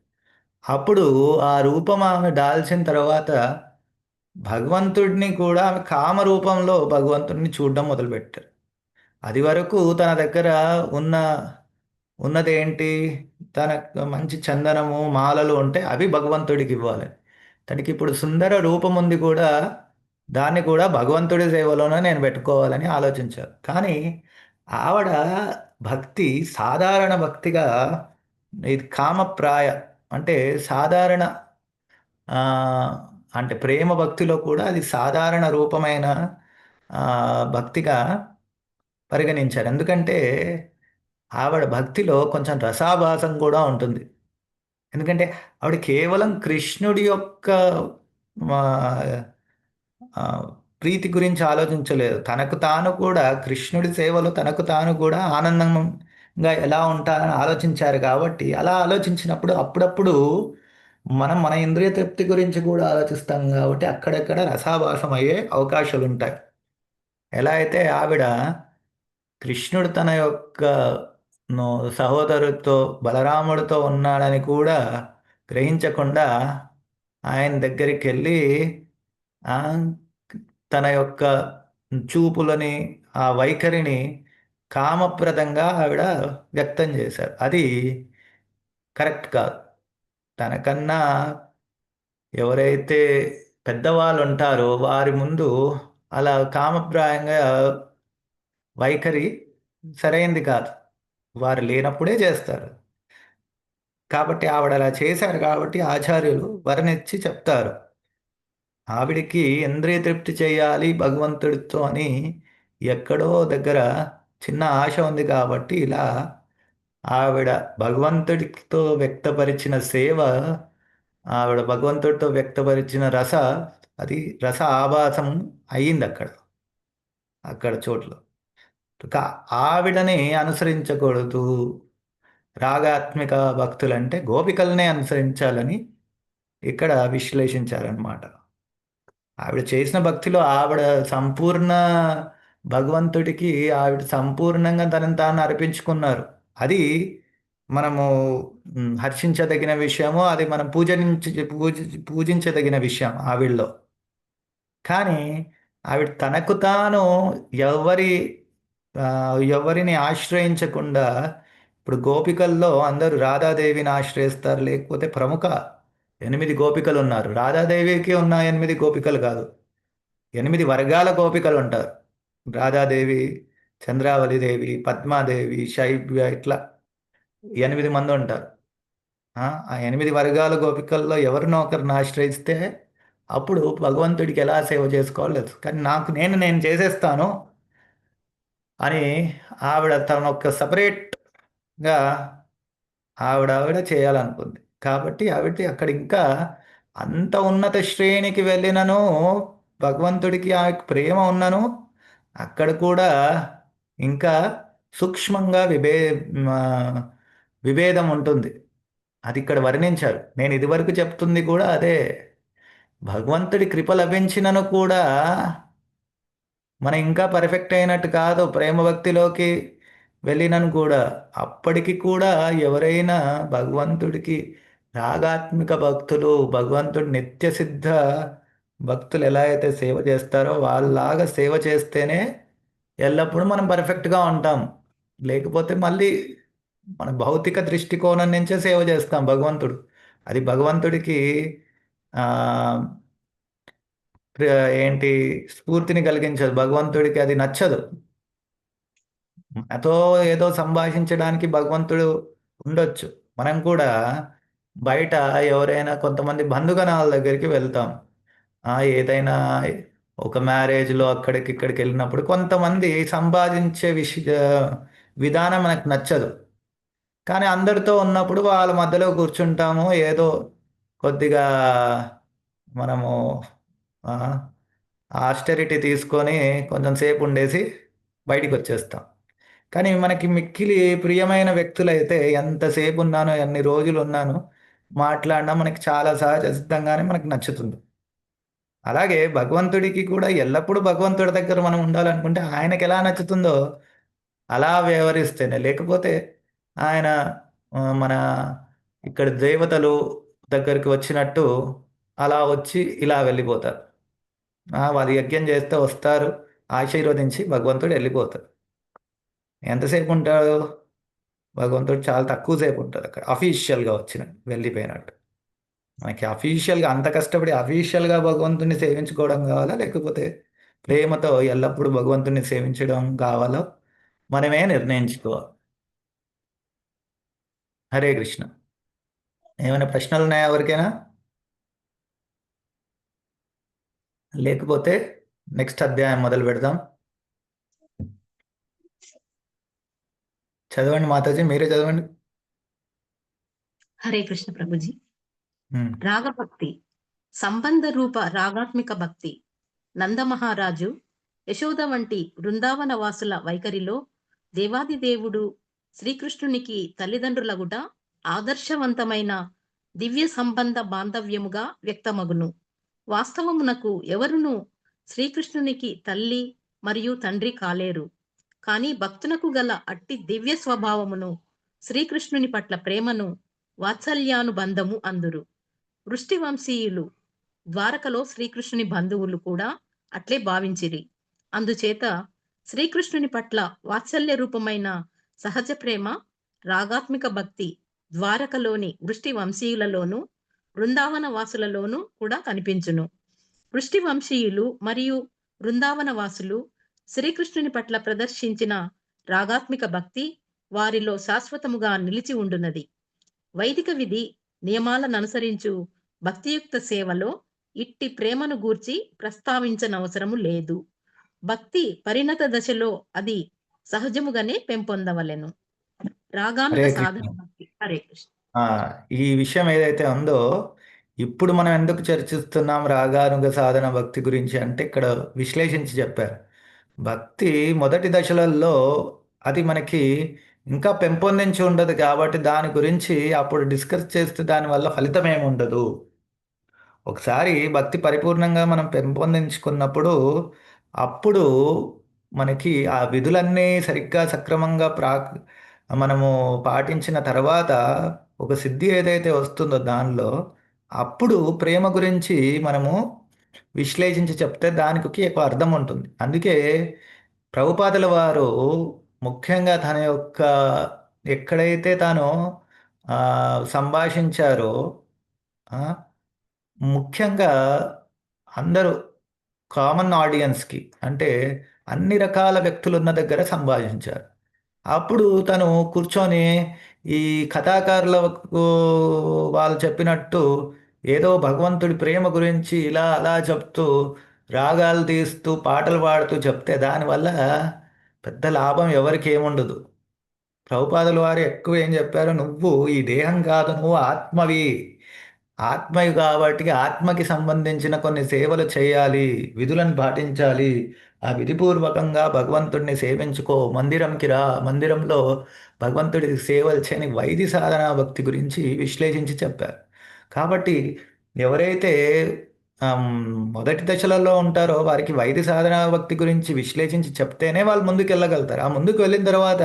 S1: అప్పుడు ఆ రూపం ఆమె దాల్చిన తర్వాత భగవంతుడిని కూడా ఆమె కామ రూపంలో భగవంతుడిని చూడడం మొదలుపెట్టారు. అది వరకు తన దగ్గర ఉన్నదేంటి, తన మంచి చందనము మాలలు ఉంటే అవి భగవంతుడికి ఇవ్వాలి. తనకి ఇప్పుడు సుందర రూపం ఉంది కూడా, దాన్ని కూడా భగవంతుడి సేవలోనే నేను పెట్టుకోవాలని ఆలోచించారు. కానీ ఆవిడ భక్తి సాధారణ భక్తిగా, ఇది కామప్రాయ అంటే సాధారణ ఆ, అంటే ప్రేమ భక్తిలో కూడా అది సాధారణ రూపమైన ఆ, భక్తిగా పరిగణించారు. ఎందుకంటే ఆవిడ భక్తిలో కొంచెం రసాభాసం కూడా ఉంటుంది. ఎందుకంటే ఆవిడ కేవలం కృష్ణుడి యొక్క ఆ, ఆ, ప్రీతి గురించి ఆలోచించలేదు. తనకు తాను కూడా కృష్ణుడి సేవలో తనకు తాను కూడా ఆనందంగా ఎలా ఉంటానని ఆలోచించారు. కాబట్టి అలా ఆలోచించినప్పుడు అప్పుడప్పుడు మన ఇంద్రియ తృప్తి గురించి కూడా ఆలోచిస్తాం. కాబట్టి అక్కడక్కడ రసాభాసం అయ్యే అవకాశాలు ఉంటాయి. ఎలా అయితే ఆవిడ కృష్ణుడు తన యొక్క సహోదరుడితో బలరాముడితో ఉన్నాడని కూడా గ్రహించకుండా ఆయన దగ్గరికి వెళ్ళి ఆ, తన యొక్క చూపులని, ఆ వైఖరిని కామప్రదంగా ఆవిడ వ్యక్తం చేశారు. అది కరెక్ట్ కాదు. తనకన్నా ఎవరైతే పెద్దవాళ్ళు ఉంటారో వారి ముందు అలా కామప్రాయంగా వైఖరి సరైంది కాదు. వారు లేనప్పుడే చేస్తారు. కాబట్టి ఆవిడ అలా చేశారు. కాబట్టి ఆచార్యులు వర్ణించి చెప్తారు, ఆవిడికి ఇంద్రియ తృప్తి చేయాలి భగవంతుడితో అని ఎక్కడో దగ్గర చిన్న ఆశ ఉంది. కాబట్టి ఇలా ఆవిడ భగవంతుడితో వ్యక్తపరిచిన సేవ, ఆవిడ భగవంతుడితో వ్యక్తపరిచిన అది రస ఆభాసం అయ్యింది అక్కడ చోట్ల. ఆవిడని అనుసరించకూడదు. రాగాత్మిక భక్తులంటే గోపికలనే అనుసరించాలని ఇక్కడ విశ్లేషించారనమాట. ఆవిడ చేసిన భక్తిలో ఆవిడ సంపూర్ణ భగవంతుడికి ఆవిడ సంపూర్ణంగా తనని తాను అర్పించుకున్నారు. అది మనము హర్షించదగిన విషయము. అది మనం పూజించదగిన విషయం ఆవిడలో. కానీ ఆవిడ తనకు తాను ఎవరిని ఆశ్రయించకుండా, ఇప్పుడు గోపికల్లో అందరూ రాధాదేవిని ఆశ్రయిస్తారు, లేకపోతే ప్రముఖ 8 గోపికలు ఉన్నారు. రాధాదేవికి ఉన్న 8 గోపికలు కాదు, 8 వర్గాల గోపికలు ఉంటారు. రాధాదేవి, చంద్రావళిదేవి, పద్మాదేవి, శైవ్య, ఇట్లా 8 మంది ఉంటారు. ఆ 8 వర్గాల గోపికల్లో ఎవరినో ఒకరిని ఆశ్రయిస్తే అప్పుడు భగవంతుడికి ఎలా సేవ చేసుకోవాలో తెలుసు. కానీ నేను చేసేస్తాను అని ఆవిడ తన ఒక సపరేట్గా ఆవిడ చేయాలనుకుంది. కాబట్టి ఆవిడ అక్కడ ఇంకా అంత ఉన్నత శ్రేణికి వెళ్ళినను, భగవంతుడికి ఆ ప్రేమ ఉన్నను, అక్కడ కూడా ఇంకా సూక్ష్మంగా విభేదం ఉంటుంది. అది ఇక్కడ వర్ణించారు. నేను ఇదివరకు చెప్తుంది కూడా అదే. భగవంతుడి కృప లభించినను కూడా మనం ఇంకా పర్ఫెక్ట్ అయినట్టు కాదు. ప్రేమ భక్తిలోకి వెళ్ళినను కూడా అప్పటికి కూడా ఎవరైనా భగవంతుడికి రాగాత్మిక భక్తులు భగవంతుడు నిత్య సిద్ధ భక్తులు ఎలా అయితే సేవ చేస్తారో వాళ్ళలాగా సేవ చేస్తేనే ఎల్లప్పుడూ మనం పర్ఫెక్ట్గా ఉంటాం. లేకపోతే మళ్ళీ మన భౌతిక దృష్టికోణం నుంచే సేవ చేస్తాం భగవంతుడు. అది భగవంతుడికి ఆ, ఏంటి స్ఫూర్తిని కలిగించదు. భగవంతుడికి అది నచ్చదు. అతో ఏదో సంభాషించడానికి భగవంతుడు ఉండొచ్చు. మనం కూడా బయట ఎవరైనా కొంతమంది బంధుగణాల దగ్గరికి వెళ్తాం. ఏదైనా ఒక మ్యారేజ్లో అక్కడికి ఇక్కడికి వెళ్ళినప్పుడు కొంతమంది సంపాదించే విధానం మనకు నచ్చదు. కానీ అందరితో ఉన్నప్పుడు వాళ్ళ మధ్యలో కూర్చుంటాము. ఏదో కొద్దిగా మనము ఆస్టెరిటీ తీసుకొని కొంచెం సేపు ఉండేసి బయటికి వచ్చేస్తాం. కానీ మనకి మిక్కిలి ప్రియమైన వ్యక్తులైతే ఎంతసేపు ఉన్నానో ఎన్ని రోజులు ఉన్నాను మాట్లాడినా మనకి చాలా సహజ సిద్ధంగానే మనకు నచ్చుతుంది. అలాగే భగవంతుడికి కూడా ఎల్లప్పుడూ భగవంతుడి దగ్గర మనం ఉండాలనుకుంటే ఆయనకి ఎలా నచ్చుతుందో అలా వ్యవహరిస్తేనే, లేకపోతే ఆయన మన ఇక్కడ దేవతలు దగ్గరికి వచ్చినట్టు అలా వచ్చి ఇలా వెళ్ళిపోతారు. వాళ్ళు యజ్ఞం చేస్తే వస్తారు, ఆశీర్వదించి భగవంతుడు వెళ్ళిపోతారు. ఎంతసేపు ఉంటాడు భగవంతుడు? చాలా తక్కువ సేపు ఉంటాడు అక్కడ, అఫీషియల్గా వచ్చిన వెళ్ళిపోయినట్టు. మనకి అఫీషియల్గా అంత కష్టపడి అఫీషియల్గా భగవంతుని సేవించుకోవడం కావాలా, లేకపోతే ప్రేమతో ఎల్లప్పుడూ భగవంతుని సేవించడం కావాలో మనమే నిర్ణయించుకోవాలి. హరే కృష్ణ. ఏమైనా ప్రశ్నలు ఉన్నాయా ఎవరికైనా? లేకపోతే నెక్స్ట్ అధ్యాయం మొదలు పెడదాం. చదవండి మాతాజీ, మీరే చదవండి.
S9: హరే కృష్ణ ప్రభుజీ.
S1: ఉమ్.
S9: రాగభక్తి సంబంధ రూప రాగాత్మిక భక్తి. నందమహారాజు యశోద వంటి బృందావన వాసుల వైఖరిలో దేవాది దేవుడు శ్రీకృష్ణునికి తల్లిదండ్రులగుట ఆదర్శవంతమైన దివ్య సంబంధ బాంధవ్యముగా వ్యక్తమగును. వాస్తవమునకు ఎవరును శ్రీకృష్ణునికి తల్లి మరియు తండ్రి కాలేరు. కాని భక్తునకు గల అట్టి దివ్య స్వభావమును, శ్రీకృష్ణుని పట్ల ప్రేమను వాత్సల్యానుబంధము అందురు. వృష్టివంశీయులు ద్వారకలో శ్రీకృష్ణుని బంధువులు కూడా అట్లే భావించిరి. అందుచేత శ్రీకృష్ణుని పట్ల వాత్సల్య రూపమైన సహజ ప్రేమ, రాగాత్మిక భక్తి ద్వారకలోని వృష్టి వంశీయులలోను బృందావన వాసులలోనూ కూడా కనిపించును. వృష్టి వంశీయులు మరియు బృందావన వాసులు శ్రీకృష్ణుని పట్ల ప్రదర్శించిన రాగాత్మిక భక్తి వారిలో శాశ్వతముగా నిలిచి ఉండునది. వైదిక విధి నియమాలను అనుసరించు భక్తియుక్త సేవలో ఇట్టి ప్రేమను గూర్చి ప్రస్తావించనవసరము లేదు. భక్తి పరిణత దశలో అది సహజముగానే పెంపొందవలెను. రాగానుగ
S1: హరే
S9: సాధన
S1: కృష్ణ.
S9: భక్తి. హరే కృష్ణ.
S1: ఈ విషయం ఏదైతే ఉందో, ఇప్పుడు మనం ఎందుకు చర్చిస్తున్నాం రాగానుగ సాధన భక్తి గురించి అంటే ఇక్కడ విశ్లేషించి చెప్పారు. భక్తి మొదటి దశలలో అది మనకి ఇంకా పెంపొందించి ఉండదు కాబట్టి దాని గురించి అప్పుడు డిస్కస్ చేస్తే దానివల్ల ఫలితం ఏమి ఉండదు. ఒకసారి భక్తి పరిపూర్ణంగా మనం పెంపొందించుకున్నప్పుడు అప్పుడు మనకి ఆ విధులన్నీ సరిగ్గా సక్రమంగా మనము పాటించిన తర్వాత ఒక సిద్ధి ఏదైతే వస్తుందో దానిలో అప్పుడు ప్రేమ గురించి మనము విశ్లేషించి చెప్తే దానికి ఒక అర్థం ఉంటుంది. అందుకే ప్రభుపాదుల వారు ముఖ్యంగా తన యొక్క ఎక్కడైతే తాను ఆ, సంభాషించారో ఆ, ముఖ్యంగా అందరూ కామన్ ఆడియన్స్కి అంటే అన్ని రకాల వ్యక్తులు ఉన్న దగ్గర సంభాషించారు. అప్పుడు తను కూర్చొని ఈ కథాకారులకు వాళ్ళు చెప్పినట్టు ఏదో భగవంతుడి ప్రేమ గురించి ఇలా అలా చెప్తూ రాగాలు తీస్తూ పాటలు పాడుతూ చెప్తే దానివల్ల పెద్ద లాభం ఎవరికి ఏముండదు. ప్రభుపాదుల వారు ఎక్కువ ఏం చెప్పారు, నువ్వు ఈ దేహం కాదు, నువ్వు ఆత్మవి. ఆత్మవి కాబట్టి ఆత్మకి సంబంధించిన కొన్ని సేవలు చేయాలి, విధులను పాటించాలి. ఆ విధిపూర్వకంగా భగవంతుడిని సేవించుకో, మందిరంకి రా, మందిరంలో భగవంతుడికి సేవలు చేయని వైది సాధనా భక్తి గురించి విశ్లేషించి చెప్పారు. కాబట్టి ఎవరైతే ఆమ్, మొదటి దశలలో ఉంటారో వారికి వైది సాధనా భక్తి గురించి విశ్లేషించి చెప్తేనే వాళ్ళు ముందుకు వెళ్ళగలుగుతారు. ఆ ముందుకు వెళ్ళిన తర్వాత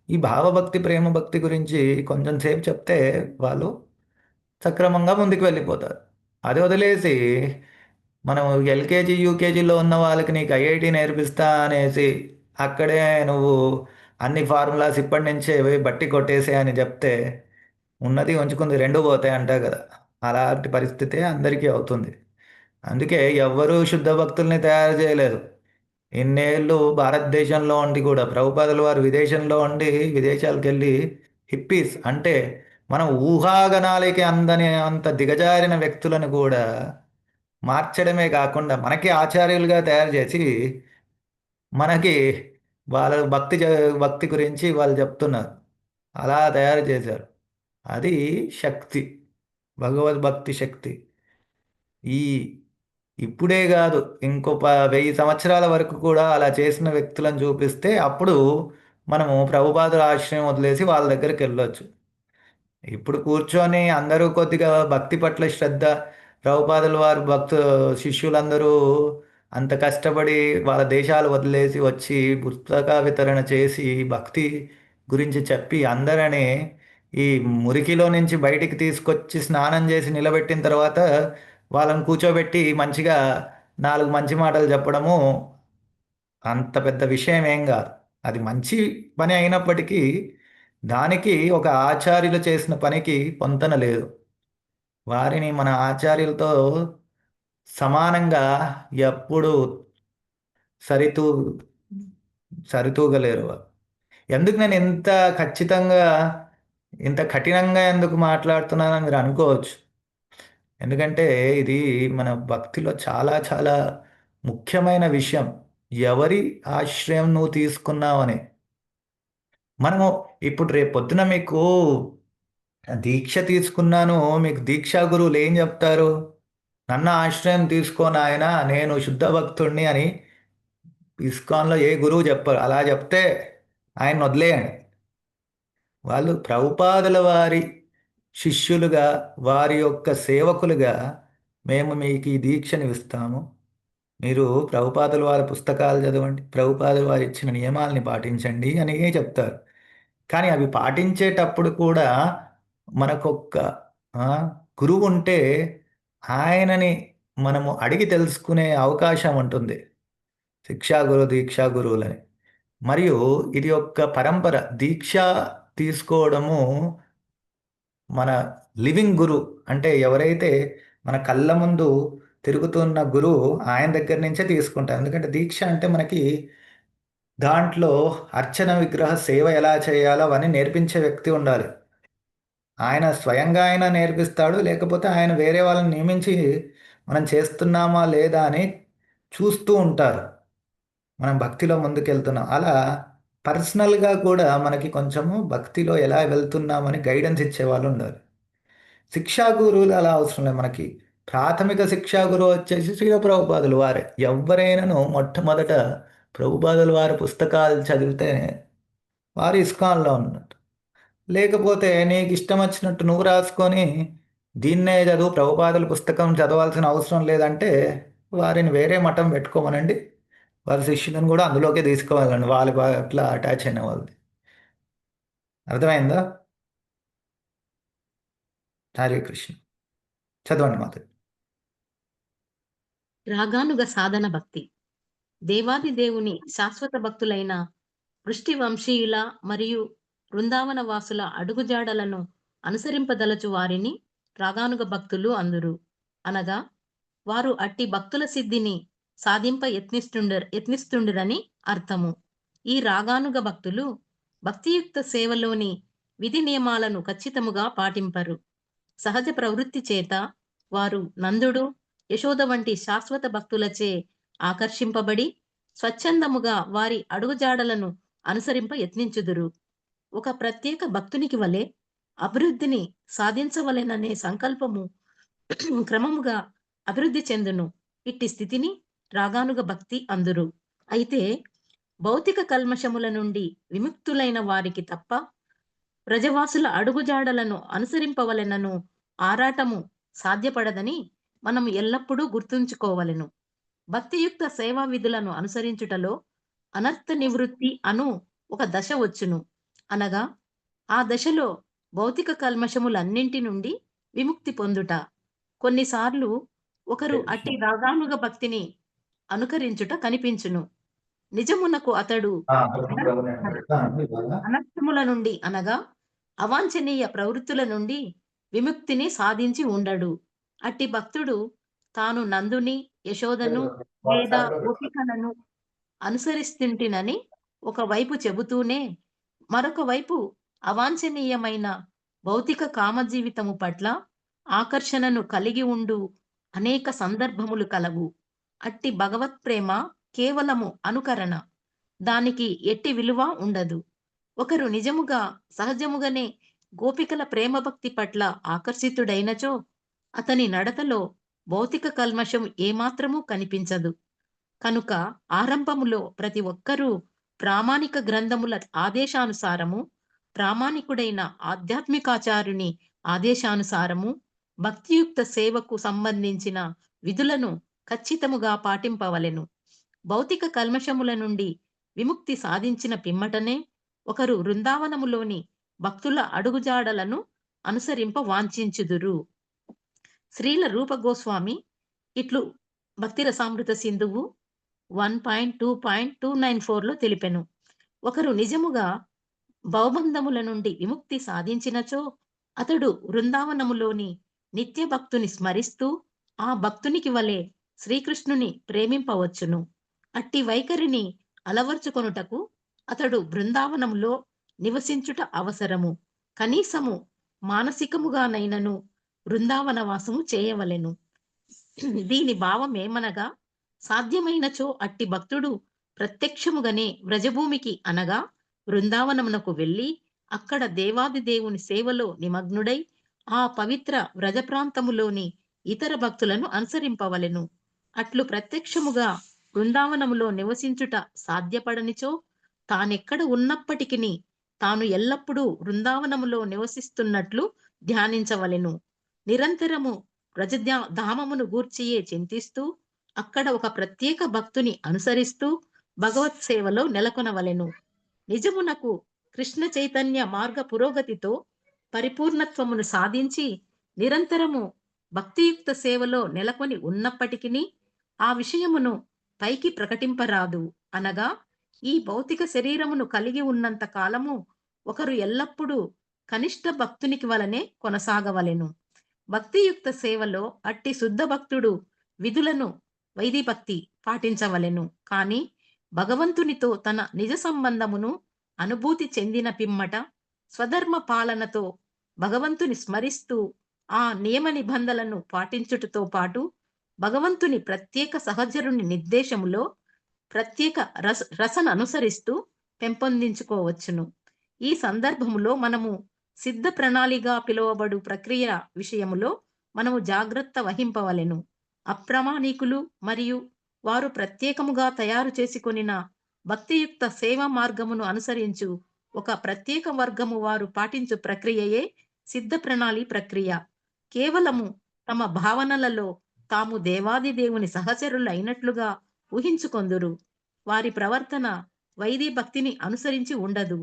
S1: ఈ భావభక్తి ప్రేమ భక్తి గురించి కొంచెం సేపు చెప్తే వాళ్ళు సక్రమంగా ముందుకు వెళ్ళిపోతారు. అది వదిలేసి మనం ఎల్కేజీ యూకేజీలో ఉన్న వాళ్ళకి నీకు ఐఐటి నేర్పిస్తా అనేసి అక్కడే నువ్వు అన్ని ఫార్ములాస్ ఇప్పటి నుంచే బట్టి కొట్టేసే అని చెప్తే ఉన్నది ఉంచుకుంది రెండు పోతాయి అంటారు కదా. అలాంటి పరిస్థితే అందరికీ అవుతుంది. అందుకే ఎవ్వరూ శుద్ధ భక్తుల్ని తయారు చేయలేదు. ఇన్నేళ్ళు భారతదేశంలో ఉండి కూడా ప్రభుపాదుల వారు విదేశంలో ఉండి విదేశాలకు వెళ్ళి హిప్పీస్ అంటే మనం ఊహాగణాలకి అందని అంత దిగజారిన వ్యక్తులను కూడా మార్చడమే కాకుండా మనకి ఆచార్యులుగా తయారు చేసి మనకి వాళ్ళ భక్తి గురించి వాళ్ళు చెప్తున్నారు. అలా తయారు చేశారు. అది శక్తి, భగవద్భక్తి శక్తి. ఈ ఇప్పుడే కాదు, ఇంకో 1000 సంవత్సరాల వరకు కూడా అలా చేసిన వ్యక్తులను చూపిస్తే అప్పుడు మనము ప్రభుపాదుల ఆశ్రయం వదిలేసి వాళ్ళ దగ్గరికి వెళ్ళొచ్చు. ఇప్పుడు కూర్చొని అందరూ కొద్దిగా భక్తి పట్ల శ్రద్ధ, ప్రభుపాదుల వారు శిష్యులందరూ అంత కష్టపడి వాళ్ళ దేశాలు వదిలేసి వచ్చి పుస్తక వితరణ చేసి భక్తి గురించి చెప్పి అందరినీ ఈ మురికిలో నుంచి బయటికి తీసుకొచ్చి స్నానం చేసి నిలబెట్టిన తర్వాత వాళ్ళని కూర్చోబెట్టి మంచిగా 4 మంచి మాటలు చెప్పడము అంత పెద్ద విషయం ఏం కాదు. అది మంచి పని అయినప్పటికీ దానికి ఒక ఆచార్యులు చేసిన పనికి పొంతన లేదు. వారిని మన ఆచార్యులతో సమానంగా ఎప్పుడు సరితూ సరితూగలేరు వారు. ఎందుకు నేను ఇంత ఖచ్చితంగా ఇంత కఠినంగా ఎందుకు మాట్లాడుతున్నానని మీరు అనుకోవచ్చు. ఎందుకంటే ఇది మన భక్తిలో చాలా చాలా ముఖ్యమైన విషయం. ఎవరి ఆశ్రయం నువ్వు తీసుకున్నావని. మనము ఇప్పుడు రేపు పొద్దున మీకు దీక్ష తీసుకున్నాను, మీకు దీక్షా గురువులు ఏం చెప్తారు? నన్న ఆశ్రయం తీసుకోని ఆయన నేను శుద్ధ భక్తుడిని అని ఇస్కాన్లో ఏ గురువు చెప్పరు. అలా చెప్తే ఆయన వదిలేయండి. వాళ్ళు ప్రభుపాదుల వారి శిష్యులుగా వారి యొక్క సేవకులుగా మేము మీకు ఈ దీక్షను ఇస్తాము, మీరు ప్రభుపాదుల వారి పుస్తకాలు చదవండి, ప్రభుపాదుల వారు ఇచ్చిన నియమాల్ని పాటించండి అని చెప్తారు. కానీ అవి పాటించేటప్పుడు కూడా మనకొక్క ఆ, గురువు ఉంటే ఆయనని మనము అడిగి తెలుసుకునే అవకాశం ఉంటుంది. శిక్షా గురు దీక్షా గురువులని. మరియు ఇది ఒక పరంపర. దీక్ష తీసుకోవడము మన లివింగ్ గురు అంటే ఎవరైతే మన కళ్ళ ముందు తిరుగుతున్న గురువు ఆయన దగ్గర నుంచే తీసుకుంటాం. ఎందుకంటే దీక్ష అంటే మనకి దాంట్లో అర్చన విగ్రహ సేవ ఎలా చేయాలో అవన్నీ నేర్పించే వ్యక్తి ఉండాలి. ఆయన స్వయంగా ఆయన నేర్పిస్తాడు, లేకపోతే ఆయన వేరే వాళ్ళని నియమించి మనం చేస్తున్నామా లేదా అని చూస్తూ ఉంటారు. మనం భక్తిలో ముందుకెళ్తున్నాం అలా పర్సనల్గా కూడా మనకి కొంచెము భక్తిలో ఎలా వెళ్తున్నామని గైడెన్స్ ఇచ్చేవాళ్ళు ఉండాలి. శిక్షా గురువులు అలా అవసరం లేదు. మనకి ప్రాథమిక శిక్షా గురువు వచ్చేసి శ్రీల ప్రభుపాదులు వారే. ఎవరైనాను మొట్టమొదట ప్రభుపాదుల వారి పుస్తకాలు చదివితే వారు ఇస్కాన్లో ఉన్నట్టు. లేకపోతే నీకు ఇష్టం వచ్చినట్టు నువ్వు రాసుకొని దీన్నే చదువు, ప్రభుపాదుల పుస్తకం చదవాల్సిన అవసరం లేదంటే వారిని వేరే మఠం పెట్టుకోమనండి. వారి శిష్యులను కూడా అందులోకే తీసుకోవాలండి, వాళ్ళ అట్లా అటాచ్ అయిన వాళ్ళది. అర్థమైందా? హరే కృష్ణ. చదవండి మాత.
S9: రాగానుగ సాధన భక్తి. దేవాది దేవుని శాశ్వత భక్తులైన వృష్టి వంశీయుల మరియు బృందావన వాసుల అడుగుజాడలను అనుసరింపదలచు వారిని రాగానుగ భక్తులు అందురు. అనగా వారు అట్టి భక్తుల సిద్ధిని సాధింప యత్నిస్తుండిరని అర్థము. ఈ రాగానుగ భక్తులు భక్తియుక్త సేవలోని విధి నియమాలను ఖచ్చితముగా పాటింపరు. సహజ ప్రవృత్తి చేత వారు నందుడు, యశోద వంటి శాశ్వత భక్తులచే ఆకర్షింపబడి స్వచ్ఛందముగా వారి అడుగుజాడలను అనుసరింప యత్నించుదురు. ఒక ప్రత్యేక భక్తునికి వలె అభివృద్ధిని సాధించవలెననే సంకల్పము క్రమముగా అభివృద్ధి చెందును. ఇట్టి స్థితిని రాగానుగ భక్తి అందురు. అయితే భౌతిక కల్మషముల నుండి విముక్తులైన వారికి తప్ప ప్రజవాసుల అడుగుజాడలను అనుసరింపవలెనను ఆరాటము సాధ్యపడదని మనం ఎల్లప్పుడూ గుర్తుంచుకోవలెను. భక్తియుక్త సేవా విధులను అనుసరించుటలో అనర్థ నివృత్తి అను ఒక దశ వచ్చును. అనగా ఆ దశలో భౌతిక కల్మషములన్నింటి నుండి విముక్తి పొందుట. కొన్నిసార్లు ఒకరు అట్టి రాగానుగ భక్తిని అనుకరించుట కనిపించును. నిజమునకు అతడు అనర్థముల నుండి అనగా అవాంఛనీయ ప్రవృత్తుల నుండి విముక్తిని సాధించి ఉండడు. అట్టి భక్తుడు తాను నందుని, యశోదను లేదా గోపికలను అనుసరిస్తుంటినని ఒకవైపు చెబుతూనే మరొక వైపు అవాంఛనీయమైన భౌతిక కామజీవితము పట్ల ఆకర్షణను కలిగి ఉండు అనేక సందర్భములు కలవు. అట్టి భగవత్ ప్రేమ కేవలము అనుకరణ, దానికి ఎట్టి విలువ ఉండదు. ఒకరు నిజముగా సహజముగానే గోపికల ప్రేమ భక్తి పట్ల ఆకర్షితుడైనచో అతని నడతలో భౌతిక కల్మషం ఏమాత్రమూ కనిపించదు. కనుక ఆరంభములో ప్రతి ఒక్కరూ ప్రామాణిక గ్రంథముల ఆదేశానుసారము, ప్రామాణికుడైన ఆధ్యాత్మికాచార్యుని ఆదేశానుసారము భక్తియుక్త సేవకు సంబంధించిన విధులను ఖచ్చితముగా పాటింపవలెను. భౌతిక కల్మషముల నుండి విముక్తి సాధించిన పిమ్మటనే ఒకరు వృందావనములోని భక్తుల అడుగుజాడలను అనుసరింప వాంఛించుదురు. శ్రీల రూప గోస్వామి ఇట్లు భక్తి రసామృత సింధువు 1.2.294లో తెలిపెను. ఒకరు నిజముగా భవబంధముల నుండి విముక్తి సాధించినచో అతడు వృందావనములోని నిత్య భక్తుని స్మరిస్తూ ఆ భక్తునికి వలె శ్రీకృష్ణుని ప్రేమింపవచ్చును. అట్టి వైఖరిని అలవర్చుకొనుటకు అతడు బృందావనములో నివసించుట అవసరము. కనీసము మానసికముగానైనను బృందావనవాసము చేయవలెను. దీని భావమేమనగా, సాధ్యమైనచో అట్టి భక్తుడు ప్రత్యక్షముగానే వ్రజభూమికి అనగా బృందావనమునకు వెళ్ళి అక్కడ దేవాది దేవుని సేవలో నిమగ్నుడై ఆ పవిత్ర వ్రజ ప్రాంతములోని ఇతర భక్తులను అనుసరింపవలెను. అట్లు ప్రత్యక్షముగా బృందావనములో నివసించుట సాధ్యపడనిచో తానెక్కడ ఉన్నప్పటికీ తాను ఎల్లప్పుడూ బృందావనములో నివసిస్తున్నట్లు ధ్యానించవలెను. నిరంతరము ధామమును గూర్చియే చింతిస్తూ అక్కడ ఒక ప్రత్యేక భక్తుని అనుసరిస్తూ భగవత్ సేవలో నెలకొనవలెను. నిజమునకు కృష్ణ చైతన్య మార్గ పురోగతితో పరిపూర్ణత్వమును సాధించి నిరంతరము భక్తియుక్త సేవలో నెలకొని ఉన్నప్పటికీ ఆ విషయమును పైకి ప్రకటింపరాదు. అనగా ఈ భౌతిక శరీరమును కలిగి ఉన్నంత కాలము ఒకరు ఎల్లప్పుడూ కనిష్ట భక్తునికి వలనే కొనసాగవలెను. భక్తియుక్త సేవలో అట్టి శుద్ధ భక్తుడు విధులను వైదిభక్తి పాటించవలెను. కాని భగవంతునితో తన నిజ సంబంధమును అనుభూతి చెందిన పిమ్మట స్వధర్మ పాలనతో భగవంతుని స్మరిస్తూ ఆ నియమ నిబంధనలను పాటించుటతో పాటు భగవంతుని ప్రత్యేక సహచరుని నిర్దేశములో ప్రత్యేక రసను అనుసరిస్తూ పెంపొందించుకోవచ్చును. ఈ సందర్భములో మనము సిద్ధ ప్రణాళిగా పిలువబడు ప్రక్రియ విషయములో మనము జాగ్రత్త వహింపవలెను. అప్రమాణికులు మరియు వారు ప్రత్యేకముగా తయారు చేసుకొనిన భక్తియుక్త సేవా మార్గమును అనుసరించు ఒక ప్రత్యేక వర్గము వారు పాటించు ప్రక్రియయే సిద్ధ ప్రణాళి ప్రక్రియ. కేవలము తమ భావనలలో తాము దేవాది దేవుని సహచరులు అయినట్లుగా ఊహించుకొందురు. వారి ప్రవర్తన వైది భక్తిని అనుసరించి ఉండదు.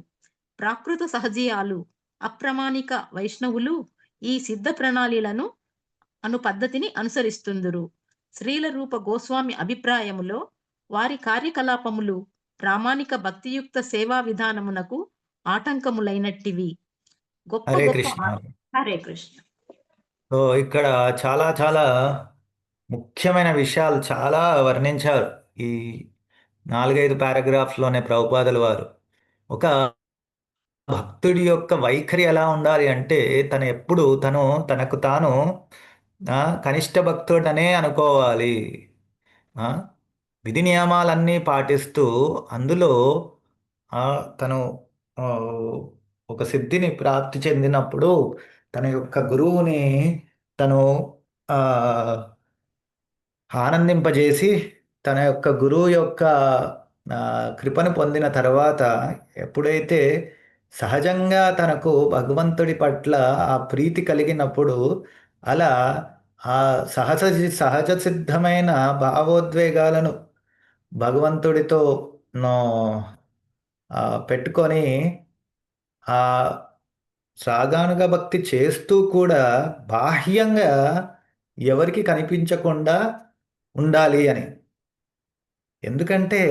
S9: ప్రాకృత సహజీయాలు అప్రమాణిక వైష్ణవులు ఈ సిద్ధ ప్రణాళిలను పద్ధతిని అనుసరిస్తుందురు. శ్రీల రూప గోస్వామి అభిప్రాయములో వారి కార్యకలాపములు ప్రామాణిక భక్తియుక్త సేవా విధానమునకు ఆటంకములైనట్టివి. గొప్ప
S1: హరే
S9: గొప్ప
S1: కృష్ణ.
S9: హరే కృష్ణ.
S1: సో ఇక్కడ చాలా చాలా ముఖ్యమైన విషయాలు చాలా వర్ణించారు ఈ 4-5 పారాగ్రాఫ్లోనే ప్రభుపాదుల వారు. ఒక భక్తుడి యొక్క వైఖరి ఎలా ఉండాలి అంటే తనకు తాను కనిష్ట భక్తుడనే అనుకోవాలి. విధి నియమాలన్నీ పాటిస్తూ అందులో తను ఆ, ఒక సిద్ధిని ప్రాప్తి చెందినప్పుడు తన యొక్క గురువుని తను ఆ, ఆనందింపజేసి తన యొక్క గురువు యొక్క కృపను పొందిన తర్వాత ఎప్పుడైతే సహజంగా తనకు భగవంతుడి పట్ల ఆ ప్రీతి కలిగినప్పుడు అలా ఆ సహజ సిద్ధమైన భావోద్వేగాలను భగవంతుడితో నో పెట్టుకొని ఆ సాగానుగా భక్తి చేస్తూ కూడా బాహ్యంగా ఎవరికి కనిపించకుండా ఉండాలి అని. ఎందుకంటే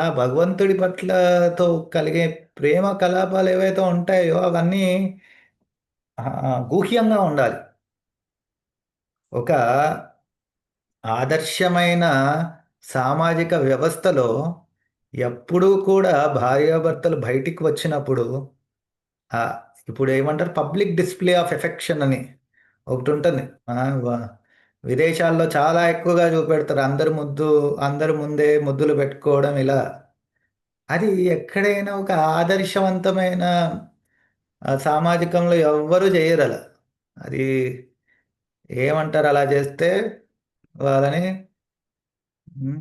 S1: ఆ భగవంతుడి పట్లతో కలిగే ప్రేమ కలాపాలు ఏవైతే ఉంటాయో అవన్నీ గూహ్యంగా ఉండాలి. ఒక ఆదర్శమైన సామాజిక వ్యవస్థలో ఎప్పుడూ కూడా భార్యాభర్తలు బయటికి వచ్చినప్పుడు ఆ, ఇప్పుడు ఏమంటారు, పబ్లిక్ డిస్ప్లే ఆఫ్ ఎఫెక్షన్ అని ఒకటి ఉంటుంది. విదేశాల్లో చాలా ఎక్కువగా చూపెడతారు, అందరు ముందే ముద్దులు పెట్టుకోవడం ఇలా. అది ఎక్కడైనా ఒక ఆదర్శవంతమైన సామాజికంలో ఎవ్వరూ చేయరు అలా. అది ఏమంటారు, అలా చేస్తే వాళ్ళని ఉమ్,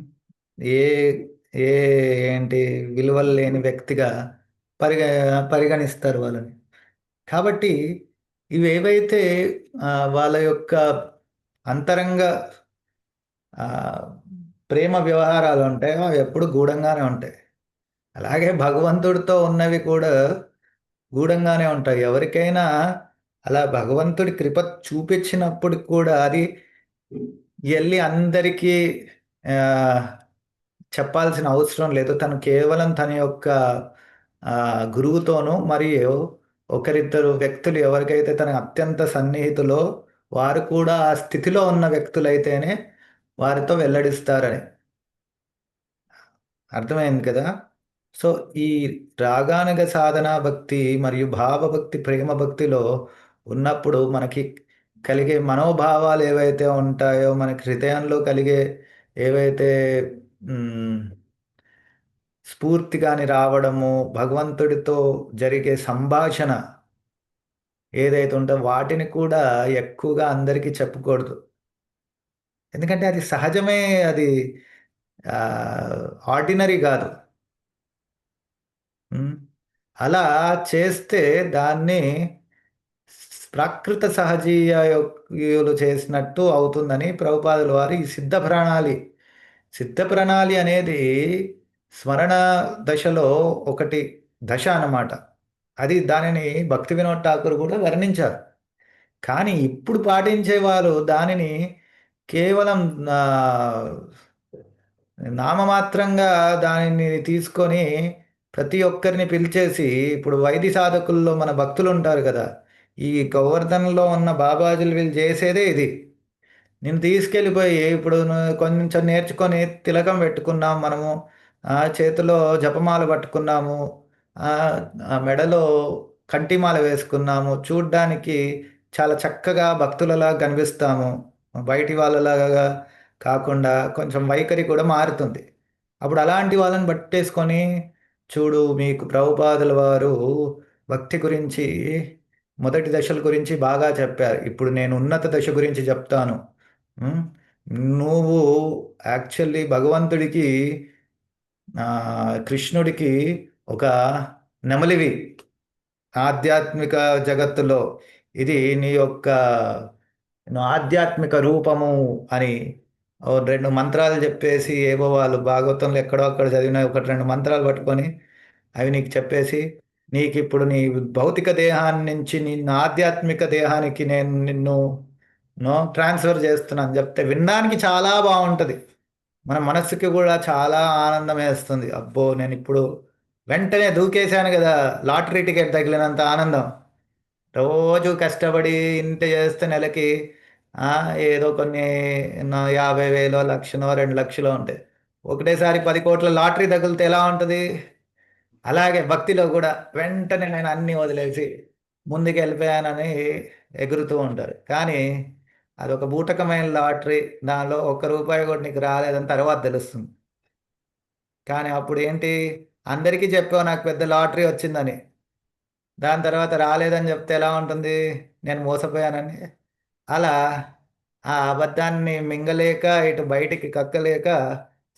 S1: ఏ ఏ ఏంటి విలువలు లేని వ్యక్తిగా పరిగ పరిగణిస్తారు వాళ్ళని. కాబట్టి ఇవేవైతే వాళ్ళ యొక్క అంతరంగ ఆ, ప్రేమ వ్యవహారాలు ఉంటాయో అవి ఎప్పుడు గూఢంగానే ఉంటాయి. అలాగే భగవంతుడితో ఉన్నవి కూడా గూఢంగానే ఉంటాయి. ఎవరికైనా అలా భగవంతుడి కృప చూపించినప్పుడు కూడా అది వెళ్ళి అందరికీ ఆ, చెప్పాల్సిన అవసరం లేదు. తను కేవలం తన యొక్క ఆ, గురువుతోనూ మరియు ఒకరిద్దరు వ్యక్తులు ఎవరికైతే తన అత్యంత సన్నిహితులో వారు కూడా ఆ స్థితిలో ఉన్న వ్యక్తులైతేనే వారితో వెల్లడిస్తారని. అర్థమైంది కదా? సో ఈ రాగానుగ సాధన భక్తి మరియు భావభక్తి ప్రేమ భక్తిలో ఉన్నప్పుడు మనకి కలిగే మనోభావాలు ఏవైతే ఉంటాయో, మనకి హృదయంలో కలిగే ఏవైతే మ్, స్ఫూర్తి కానీ రావడము, భగవంతుడితో జరిగే సంభాషణ ఏదైతే ఉందో వాటిని కూడా ఎక్కువగా అందరికీ చెప్పకూడదు. ఎందుకంటే అది సహజమే, అది ఆర్డినరీ కాదు. ఉమ్, అలా చేస్తే దాన్ని ప్రాకృత సహజీయులు చేసినట్టు అవుతుందని ప్రభుపాదుల వారు ఈ సిద్ధ ప్రణాళి అనేది స్మరణ దశలో ఒకటి దశ అన్నమాట. దానిని భక్తి వినోద్ ఠాకూర్ కూడా వర్ణించారు. కానీ ఇప్పుడు పాటించేవారు దానిని కేవలం ఆ, నామమాత్రంగా దానిని తీసుకొని ప్రతి ఒక్కరిని పిలిచేసి, ఇప్పుడు వైది సాధకుల్లో మన భక్తులు ఉంటారు కదా, ఈ గోవర్ధన్లో ఉన్న బాబాజీలు వీళ్ళు చేసేదే ఇది. నేను తీసుకెళ్ళిపోయి ఇప్పుడు కొంచెం నేర్చుకొని తిలకం పెట్టుకున్నాం మనము, చేతిలో జపమాల పట్టుకున్నాము, ఆ, ఆ మెడలో కంటిమాల వేసుకున్నాము, చూడ్డానికి చాలా చక్కగా భక్తులలా కనిపిస్తాము, బయటి వాళ్ళలాగా కాకుండా కొంచెం వైఖరి కూడా మారుతుంది. అప్పుడు అలాంటి వాళ్ళని పట్టేసుకొని, చూడు మీకు ప్రభుపాదుల వారు భక్తి గురించి మొదటి దశల గురించి బాగా చెప్పారు, ఇప్పుడు నేను ఉన్నత దశ గురించి చెప్తాను. ఉమ్, నువ్వు యాక్చువల్లీ భగవంతుడికి కృష్ణుడికి ఒక నెమలివి ఆధ్యాత్మిక జగత్తులో. ఇది నీ యొక్క ఆధ్యాత్మిక రూపము అని రెండు మంత్రాలు చెప్పేసి, ఏవో వాళ్ళు భాగవతంలో ఎక్కడో అక్కడ చదివిన ఒకటి రెండు మంత్రాలు పట్టుకొని అవి నీకు చెప్పేసి, నీకు ఇప్పుడు నీ భౌతిక దేహాన్ని నుంచి నిన్ను ఆధ్యాత్మిక దేహానికి నేను నిన్ను ట్రాన్స్ఫర్ చేస్తున్నాను చెప్తే వినడానికి చాలా బాగుంటుంది. మన మనస్సుకి కూడా చాలా ఆనందం వేస్తుంది. అబ్బో, నేను ఇప్పుడు వెంటనే దూకేశాను కదా, లాటరీ టికెట్ తగిలినంత ఆనందం. రోజు కష్టపడి ఇంత చేస్తే నెలకి ఆ, ఏదో కొన్ని 50,000 లక్షనో 2 లక్షలో ఉంటాయి. ఒకటేసారి 10 కోట్ల లాటరీ తగిలితే ఎలా ఉంటుంది? అలాగే భక్తిలో కూడా వెంటనే నేను అన్నీ వదిలేసి ముందుకు వెళ్ళిపోయానని ఎగురుతూ ఉంటారు. కానీ అదొక బూటకమైన లాటరీ, దానిలో ₹1 కూడా నీకు రాలేదని తర్వాత తెలుస్తుంది. కానీ అప్పుడు ఏంటి, అందరికీ చెప్పావు నాకు పెద్ద లాటరీ వచ్చిందని, దాని తర్వాత రాలేదని చెప్తే ఎలా ఉంటుంది, నేను మోసపోయానని. అలా ఆ అబద్ధాన్ని మింగలేక ఇటు బయటికి కక్కలేక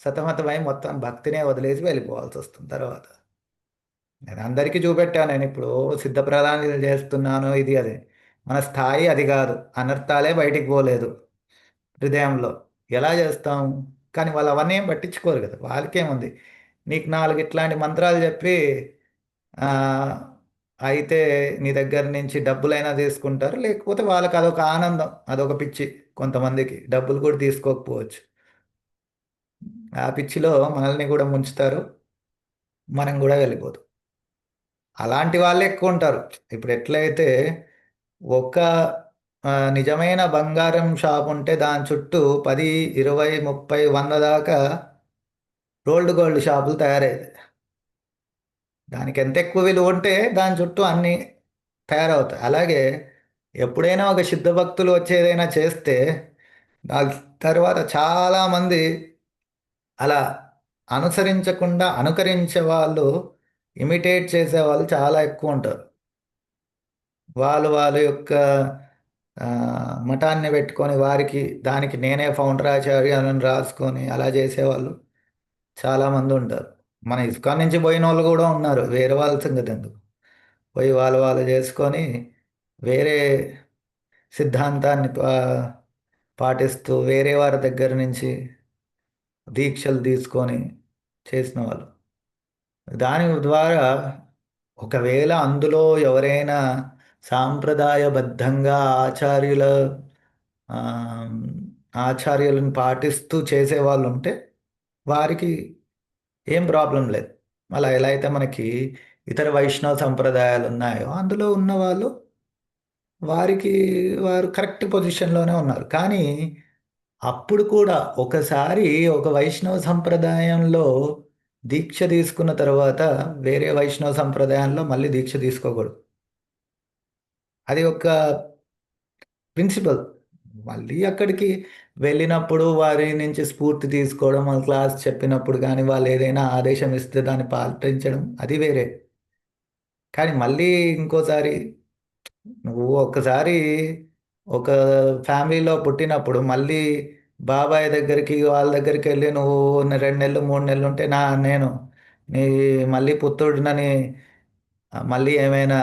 S1: సతమతమై మొత్తం భక్తినే వదిలేసి వెళ్ళిపోవాల్సి వస్తుంది తర్వాత. నేను అందరికీ చూపెట్టాను, నేను ఇప్పుడు సిద్ధ ప్రదానాలు చేస్తున్నాను ఇది అది. మన స్థాయి అది కాదు, అనర్థాలే బయటికి పోలేదు హృదయంలో. ఎలా చేస్తాం? కానీ వాళ్ళు అవన్నీ ఏం పట్టించుకోరు కదా, వాళ్ళకేముంది. నీకు 4 ఇట్లాంటి మంత్రాలు చెప్పి అయితే నీ దగ్గర నుంచి డబ్బులైనా తీసుకుంటారు, లేకపోతే వాళ్ళకి అదొక ఆనందం, అదొక పిచ్చి. కొంతమందికి డబ్బులు కూడా తీసుకోకపోవచ్చు. ఆ పిచ్చిలో మనల్ని కూడా ముంచుతారు, మనం కూడా వెళ్ళిపోతాం. అలాంటి వాళ్ళే ఎక్కువ ఉంటారు. ఇప్పుడు ఎట్లయితే ఒక నిజమైన బంగారం షాప్ ఉంటే దాని చుట్టూ 10, 20, 30, 100 దాకా రోల్డ్ గోల్డ్ షాపులు తయారయ్యాయి. దానికి ఎంత ఎక్కువ విలువ ఉంటే దాని చుట్టూ అన్నీ తయారవుతాయి. అలాగే ఎప్పుడైనా ఒక సిద్ధ భక్తులు వచ్చి ఏదైనా చేస్తే దాని తర్వాత చాలామంది అలా అనుసరించకుండా అనుకరించే వాళ్ళు, ఇమిటేట్ చేసే వాళ్ళు చాలా ఎక్కువ ఉంటారు. వాళ్ళ యొక్క ఆ, మఠాన్ని పెట్టుకొని వారికి దానికి నేనే ఫౌండర్ ఆచార్య అని రాసుకొని అలా చేసేవాళ్ళు చాలామంది ఉంటారు. మన ఇస్కాన్ నుంచి పోయిన వాళ్ళు కూడా ఉన్నారు, వేరే వాళ్ళ సంగతి ఎందుకు. పోయి వాళ్ళు చేసుకొని వేరే సిద్ధాంతాన్ని పాటిస్తూ వేరే వారి దగ్గర నుంచి దీక్షలు తీసుకొని చేసిన వాళ్ళు. దాని ద్వారా ఒకవేళ అందులో ఎవరైనా సాంప్రదాయబద్ధంగా ఆ, ఆచార్యులను పాటిస్తూ చేసేవాళ్ళు ఉంటే వారికి ఏం ప్రాబ్లం లేదు. అలా ఎలా అయితే మనకి ఇతర వైష్ణవ సంప్రదాయాలు ఉన్నాయో అందులో ఉన్న వాళ్ళు వారికి వారు కరెక్ట్ పొజిషన్లోనే ఉన్నారు. కానీ అప్పుడు కూడా ఒకసారి ఒక వైష్ణవ సంప్రదాయంలో దీక్ష తీసుకున్న తర్వాత వేరే వైష్ణవ సంప్రదాయంలో మళ్ళీ దీక్ష తీసుకోకూడదు. అది ఒక ప్రిన్సిపల్. మళ్ళీ అక్కడికి వెళ్ళినప్పుడు వారి నుంచి స్ఫూర్తి తీసుకోవడం, వాళ్ళ క్లాస్ చెప్పినప్పుడు కానీ వాళ్ళు ఏదైనా ఆదేశం ఇస్తే దాన్ని పాటించడం అది వేరే. కానీ మళ్ళీ ఇంకోసారి నువ్వు ఒక్కసారి ఒక ఫ్యామిలీలో పుట్టినప్పుడు మళ్ళీ బాబాయ్ దగ్గరికి వాళ్ళ దగ్గరికి వెళ్ళి నువ్వు 2 నెలలు 3 నెలలు ఉంటే నేను నీ మళ్ళీ పుత్రుడినని మళ్ళీ ఏమైనా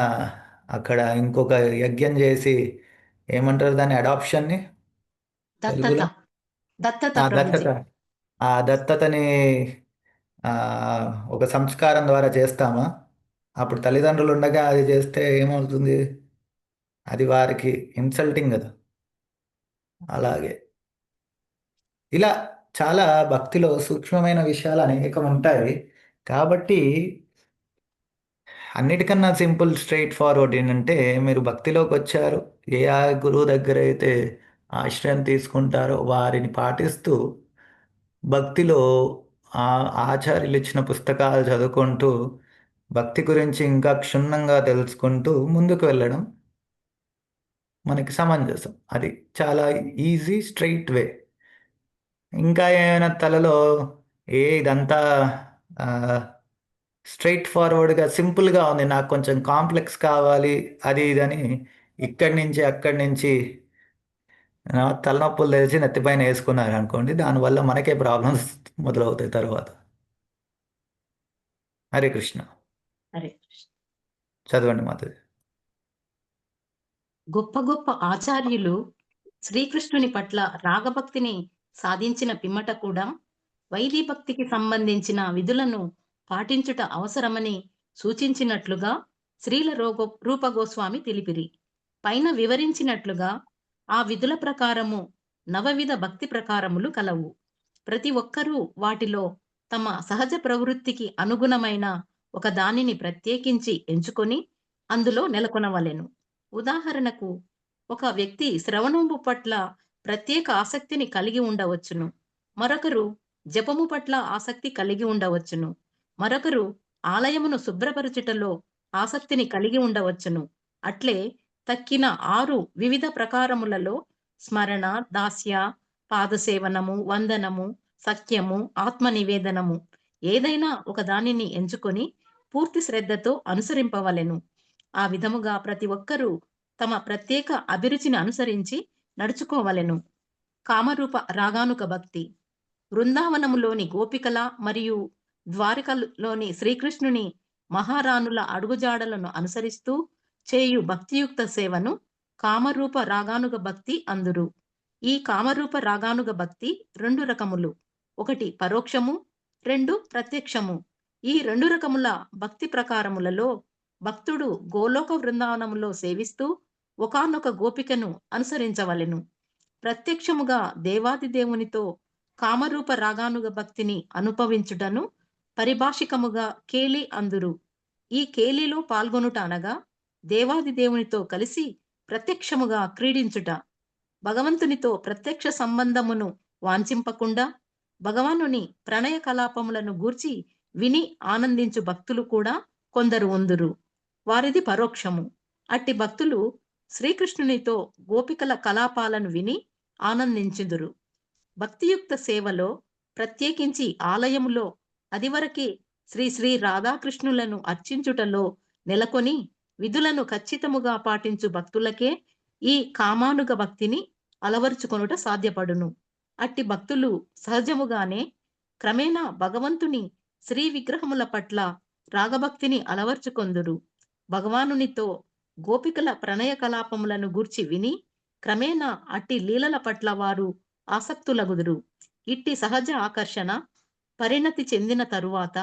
S1: అక్కడ ఇంకొక యజ్ఞం చేసి ఏమంటారు దాన్ని, అడాప్షన్ని
S9: దత్తత
S1: తెలుగులో?
S9: దత్తత
S1: ఆ
S9: ప్రభుజీ.
S1: దత్తత. ఆ దత్తతని ఆ, ఒక సంస్కారం ద్వారా చేస్తామా? అప్పుడు తల్లిదండ్రులు ఉండగా అది చేస్తే ఏమవుతుంది? అది వారికి ఇన్సల్టింగ్ కదా. అలాగే ఇలా చాలా భక్తిలో సూక్ష్మమైన విషయాలు అనేకం ఉంటాయి. కాబట్టి అన్నిటికన్నా సింపుల్ స్ట్రైట్ ఫార్వర్డ్ ఏంటంటే, మీరు భక్తిలోకి వచ్చారు, ఏ గురువు దగ్గర అయితే ఆశ్రయం తీసుకుంటారో వారిని పాటిస్తూ భక్తిలో ఆ ఆచార్యులు ఇచ్చిన పుస్తకాలు చదువుకుంటూ భక్తి గురించి ఇంకా క్షుణ్ణంగా తెలుసుకుంటూ ముందుకు వెళ్ళడం మనకి సమంజసం. అది చాలా ఈజీ స్ట్రైట్ వే. ఇంకా ఏమైనా తలలో ఇదంతా స్ట్రైట్ ఫార్వర్డ్గా సింపుల్గా ఉంది, నాకు కొంచెం కాంప్లెక్స్ కావాలి అది ఇదని ఇక్కడి నుంచి అక్కడి నుంచి తలనొప్పులు తెలిసి నెత్తిపైన వేసుకున్నారు అనుకోండి, దానివల్ల మనకే ప్రాబ్లమ్స్ మొదలవుతాయి తర్వాత. హరే కృష్ణ.
S9: హరే కృష్ణ.
S1: చదవండి మాతది.
S9: గొప్ప గొప్ప ఆచార్యులు శ్రీకృష్ణుని పట్ల రాగభక్తిని సాధించిన పిమ్మట కూడా వైదీ భక్తికి సంబంధించిన విధులను పాటించుట అవసరమని సూచించినట్లుగా శ్రీల రూప గోస్వామి తెలిపిరి. పైన వివరించినట్లుగా ఆ విధుల ప్రకారము నవవిధ భక్తి ప్రకారములు కలవు. ప్రతి ఒక్కరూ వాటిలో తమ సహజ ప్రవృత్తికి అనుగుణమైన ఒక దానిని ప్రత్యేకించి ఎంచుకొని అందులో నెలకొనవలెను. ఉదాహరణకు, ఒక వ్యక్తి శ్రవణంబు పట్ల ప్రత్యేక ఆసక్తిని కలిగి ఉండవచ్చును. మరొకరు జపము పట్ల ఆసక్తి కలిగి ఉండవచ్చును. మరొకరు ఆలయమును శుభ్రపరచుటలో ఆసక్తిని కలిగి ఉండవచ్చును. అట్లే తక్కిన 6 వివిధ ప్రకారములలో స్మరణ, దాస్య, పాదసేవనము, వందనము, సఖ్యము, ఆత్మ నివేదనము ఏదైనా ఒక దానిని ఎంచుకొని పూర్తి శ్రద్ధతో అనుసరింపవలెను. ఆ విధముగా ప్రతి ఒక్కరూ తమ ప్రత్యేక అభిరుచిని అనుసరించి నడుచుకోవలెను. కామరూప రాగానుక భక్తి. బృందావనములోని గోపికల మరియు ద్వారకలోని శ్రీకృష్ణుని మహారాణుల అడుగుజాడలను అనుసరిస్తూ చేయు భక్తియుక్త సేవను కామరూప రాగానుగ భక్తి అందురు. ఈ కామరూప రాగానుగ భక్తి 2 రకములు. 1 పరోక్షము, 2 ప్రత్యక్షము. ఈ 2 రకముల భక్తి ప్రకారములలో భక్తుడు గోలోక బృందావనంలో సేవిస్తూ ఒకానొక గోపికను అనుసరించవలెను. ప్రత్యక్షముగా దేవాది దేవునితో కామరూప రాగానుగ భక్తిని అనుభవించుటను పరిభాషికముగా కేలి అందురు. ఈ కేలిలో పాల్గొనుట అనగా దేవాది దేవునితో కలిసి ప్రత్యక్షముగా క్రీడించుట. భగవంతునితో ప్రత్యక్ష సంబంధమును వాంఛింపకుండా భగవానుని ప్రణయ కలాపములను గూర్చి విని ఆనందించు భక్తులు కూడా కొందరు ఉందురు. వారిది పరోక్షము. అట్టి భక్తులు శ్రీకృష్ణునితో గోపికల కలాపాలను విని ఆనందించుదురు. భక్తియుక్త సేవలో ప్రత్యేకించి ఆలయములో అదివరకే శ్రీ శ్రీ రాధాకృష్ణులను అర్చించుటలో నెలకొని విధులను ఖచ్చితముగా పాటించు భక్తులకే ఈ కామానుగ భక్తిని అలవర్చుకొనుట సాధ్యపడును. అట్టి భక్తులు సహజముగానే క్రమేణా భగవంతుని శ్రీ విగ్రహముల పట్ల రాగభక్తిని అలవర్చుకొందురు. భగవానునితో గోపికల ప్రణయ కలాపములను గూర్చి విని క్రమేణా అట్టి లీలల పట్ల వారు ఆసక్తులగుదురు. ఇట్టి సహజ ఆకర్షణ పరిణతి చెందిన తరువాత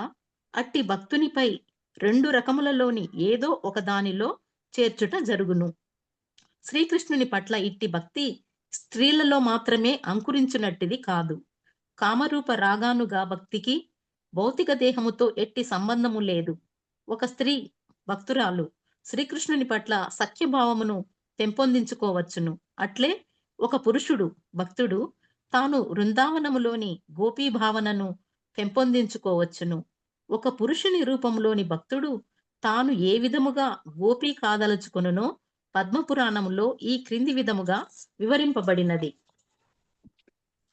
S9: అట్టి భక్తునిపై 2 రకములలోని ఏదో ఒక దానిలో చేర్చుట జరుగును. శ్రీకృష్ణుని పట్ల ఇట్టి భక్తి స్త్రీలలో మాత్రమే అంకురించునట్టిది కాదు. కామరూప రాగానుగా భక్తికి భౌతిక దేహముతో ఎట్టి సంబంధము లేదు. ఒక స్త్రీ భక్తురాలు శ్రీకృష్ణుని పట్ల సఖ్యభావమును పెంపొందించుకోవచ్చును. అట్లే ఒక పురుషుడు భక్తుడు తాను వృందావనములోని గోపీ భావనను పెంపొందించుకోవచ్చును. ఒక పురుషుని రూపంలోని భక్తుడు తాను ఏ విధముగా గోపీ కాదలుచుకొనునో పద్మపురాణములో ఈ క్రింది విధముగా వివరింపబడినది.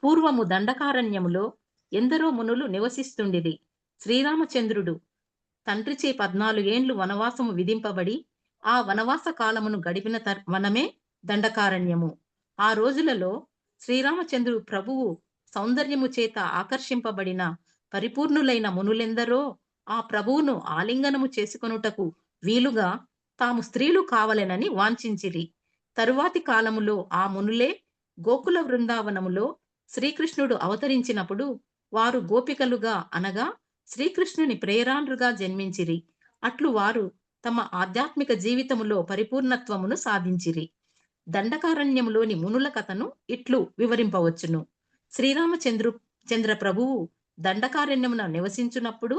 S9: పూర్వము దండకారణ్యములో ఎందరో మునులు నివసిస్తుండిరి. శ్రీరామచంద్రుడు తండ్రిచే 14 ఏండ్లు వనవాసము విధింపబడి ఆ వనవాస కాలమును గడిపిన వనమే దండకారణ్యము. ఆ రోజులలో శ్రీరామచంద్రుడు ప్రభువు సౌందర్యము చేత ఆకర్షింపబడిన పరిపూర్ణులైన మునులెందరో ఆ ప్రభువును ఆలింగనము చేసుకొనుటకు వీలుగా తాము స్త్రీలు కావలెనని వాంఛించిరి. తరువాతి కాలములో ఆ మునులే గోకుల బృందావనములో శ్రీకృష్ణుడు అవతరించినప్పుడు వారు గోపికలుగా అనగా శ్రీకృష్ణుని ప్రేరాండ్రుగా జన్మించిరి. అట్లు వారు తమ ఆధ్యాత్మిక జీవితములో పరిపూర్ణత్వమును సాధించిరి. దండకారణ్యములోని మునుల కథను ఇట్లు వివరింపవచ్చును. చంద్ర ప్రభువు దండకారణ్యమున నివసించున్నప్పుడు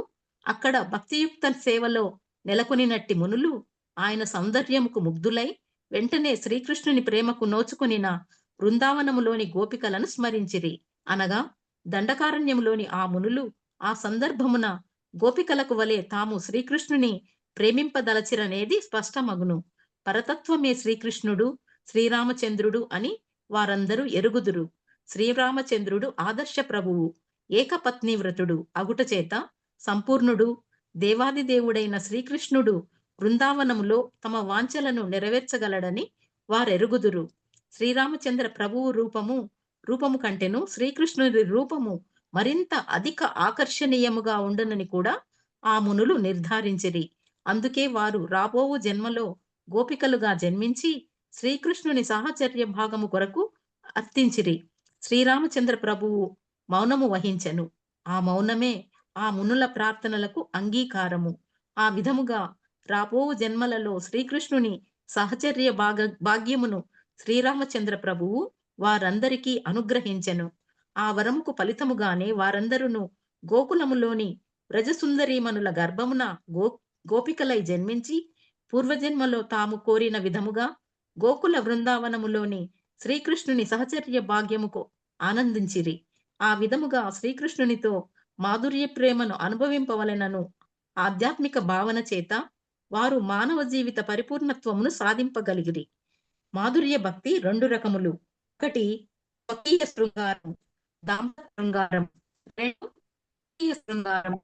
S9: అక్కడ భక్తియుక్త సేవలో నెలకొనినట్టి మునులు ఆయన సౌందర్యముకు ముగ్ధులై వెంటనే శ్రీకృష్ణుని ప్రేమకు నోచుకొనిన బృందావనములోని గోపికలను స్మరించిరి. అనగా దండకారణ్యములోని ఆ మునులు ఆ సందర్భమున గోపికలకు వలె తాము శ్రీకృష్ణుని ప్రేమింపదలచిరనేది స్పష్టమగును. పరతత్వమే శ్రీకృష్ణుడు, శ్రీరామచంద్రుడు అని వారందరూ ఎరుగుదురు. శ్రీరామచంద్రుడు ఆదర్శ ప్రభువు, ఏకపత్ని వ్రతుడు అగుట చేత సంపూర్ణుడు. దేవాది దేవుడైన శ్రీకృష్ణుడు బృందావనములో తమ వాంఛలను నెరవేర్చగలడని వారెరుగుదురు. శ్రీరామచంద్ర ప్రభువు రూపము కంటెను శ్రీకృష్ణుడి రూపము మరింత అధిక ఆకర్షణీయముగా ఉండునని కూడా ఆ మునులు నిర్ధారించిరి. అందుకే వారు రాబోవు జన్మలో గోపికలుగా జన్మించి శ్రీకృష్ణుని సాహచర్య భాగము కొరకు అర్థించిరి. శ్రీరామచంద్ర ప్రభువు మౌనము వహించెను. ఆ మౌనమే ఆ మునుల ప్రార్థనలకు అంగీకారము. ఆ విధముగా రాబోవు జన్మలలో శ్రీకృష్ణుని సహచర్య భాగ్యమును శ్రీరామచంద్ర ప్రభువు వారందరికీ అనుగ్రహించెను. ఆ వరముకు ఫలితముగానే వారందరూ గోకులములోని వ్రజసుందరీమణుల గర్భమున గోపికలై జన్మించి పూర్వజన్మలో తాము కోరిన విధముగా గోకుల బృందావనములోని శ్రీకృష్ణుని సహచర్య భాగ్యముకు ఆనందించిరి. ఆ విధముగా శ్రీకృష్ణునితో మాధుర్య ప్రేమను అనుభవింపవలెనను ఆధ్యాత్మిక భావన చేత వారు మానవ జీవిత పరిపూర్ణత్వమును సాధింపగలిగిరి. మాధుర్య భక్తి 2 రకములు. ఒకటి స్వకీయ శృంగారం, దాంపత్య శృంగారం. 2 స్వకీయ శృంగారం,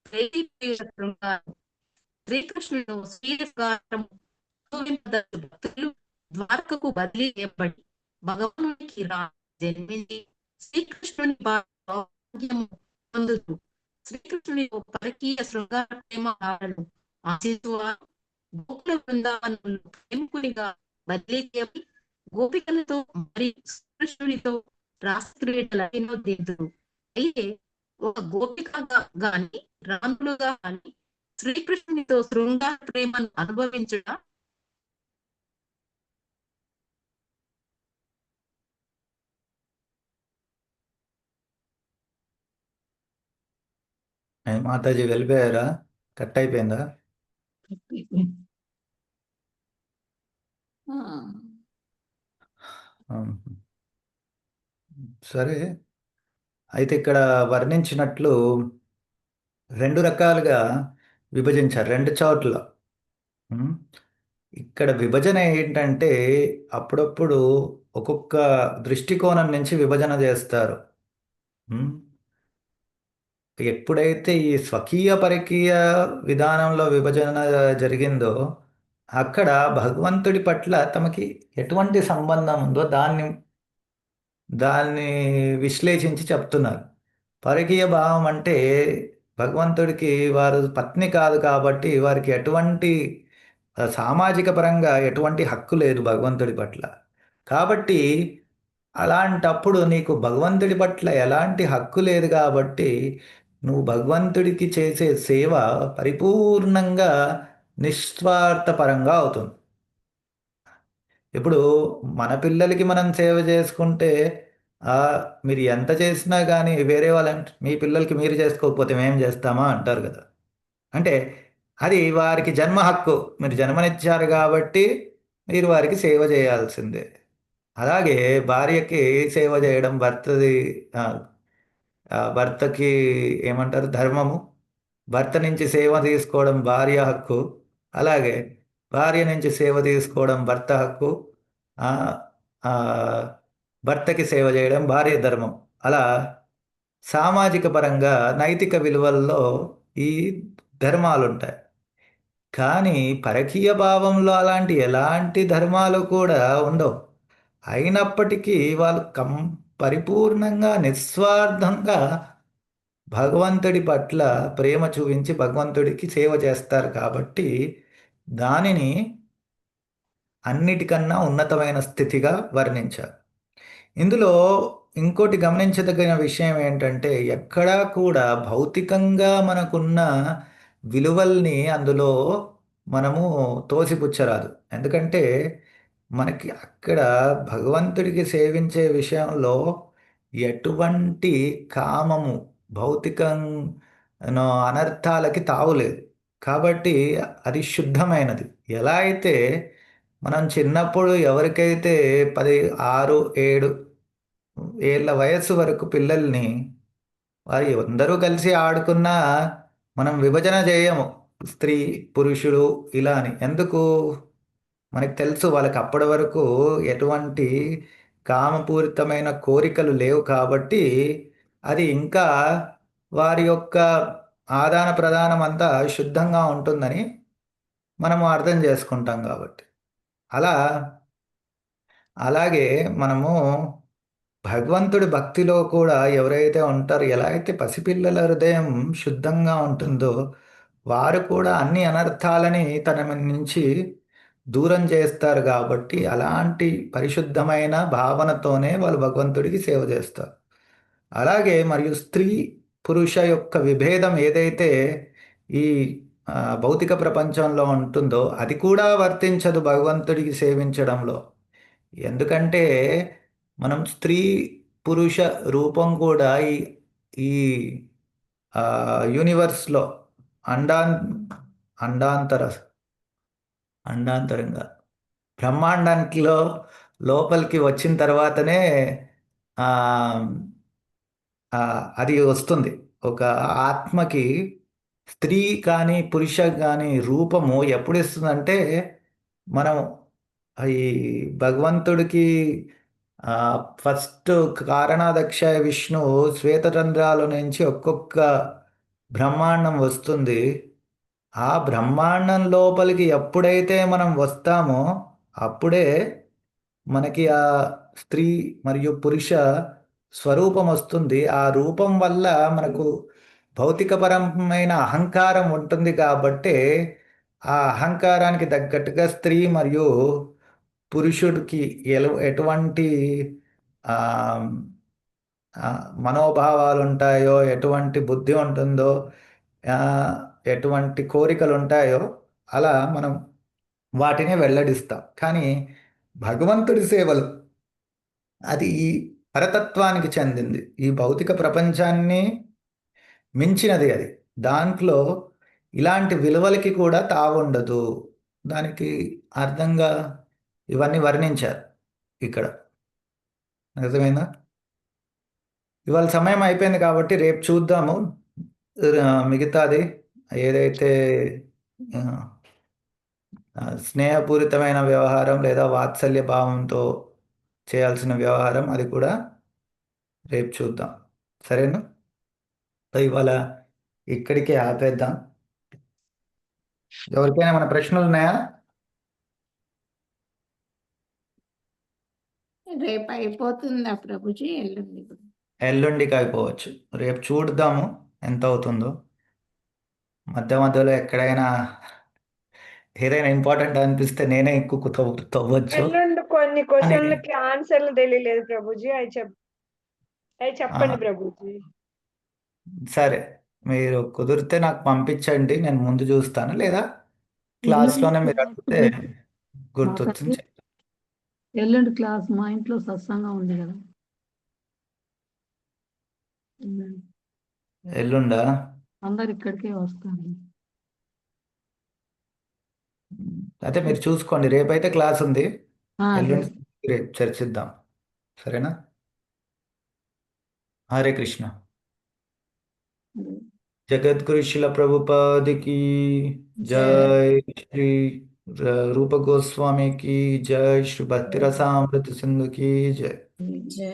S9: ప్రేమ శృంగారం. శ్రీకృష్ణుడు స్వీయ శృంగారం అనుభవింపదలచు భక్తులు ద్వారకకు బదిలీ చేయబడి భగవానునికి జన్మించి శ్రీకృష్ణుని భాగ్యము పొందుతూ శ్రీకృష్ణుని పరకీయ శృంగార ప్రేమను ఆశించువారు గోకుల బృందావనంలో ప్రేమికునిగా బదిలీ చేయబడి గోపికలతో మరి శ్రీకృష్ణునితో రాసక్రీడల వినోదింతురు. అయితే ఒక గోపికగా గాని రాములుగా గాని శ్రీకృష్ణునితో శృంగార ప్రేమను అనుభవించుట
S1: మాతాజీ వెళ్ళిపోయారా? కట్ అయిపోయిందా?
S5: ఆ,
S1: ఉమ్. సరే, అయితే ఇక్కడ వర్ణించినట్లు 2 రకాలుగా విభజించారు 2 చోట్ల. ఉమ్. ఇక్కడ విభజన ఏంటంటే అప్పుడప్పుడు ఒక్కొక్క దృష్టికోణం నుంచి విభజన చేస్తారు. ఉమ్. ఎప్పుడైతే ఈ స్వకీయ పరకీయ విధానంలో విభజన జరిగిందో అక్కడ భగవంతుడి పట్ల తమకి ఎటువంటి సంబంధం ఉందో దాన్ని దాన్ని విశ్లేషించి చెప్తున్నారు. పరకీయ భావం అంటే భగవంతుడికి వారు పత్ని కాదు కాబట్టి వారికి ఎటువంటి సామాజిక పరంగా ఎటువంటి హక్కు లేదు భగవంతుడి పట్ల. కాబట్టి అలాంటప్పుడు నీకు భగవంతుడి పట్ల ఎలాంటి హక్కు లేదు కాబట్టి నువ్వు భగవంతుడికి చేసే సేవ పరిపూర్ణంగా నిస్వార్థపరంగా అవుతుంది. ఇప్పుడు మన పిల్లలకి మనం సేవ చేసుకుంటే ఆ, మీరు ఎంత చేసినా కానీ వేరే వాళ్ళంటే మీ పిల్లలకి మీరు చేసుకోకపోతే మేము చేస్తామా అంటారు కదా. అంటే అది వారికి జన్మ హక్కు, మీరు జన్మనిచ్చారు కాబట్టి మీరు వారికి సేవ చేయాల్సిందే. అలాగే భార్యకి సేవ చేయడం ఆ, భర్తకి ఏమంటారు ధర్మము, భర్త నుంచి సేవ తీసుకోవడం భార్య హక్కు, అలాగే భార్య నుంచి సేవ తీసుకోవడం భర్త హక్కు, ఆ, ఆ, భర్తకి సేవ చేయడం భార్య ధర్మం. అలా సామాజిక పరంగా నైతిక విలువల్లో ఈ ధర్మాలు ఉంటాయి. కానీ పరకీయ భావంలో అలాంటి ఎలాంటి ధర్మాలు కూడా ఉండవు. అయినప్పటికీ వాళ్ళు పరిపూర్ణంగా నిస్వార్థంగా భగవంతుడి పట్ల ప్రేమ చూపించి భగవంతుడికి సేవ చేస్తారు కాబట్టి దానిని అన్నిటికన్నా ఉన్నతమైన స్థితిగా వర్ణించారు. ఇందులో ఇంకోటి గమనించదగిన విషయం ఏంటంటే ఎక్కడా కూడా భౌతికంగా మనకున్న విలువల్ని అందులో మనము తోసిపుచ్చరాదు. ఎందుకంటే మనకి అక్కడ భగవంతుడికి సేవించే విషయంలో ఎటువంటి కామము భౌతికం అనర్థాలకి తావులేదు. కాబట్టి అది శుద్ధమైనది. ఎలా అయితే మనం చిన్నప్పుడు ఎవరికైతే 6, 7 ఏళ్ళ వయస్సు వరకు పిల్లల్ని వారి అందరూ కలిసి ఆడుకున్నా మనం విభజన చేయము స్త్రీ పురుషుడు ఇలా అని. ఎందుకు? మనకు తెలుసు వాళ్ళకి అప్పటి వరకు ఎటువంటి కామపూరితమైన కోరికలు లేవు కాబట్టి అది ఇంకా వారి యొక్క ఆదాన ప్రదానం అంతా శుద్ధంగా ఉంటుందని మనము అర్థం చేసుకుంటాం కాబట్టి. అలా అలాగే మనము భగవంతుడి భక్తిలో కూడా ఎవరైతే ఉంటారో ఎలా అయితే పసిపిల్లల హృదయం శుద్ధంగా ఉంటుందో వారు కూడా అన్ని అనర్థాలని తన నుంచి దూరం చేస్తారు కాబట్టి అలాంటి పరిశుద్ధమైన భావనతోనే వాళ్ళు భగవంతుడికి సేవ చేస్తారు. అలాగే మరియు స్త్రీ పురుష యొక్క విభేదం ఏదైతే ఈ భౌతిక ప్రపంచంలో ఉంటుందో అది కూడా వర్తించదు భగవంతుడికి సేవించడంలో. ఎందుకంటే మనం స్త్రీ పురుష రూపం కూడా ఈ ఈ యూనివర్స్లో అండాంతర అండాంతరంగా బ్రహ్మాండంలో లోపలికి వచ్చిన తర్వాతనే ఆ, అది వస్తుంది. ఒక ఆత్మకి స్త్రీ కానీ పురుష కానీ రూపము ఎప్పుడు ఇస్తుందంటే మనం ఈ భగవంతుడికి ఫస్ట్ కారణాదక్ష విష్ణు శ్వేతరంధ్రాల నుంచి ఒక్కొక్క బ్రహ్మాండం వస్తుంది. ఆ బ్రహ్మాండం లోపలికి ఎప్పుడైతే మనం వస్తామో అప్పుడే మనకి ఆ స్త్రీ మరియు పురుష స్వరూపం వస్తుంది. ఆ రూపం వల్ల మనకు భౌతికపరమైన అహంకారం ఉంటుంది కాబట్టి ఆ అహంకారానికి తగ్గట్టుగా స్త్రీ మరియు పురుషుడికి ఎటువంటి ఆ, మనోభావాలు ఉంటాయో ఎటువంటి బుద్ధి ఉంటుందో ఆ, ఎటువంటి కోరికలు ఉంటాయో అలా మనం వాటిని వెల్లడిస్తాం. కానీ భగవంతుడి సేవలు అది ఈ పరతత్వానికి చెందింది, ఈ భౌతిక ప్రపంచాన్ని మించినది అది. దాంట్లో ఇలాంటి విలువలకి కూడా తావుండదు. దానికి అర్థంగా ఇవన్నీ వర్ణించారు ఇక్కడ. అర్థమైందా? ఇవాళ సమయం అయిపోయింది కాబట్టి రేపు చూద్దాము మిగతాది ఏదైతే ఆ, స్నేహపూరితమైన వ్యవహారం లేదా వాత్సల్య భావంతో చేయాల్సిన వ్యవహారం, అది కూడా రేపు చూద్దాం. సరేనా? సో ఇవాళ ఇక్కడికే ఆపేద్దాం. ఎవరికైనా మన ప్రశ్నలు ఉన్నాయా?
S5: రేపు అయిపోతుందా ప్రభుజీ? ఎల్లుండి కూడా.
S1: ఎల్లుండికి అయిపోవచ్చు. రేపు చూద్దాము ఎంత అవుతుందో. మధ్య మధ్యలో ఎక్కడైనా ఏదైనా ఇంపార్టెంట్ అనిపిస్తే నేనే ఎక్కువ తవ్వచ్చు.
S10: ఎల్లుండి కొన్ని
S1: అని
S10: క్వశ్చన్లకి ఆన్సర్లు తెలియలేదు ప్రభుజీ, అవి చెప్పండి ప్రభుజీ.
S1: సరే, మీరు కుదిరితే నాకు పంపించండి, నేను ముందు చూస్తాను, లేదా క్లాస్లోనే మీరు అడిగితే గుర్తొచ్చింది చెప్తాను.
S9: ఎల్లుండి క్లాస్ మా ఇంట్లో సత్సంగం ఉంది కదా.
S1: ఎల్లుండా?
S9: అందరు ఇక్కడికే వస్తారు.
S1: అయితే మీరు చూసుకోండి. రేపైతే క్లాస్ ఉంది, ఎల్లుండి
S9: రేపు.
S1: రేపు చర్చిద్దాం. సరేనా? హరే కృష్ణ. జగద్గురు శిల ప్రభుపాదికి జై, శ్రీ రూప గోస్వామి की जय, श्री भक्ति रसामृत सिंधु की जय.
S4: జై.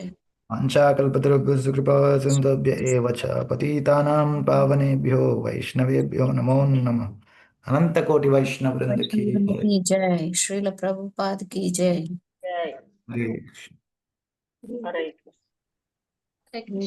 S1: वाञ्छाकल्पतरुभ्यश्च कृपा सिन्धुभ्य एव च पतितानां पावनेभ्यो वैष्णवेभ्यो नमो नमः. अनंतकोटि वैष्णव वृंद की जय.
S4: की जय. శ్రీల ప్రభుపాద్ की जय.
S10: జై.
S1: हरे
S10: హరే
S4: హరే కృష్ణ.